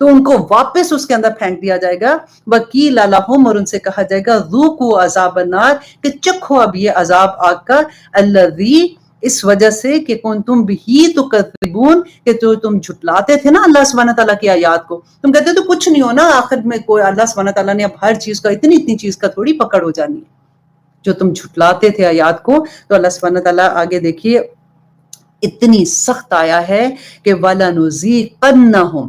تو ان کو واپس اس کے اندر پھینک دیا جائے گا، وکیل لہم، اور ان سے کہا جائے گا ذوقوا عذاب النار، کہ چکھو اب یہ عذاب آگ کا، الذی، اس وجہ سے کہ کنتم بہ تکذبون، کہ جو تم جھٹلاتے تھے نا اللہ سبحانہ تعالیٰ کی آیات کو، تم کہتے تو کچھ نہیں ہونا، آخر میں کوئی اللہ سبحانہ تعالیٰ نے اب ہر چیز کا اتنی چیز کا تھوڑی پکڑ ہو جانی ہے، جو تم جھٹلاتے تھے آیات کو۔ تو اللہ سبحانہ تعالیٰ آگے دیکھیے اتنی سخت آیا ہے کہ وَلَنُذِيقَنَّهُمْ،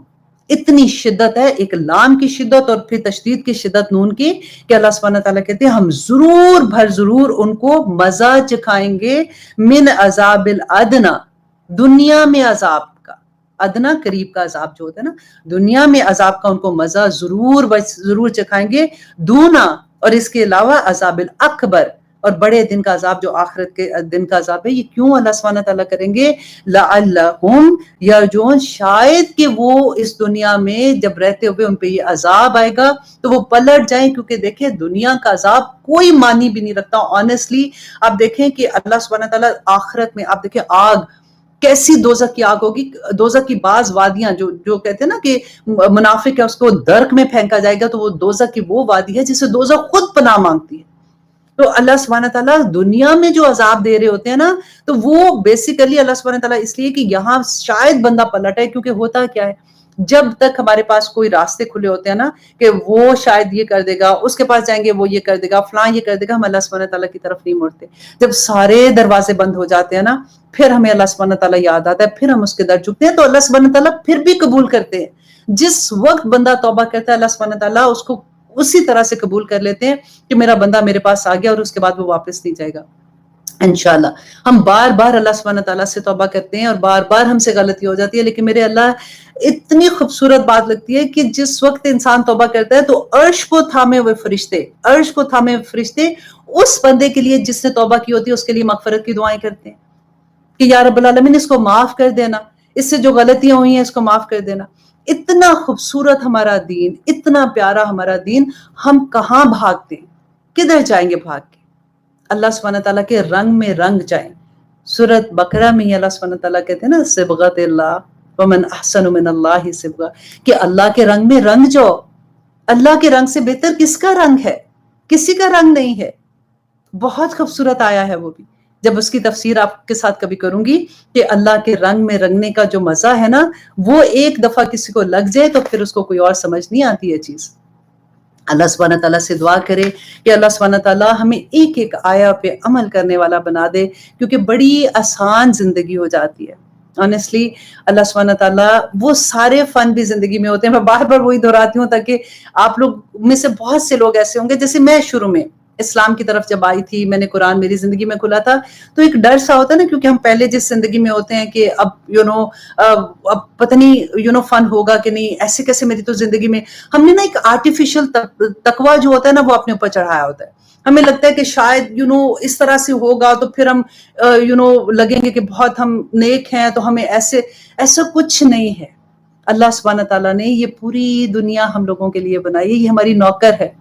اتنی شدت ہے، ایک لام کی شدت اور پھر تشدید کی شدت نون کی، کہ اللہ سبحانہ تعالیٰ کہتے ہیں ہم ضرور بھر ضرور ان کو مزہ چکھائیں گے، من عذاب الادنا، دنیا میں عذاب کا، ادنا قریب کا عذاب جو ہوتا ہے نا، دنیا میں عذاب کا ان کو مزہ ضرور چکھائیں گے، دونا، اور اس کے علاوہ عذاب الاکبر، اور بڑے دن کا عذاب جو آخرت کے دن کا عذاب ہے۔ یہ کیوں اللہ سبحانہ تعالیٰ کریں گے؟ لعلہم یرجعون، شاید کہ وہ اس دنیا میں جب رہتے ہوئے ان پہ یہ عذاب آئے گا تو وہ پلٹ جائیں، کیونکہ دیکھیں دنیا کا عذاب کوئی معنی بھی نہیں رکھتا آنیسٹلی۔ آپ دیکھیں کہ اللہ سبحانہ تعالیٰ آخرت میں، آپ دیکھیں آگ کیسی دوزخ کی آگ ہوگی، دوزخ کی بعض وادیاں جو کہتے ہیں نا کہ منافق ہے اس کو درک میں پھینکا جائے گا، تو وہ دوزخ کی وہ وادی ہے جسے دوزخ خود پناہ مانگتی ہے۔ تو اللہ سبحانہ تعالیٰ دنیا میں جو عذاب دے رہے ہوتے ہیں نا، تو وہ بیسیکلی اللہ سبحانہ تعالیٰ اس لیے کہ یہاں شاید بندہ پلٹ ہے، کیونکہ ہوتا کیا ہے جب تک ہمارے پاس کوئی راستے کھلے ہوتے ہیں نا کہ وہ شاید یہ کر دے گا، اس کے پاس جائیں گے وہ یہ کر دے گا، فلاں یہ کر دے گا، ہم اللہ سبحانہ تعالیٰ کی طرف نہیں مڑتے۔ جب سارے دروازے بند ہو جاتے ہیں نا، پھر ہمیں اللہ سبحانہ تعالیٰ یاد آتا ہے، پھر ہم اس کے در جھکتے ہیں، تو اللہ سبحانہ تعالیٰ پھر بھی قبول کرتے ہیں۔ جس وقت بندہ توبہ کرتا ہے اللہ سبحانہ تعالیٰ اس کو اسی طرح سے قبول کر لیتے ہیں کہ میرا بندہ میرے پاس آ گیا اور اس کے بعد وہ واپس نہیں جائے گا انشاءاللہ۔ ہم بار بار اللہ سبحانہ تعالیٰ سے توبہ کرتے ہیں اور بار بار ہم سے غلطی ہو جاتی ہے، لیکن میرے اللہ اتنی خوبصورت بات لگتی ہے کہ جس وقت انسان توبہ کرتا ہے تو عرش کو تھامے ہوئے فرشتے، عرش کو تھامے ہوئے فرشتے اس بندے کے لیے جس نے توبہ کی ہوتی ہے اس کے لیے مغفرت کی دعائیں کرتے ہیں کہ یا رب العالمین اس کو معاف کر دینا، اس سے جو غلطیاں ہوئی ہیں اس کو معاف کر دینا۔ اتنا خوبصورت ہمارا دین، اتنا پیارا ہمارا دین، ہم کہاں بھاگتے ہیں؟ کدھر جائیں گے بھاگ کے؟ اللہ سبحانہ تعالیٰ کے رنگ میں رنگ جائیں۔ سورۃ بقرہ میں ہی اللہ سبحانہ تعالیٰ کہتے ہیں نا صبغۃ اللہ ومن احسن من اللہ صبغہ، کہ اللہ کے رنگ میں رنگ جاؤ۔ اللہ کے رنگ سے بہتر کس کا رنگ ہے؟ کسی کا رنگ نہیں ہے۔ بہت خوبصورت آیا ہے وہ بھی، جب اس کی تفسیر آپ کے ساتھ کبھی کروں گی کہ اللہ کے رنگ میں رنگنے کا جو مزہ ہے نا، وہ ایک دفعہ کسی کو لگ جائے تو پھر اس کو کوئی اور سمجھ نہیں آتی ہے چیز۔ اللہ سبحانہ تعالیٰ سے دعا کرے کہ اللہ سبحانہ تعالیٰ ہمیں ایک ایک آیا پہ عمل کرنے والا بنا دے، کیونکہ بڑی آسان زندگی ہو جاتی ہے۔ آنیسٹلی اللہ سبحانہ تعالیٰ، وہ سارے فن بھی زندگی میں ہوتے ہیں، میں بار بار وہی دہراتی ہوں تاکہ آپ لوگ میں سے بہت سے لوگ ایسے ہوں گے، جیسے میں شروع میں اسلام کی طرف جب آئی تھی، میں نے قرآن میری زندگی میں کھلا تھا، تو ایک ڈر سا ہوتا ہے نا، کیونکہ ہم پہلے جس زندگی میں ہوتے ہیں کہ اب اب پتہ نہیں فن ہوگا کہ نہیں، ایسے کیسے میری تو زندگی میں، ہم نے نا ایک آرٹیفیشل تقویٰ جو ہوتا ہے نا وہ اپنے اوپر چڑھایا ہوتا ہے۔ ہمیں لگتا ہے کہ شاید اس طرح سے ہوگا تو پھر ہم لگیں گے کہ بہت ہم نیک ہیں، تو ہمیں ایسا کچھ نہیں ہے۔ اللہ سبحانہ تعالیٰ نے یہ پوری دنیا ہم لوگوں کے لیے بنائی ہے، یہ ہماری نوکر ہے۔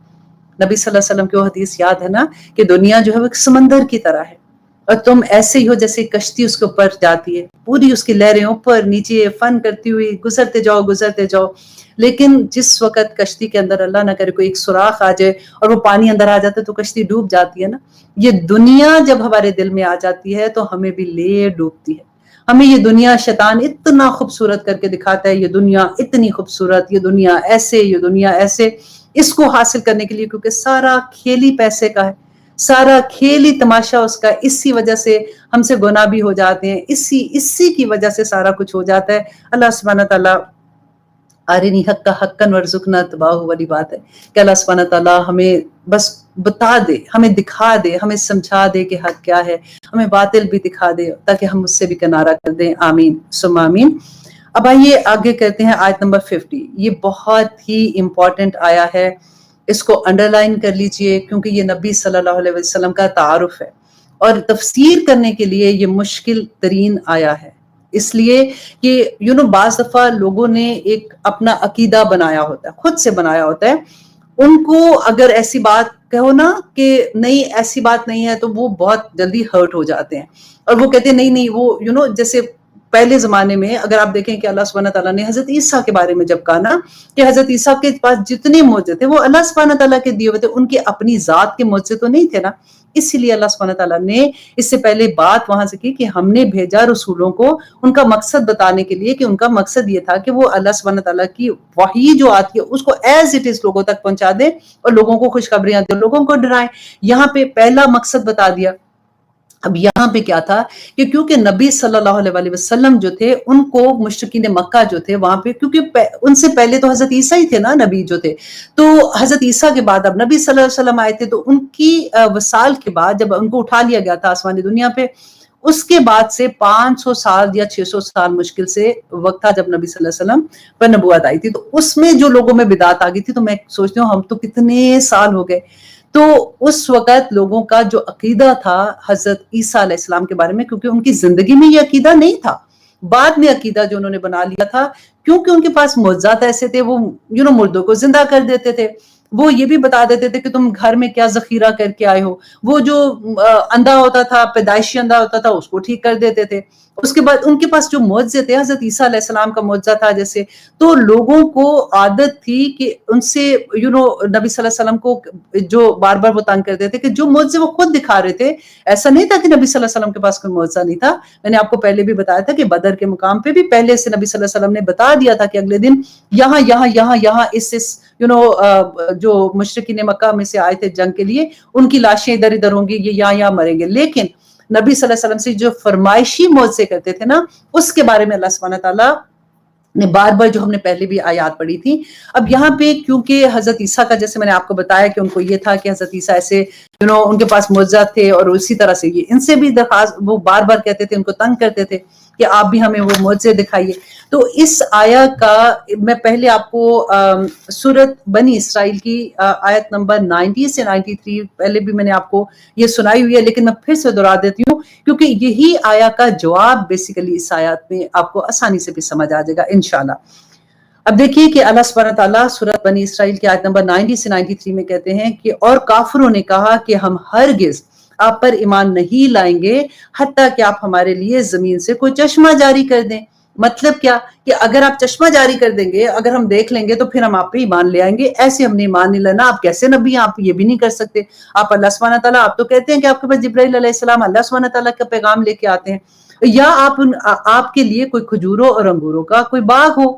نبی صلی اللہ علیہ وسلم کی وہ حدیث یاد ہے نا کہ دنیا جو ہے وہ ایک سمندر کی طرح ہے، اور تم ایسے ہی ہو جیسے کشتی اس کے اوپر جاتی ہے، پوری اس کی لہریں اوپر نیچے فن کرتی ہوئی گزرتے جاؤ، لیکن جس وقت کشتی کے اندر اللہ نہ کرے کوئی ایک سوراخ آ جائے اور وہ پانی اندر آ جاتا ہے تو کشتی ڈوب جاتی ہے نا۔ یہ دنیا جب ہمارے دل میں آ جاتی ہے تو ہمیں بھی لے ڈوبتی ہے۔ ہمیں یہ دنیا شیطان اتنا خوبصورت کر کے دکھاتا ہے، یہ دنیا اتنی خوبصورت، یہ دنیا ایسے، یہ دنیا ایسے، اس کو حاصل کرنے کے لیے، کیونکہ سارا کھیل ہی پیسے کا ہے، سارا کھیل ہی تماشا اس کا، اسی وجہ سے ہم سے گناہ بھی ہو جاتے ہیں، اسی کی وجہ سے سارا کچھ ہو جاتا ہے۔ اللہ سبحانہ تعالیٰ آرینی حق کا حقاً ورزقنا اتباہ والی بات ہے کہ اللہ سبحانہ تعالیٰ ہمیں بس بتا دے، ہمیں دکھا دے، ہمیں سمجھا دے کہ حق کیا ہے، ہمیں باطل بھی دکھا دے تاکہ ہم اس سے بھی کنارہ کر دیں۔ آمین ثم آمین۔ اب آئیے آگے کرتے ہیں آیت نمبر 50۔ یہ بہت ہی امپورٹنٹ آیا ہے، اس کو انڈر لائن کر لیجئے کیونکہ یہ نبی صلی اللہ علیہ وسلم کا تعارف ہے، اور تفسیر کرنے کے لیے یہ مشکل ترین آیا ہے، اس لیے کہ بعض دفعہ لوگوں نے ایک اپنا عقیدہ بنایا ہوتا ہے، خود سے بنایا ہوتا ہے، ان کو اگر ایسی بات کہو نا کہ نہیں ایسی بات نہیں ہے تو وہ بہت جلدی ہرٹ ہو جاتے ہیں، اور وہ کہتے ہیں نہیں وہ جیسے پہلے زمانے میں اگر آپ دیکھیں کہ اللہ سبحانہ تعالیٰ نے حضرت عیسیٰ کے بارے میں جب کہا نا کہ حضرت عیسیٰ کے پاس جتنے معجزے تھے وہ اللہ سبحانہ تعالیٰ کے دیے ہوئے تھے، ان کے اپنی ذات کے معجزے تو نہیں تھے نا، اسی لیے اللہ سبحانہ تعالیٰ نے اس سے پہلے بات وہاں سے کی کہ ہم نے بھیجا رسولوں کو ان کا مقصد بتانے کے لیے، کہ ان کا مقصد یہ تھا کہ وہ اللہ سبحانہ تعالیٰ کی وحی جو آتی ہے اس کو ایز اٹ از لوگوں تک پہنچا دیں اور لوگوں کو خوشخبریاں دیں، لوگوں کو ڈرائیں۔ یہاں پہ پہلا مقصد بتا دیا۔ اب یہاں پہ کیا تھا کہ کیونکہ نبی صلی اللہ علیہ وسلم جو تھے ان کو مشرکین مکہ جو تھے وہاں پہ، کیونکہ ان سے پہلے تو حضرت عیسیٰ ہی تھے نا نبی جو تھے، تو حضرت عیسیٰ کے بعد اب نبی صلی اللہ علیہ وسلم آئے تھے، تو ان کی وصال کے بعد جب ان کو اٹھا لیا گیا تھا آسمانی دنیا پہ، اس کے بعد سے 500 سال یا 600 سال مشکل سے وقت تھا جب نبی صلی اللہ علیہ وسلم پر نبوت آئی تھی، تو اس میں جو لوگوں میں بدعت آ گئی تھی، تو میں سوچتی ہوں ہم تو کتنے سال ہو گئے، تو اس وقت لوگوں کا جو عقیدہ تھا حضرت عیسیٰ علیہ السلام کے بارے میں، کیونکہ ان کی زندگی میں یہ عقیدہ نہیں تھا، بعد میں عقیدہ جو انہوں نے بنا لیا تھا، کیونکہ ان کے پاس معجزات ایسے تھے، وہ مردوں کو زندہ کر دیتے تھے، وہ یہ بھی بتا دیتے تھے کہ تم گھر میں کیا ذخیرہ کر کے آئے ہو، وہ جو اندھا ہوتا تھا، پیدائشی اندھا ہوتا تھا، اس کو ٹھیک کر دیتے تھے۔ اس کے بعد ان کے پاس جو معجزے تھے، حضرت عیسیٰ علیہ السلام کا معجزہ تھا جیسے، تو لوگوں کو عادت تھی کہ ان سے نبی صلی اللہ علیہ وسلم کو جو بار بار وہ تنگ کرتے تھے کہ جو معجزے وہ خود دکھا رہے تھے، ایسا نہیں تھا کہ نبی صلی اللہ علیہ وسلم کے پاس کوئی معجزہ نہیں تھا۔ میں نے آپ کو پہلے بھی بتایا تھا کہ بدر کے مقام پہ بھی پہلے سے نبی صلی اللہ علیہ وسلم نے بتا دیا تھا کہ اگلے دن یہاں اس جو مشرکین مکہ میں سے آئے تھے جنگ کے لیے، ان کی لاشیں ادھر ادھر ہوں گی، یہ یہاں مریں گے، لیکن نبی صلی اللہ علیہ وسلم سے جو فرمائشی معجزے کرتے تھے نا، اس کے بارے میں اللہ سبحانہ تعالیٰ نے بار بار، جو ہم نے پہلے بھی آیات پڑھی تھی۔ اب یہاں پہ کیونکہ حضرت عیسیٰ کا جیسے میں نے آپ کو بتایا کہ ان کو یہ تھا کہ حضرت عیسیٰ ایسے ان کے پاس معجزات تھے، اور اسی طرح سے یہ ان سے بھی درخواست، وہ بار بار کہتے تھے، ان کو تنگ کرتے تھے کہ آپ بھی ہمیں وہ معجزے دکھائیے۔ تو اس آیا کا میں پہلے آپ کو سورۃ بنی اسرائیل کی آیت نمبر 90 سے 93 پہلے بھی میں نے آپ کو یہ سنائی ہوئی ہے، لیکن میں پھر سے دہرا دیتی ہوں کیونکہ یہی آیا کا جواب بیسیکلی اس آیات میں آپ کو آسانی سے بھی سمجھ آ جائے گا انشاءاللہ۔ اب دیکھیے کہ اللہ سبحانہ تعالیٰ سورۃ بنی اسرائیل کی آیت نمبر 90 سے 93 میں کہتے ہیں کہ اور کافروں نے کہا کہ ہم ہرگز آپ پر ایمان نہیں لائیں گے حتیٰ کہ آپ ہمارے لیے زمین سے کوئی چشمہ جاری کر دیں۔ مطلب کیا کہ اگر آپ چشمہ جاری کر دیں گے، اگر ہم دیکھ لیں گے تو پھر ہم آپ پہ ایمان لے آئیں گے، ایسے ہم نے ایمان نہیں لانا، آپ کیسے نبی ہیں، آپ یہ بھی نہیں کر سکتے۔ آپ اللہ سبحانہ تعالیٰ، آپ تو کہتے ہیں کہ آپ کے پاس جبرائیل علیہ السلام اللہ سبحانہ تعالیٰ کا پیغام لے کے آتے ہیں، یا آپ کے لیے کوئی کھجوروں اور انگوروں کا کوئی باغ ہو،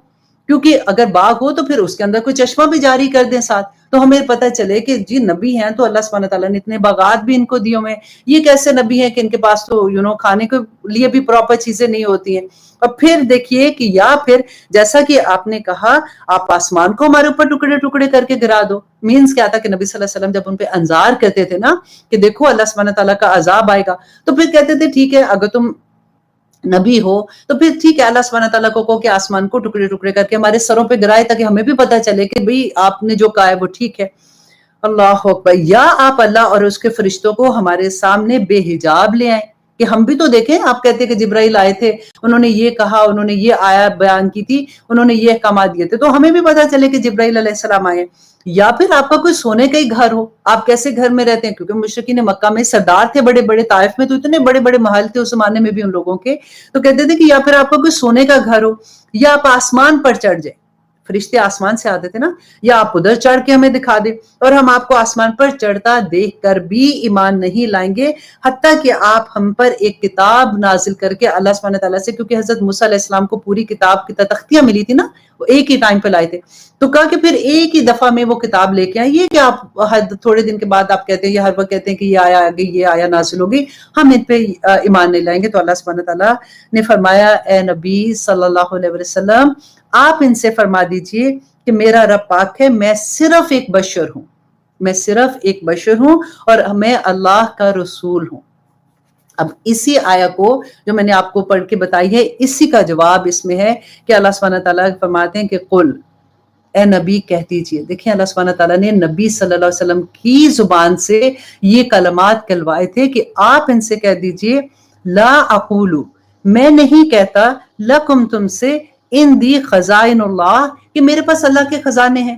کیونکہ اگر باغ ہو تو پھر اس کے اندر کوئی چشمہ بھی جاری کر دیں ساتھ، تو ہمیں پتہ چلے کہ جی نبی ہیں تو اللہ سبحانہ تعالیٰ نے اتنے باغات بھی ان کو دیے ہوئے ہیں، یہ کیسے نبی ہیں کہ ان کے پاس تو کھانے کے لیے بھی پراپر چیزیں نہیں ہوتی ہیں۔ اور پھر دیکھیے کہ یا پھر جیسا کہ آپ نے کہا آپ آسمان کو ہمارے اوپر ٹکڑے ٹکڑے کر کے گرا دو۔ مینز کیا تھا کہ نبی صلی اللہ علیہ وسلم جب ان پہ انذار کرتے تھے نا کہ دیکھو اللہ سبحانہ تعالیٰ کا عذاب آئے گا، تو پھر کہتے تھے ٹھیک ہے اگر تم نبی ہو تو پھر ٹھیک ہے اللہ سبحانہ تعالیٰ کو کہو کہ آسمان کو ٹکڑے ٹکڑے کر کے ہمارے سروں پہ گرائے تاکہ ہمیں بھی پتہ چلے کہ بھئی آپ نے جو کہا ہے وہ ٹھیک ہے۔ اللہ اکبر۔ یا آپ اللہ اور اس کے فرشتوں کو ہمارے سامنے بے حجاب لے آئیں کہ ہم بھی تو دیکھیں، آپ کہتے کہ جبرائیل آئے تھے، انہوں نے یہ کہا، انہوں نے یہ آیات بیان کی تھی، انہوں نے یہ احکامات دیے تھے، تو ہمیں بھی پتہ چلے کہ جبرائیل علیہ السلام آئے۔ یا پھر آپ کا کوئی سونے کا ہی گھر ہو، آپ کیسے گھر میں رہتے ہیں، کیونکہ مشرکین مکہ میں سردار تھے بڑے بڑے، طائف میں تو اتنے بڑے بڑے محل تھے اس زمانے میں بھی ان لوگوں کے، تو کہتے تھے کہ یا پھر آپ کا کوئی سونے کا گھر ہو، یا آپ آسمان پر چڑھ جائیں۔ فرشتے آسمان سے آتے تھے نا, یا آپ ادھر چڑھ کے ہمیں دکھا دیں اور ہم آپ کو آسمان پر چڑھتا دیکھ کر بھی ایمان نہیں لائیں گے, حتیٰ کہ آپ ہم پر ایک کتاب نازل کر کے اللہ سبحانہ تعالیٰ سے, کیونکہ حضرت موسیٰ علیہ السلام کو پوری کتاب کی تختیاں ملی تھی نا, وہ ایک ہی ٹائم پہ لائے تھے, تو کہا کہ پھر ایک ہی دفعہ میں وہ کتاب لے کے آئیے کہ آپ تھوڑے دن کے بعد آپ کہتے ہیں یہ ہر وقت کہتے ہیں کہ یہ آیا آگئی, یہ آیا نازل ہوگی, ہم ان پہ ایمان نہیں لائیں گے. تو اللہ سبحانہ تعالیٰ نے فرمایا اے نبی صلی اللہ علیہ وسلم آپ ان سے فرما دیجئے کہ میرا رب پاک ہے, میں صرف ایک بشر ہوں, میں صرف ایک بشر ہوں اور میں اللہ کا رسول ہوں. اب اسی آیا کو جو میں نے آپ کو پڑھ کے بتائی ہے, اسی کا جواب اس میں ہے کہ اللہ سبحانہ تعالیٰ فرماتے ہیں کہ قل, اے نبی کہہ دیجئے. دیکھیں اللہ سبحانہ تعالیٰ نے نبی صلی اللہ علیہ وسلم کی زبان سے یہ کلمات کہلوائے تھے کہ آپ ان سے کہہ دیجئے لا اقولو, میں نہیں کہتا لکم تم سے اندی خزائن اللہ, کہ میرے پاس اللہ کے خزانے ہیں.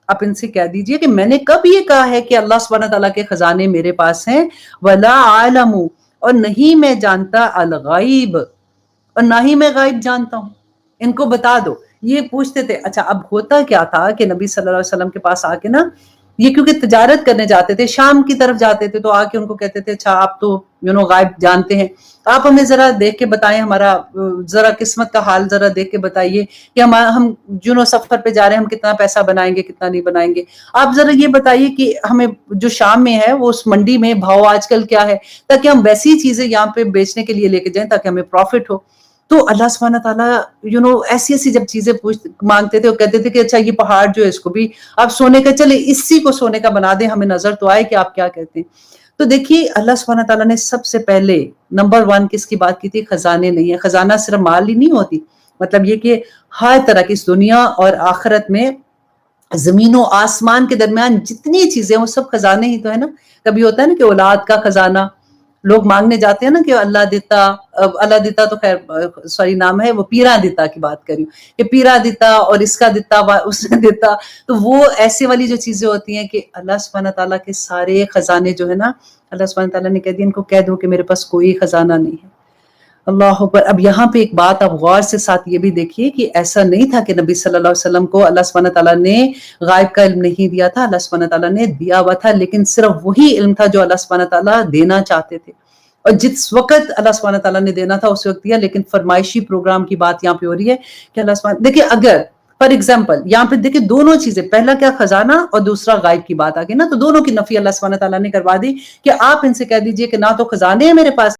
آپ ان سے کہہ دیجئے کہ میں نے کب یہ کہا ہے کہ اللہ سبحانہ تعالیٰ کے خزانے میرے پاس ہیں, ولا عالم, اور نہیں میں جانتا الغیب, اور نہ ہی میں غائب جانتا ہوں. ان کو بتا دو. یہ پوچھتے تھے. اچھا اب ہوتا کیا تھا کہ نبی صلی اللہ علیہ وسلم کے پاس آ کے نا, یہ کیونکہ تجارت کرنے جاتے تھے, شام کی طرف جاتے تھے, تو آ کے ان کو کہتے تھے اچھا آپ تو غائب جانتے ہیں, آپ ہمیں ذرا دیکھ کے بتائیں, ہمارا ذرا قسمت کا حال ذرا دیکھ کے بتائیے کہ ہم سفر پہ جا رہے ہیں, ہم کتنا پیسہ بنائیں گے کتنا نہیں بنائیں گے. آپ ذرا یہ بتائیے کہ ہمیں جو شام میں ہے وہ اس منڈی میں بھاؤ آج کل کیا ہے, تاکہ ہم ویسی چیزیں یہاں پہ بیچنے کے لیے لے کے جائیں تاکہ ہمیں پروفٹ ہو. تو اللہ سبحانہ تعالیٰ ایسی ایسی جب چیزیں مانگتے تھے, وہ کہتے تھے کہ اچھا یہ پہاڑ جو ہے اس کو بھی آپ سونے کا, چلے اسی کو سونے کا بنا دیں, ہمیں نظر تو آئے کہ آپ کیا کہتے ہیں. تو دیکھیے اللہ سبحانہ تعالیٰ نے سب سے پہلے نمبر 1 کس کی بات کی تھی, خزانے نہیں ہے. خزانہ صرف مال ہی نہیں ہوتی, مطلب یہ کہ ہر طرح کی اس دنیا اور آخرت میں زمین و آسمان کے درمیان جتنی چیزیں وہ سب خزانے ہی تو ہے نا. کبھی ہوتا ہے نا کہ اولاد کا خزانہ, لوگ مانگنے جاتے ہیں نا کہ اللہ دیتا تو خیر سوری نام ہے وہ پیرا دیتا کی بات کری, کہ پیرا دیتا اور اس کا دیتا اس نے دیتا. تو وہ ایسے والی جو چیزیں ہوتی ہیں کہ اللہ سبحانہ تعالیٰ کے سارے خزانے جو ہے نا, اللہ سبحانہ تعالیٰ نے کہہ دیا ان کو کہہ دو کہ میرے پاس کوئی خزانہ نہیں ہے. اللہ اکبر. اب یہاں پہ ایک بات آپ غور سے ساتھ یہ بھی دیکھیے کہ ایسا نہیں تھا کہ نبی صلی اللہ علیہ وسلم کو اللہ سبحانہ تعالیٰ نے غائب کا علم نہیں دیا تھا, اللہ سبحانہ تعالیٰ نے دیا ہوا تھا, لیکن صرف وہی علم تھا جو اللہ سبحانہ تعالیٰ دینا چاہتے تھے, اور جس وقت اللہ سبحانہ تعالیٰ نے دینا تھا اس وقت دیا. لیکن فرمائشی پروگرام کی بات یہاں پہ ہو رہی ہے کہ اللہ سبحانہ, دیکھیں اگر فار ایگزامپل یہاں پہ دیکھیں دونوں چیزیں, پہلا کیا خزانہ اور دوسرا غائب کی بات آ گئی نا, تو دونوں کی نفی اللہ سبحانہ تعالیٰ نے کروا دی کہ آپ ان سے کہہ دیجئے کہ نہ تو خزانے ہیں میرے پاس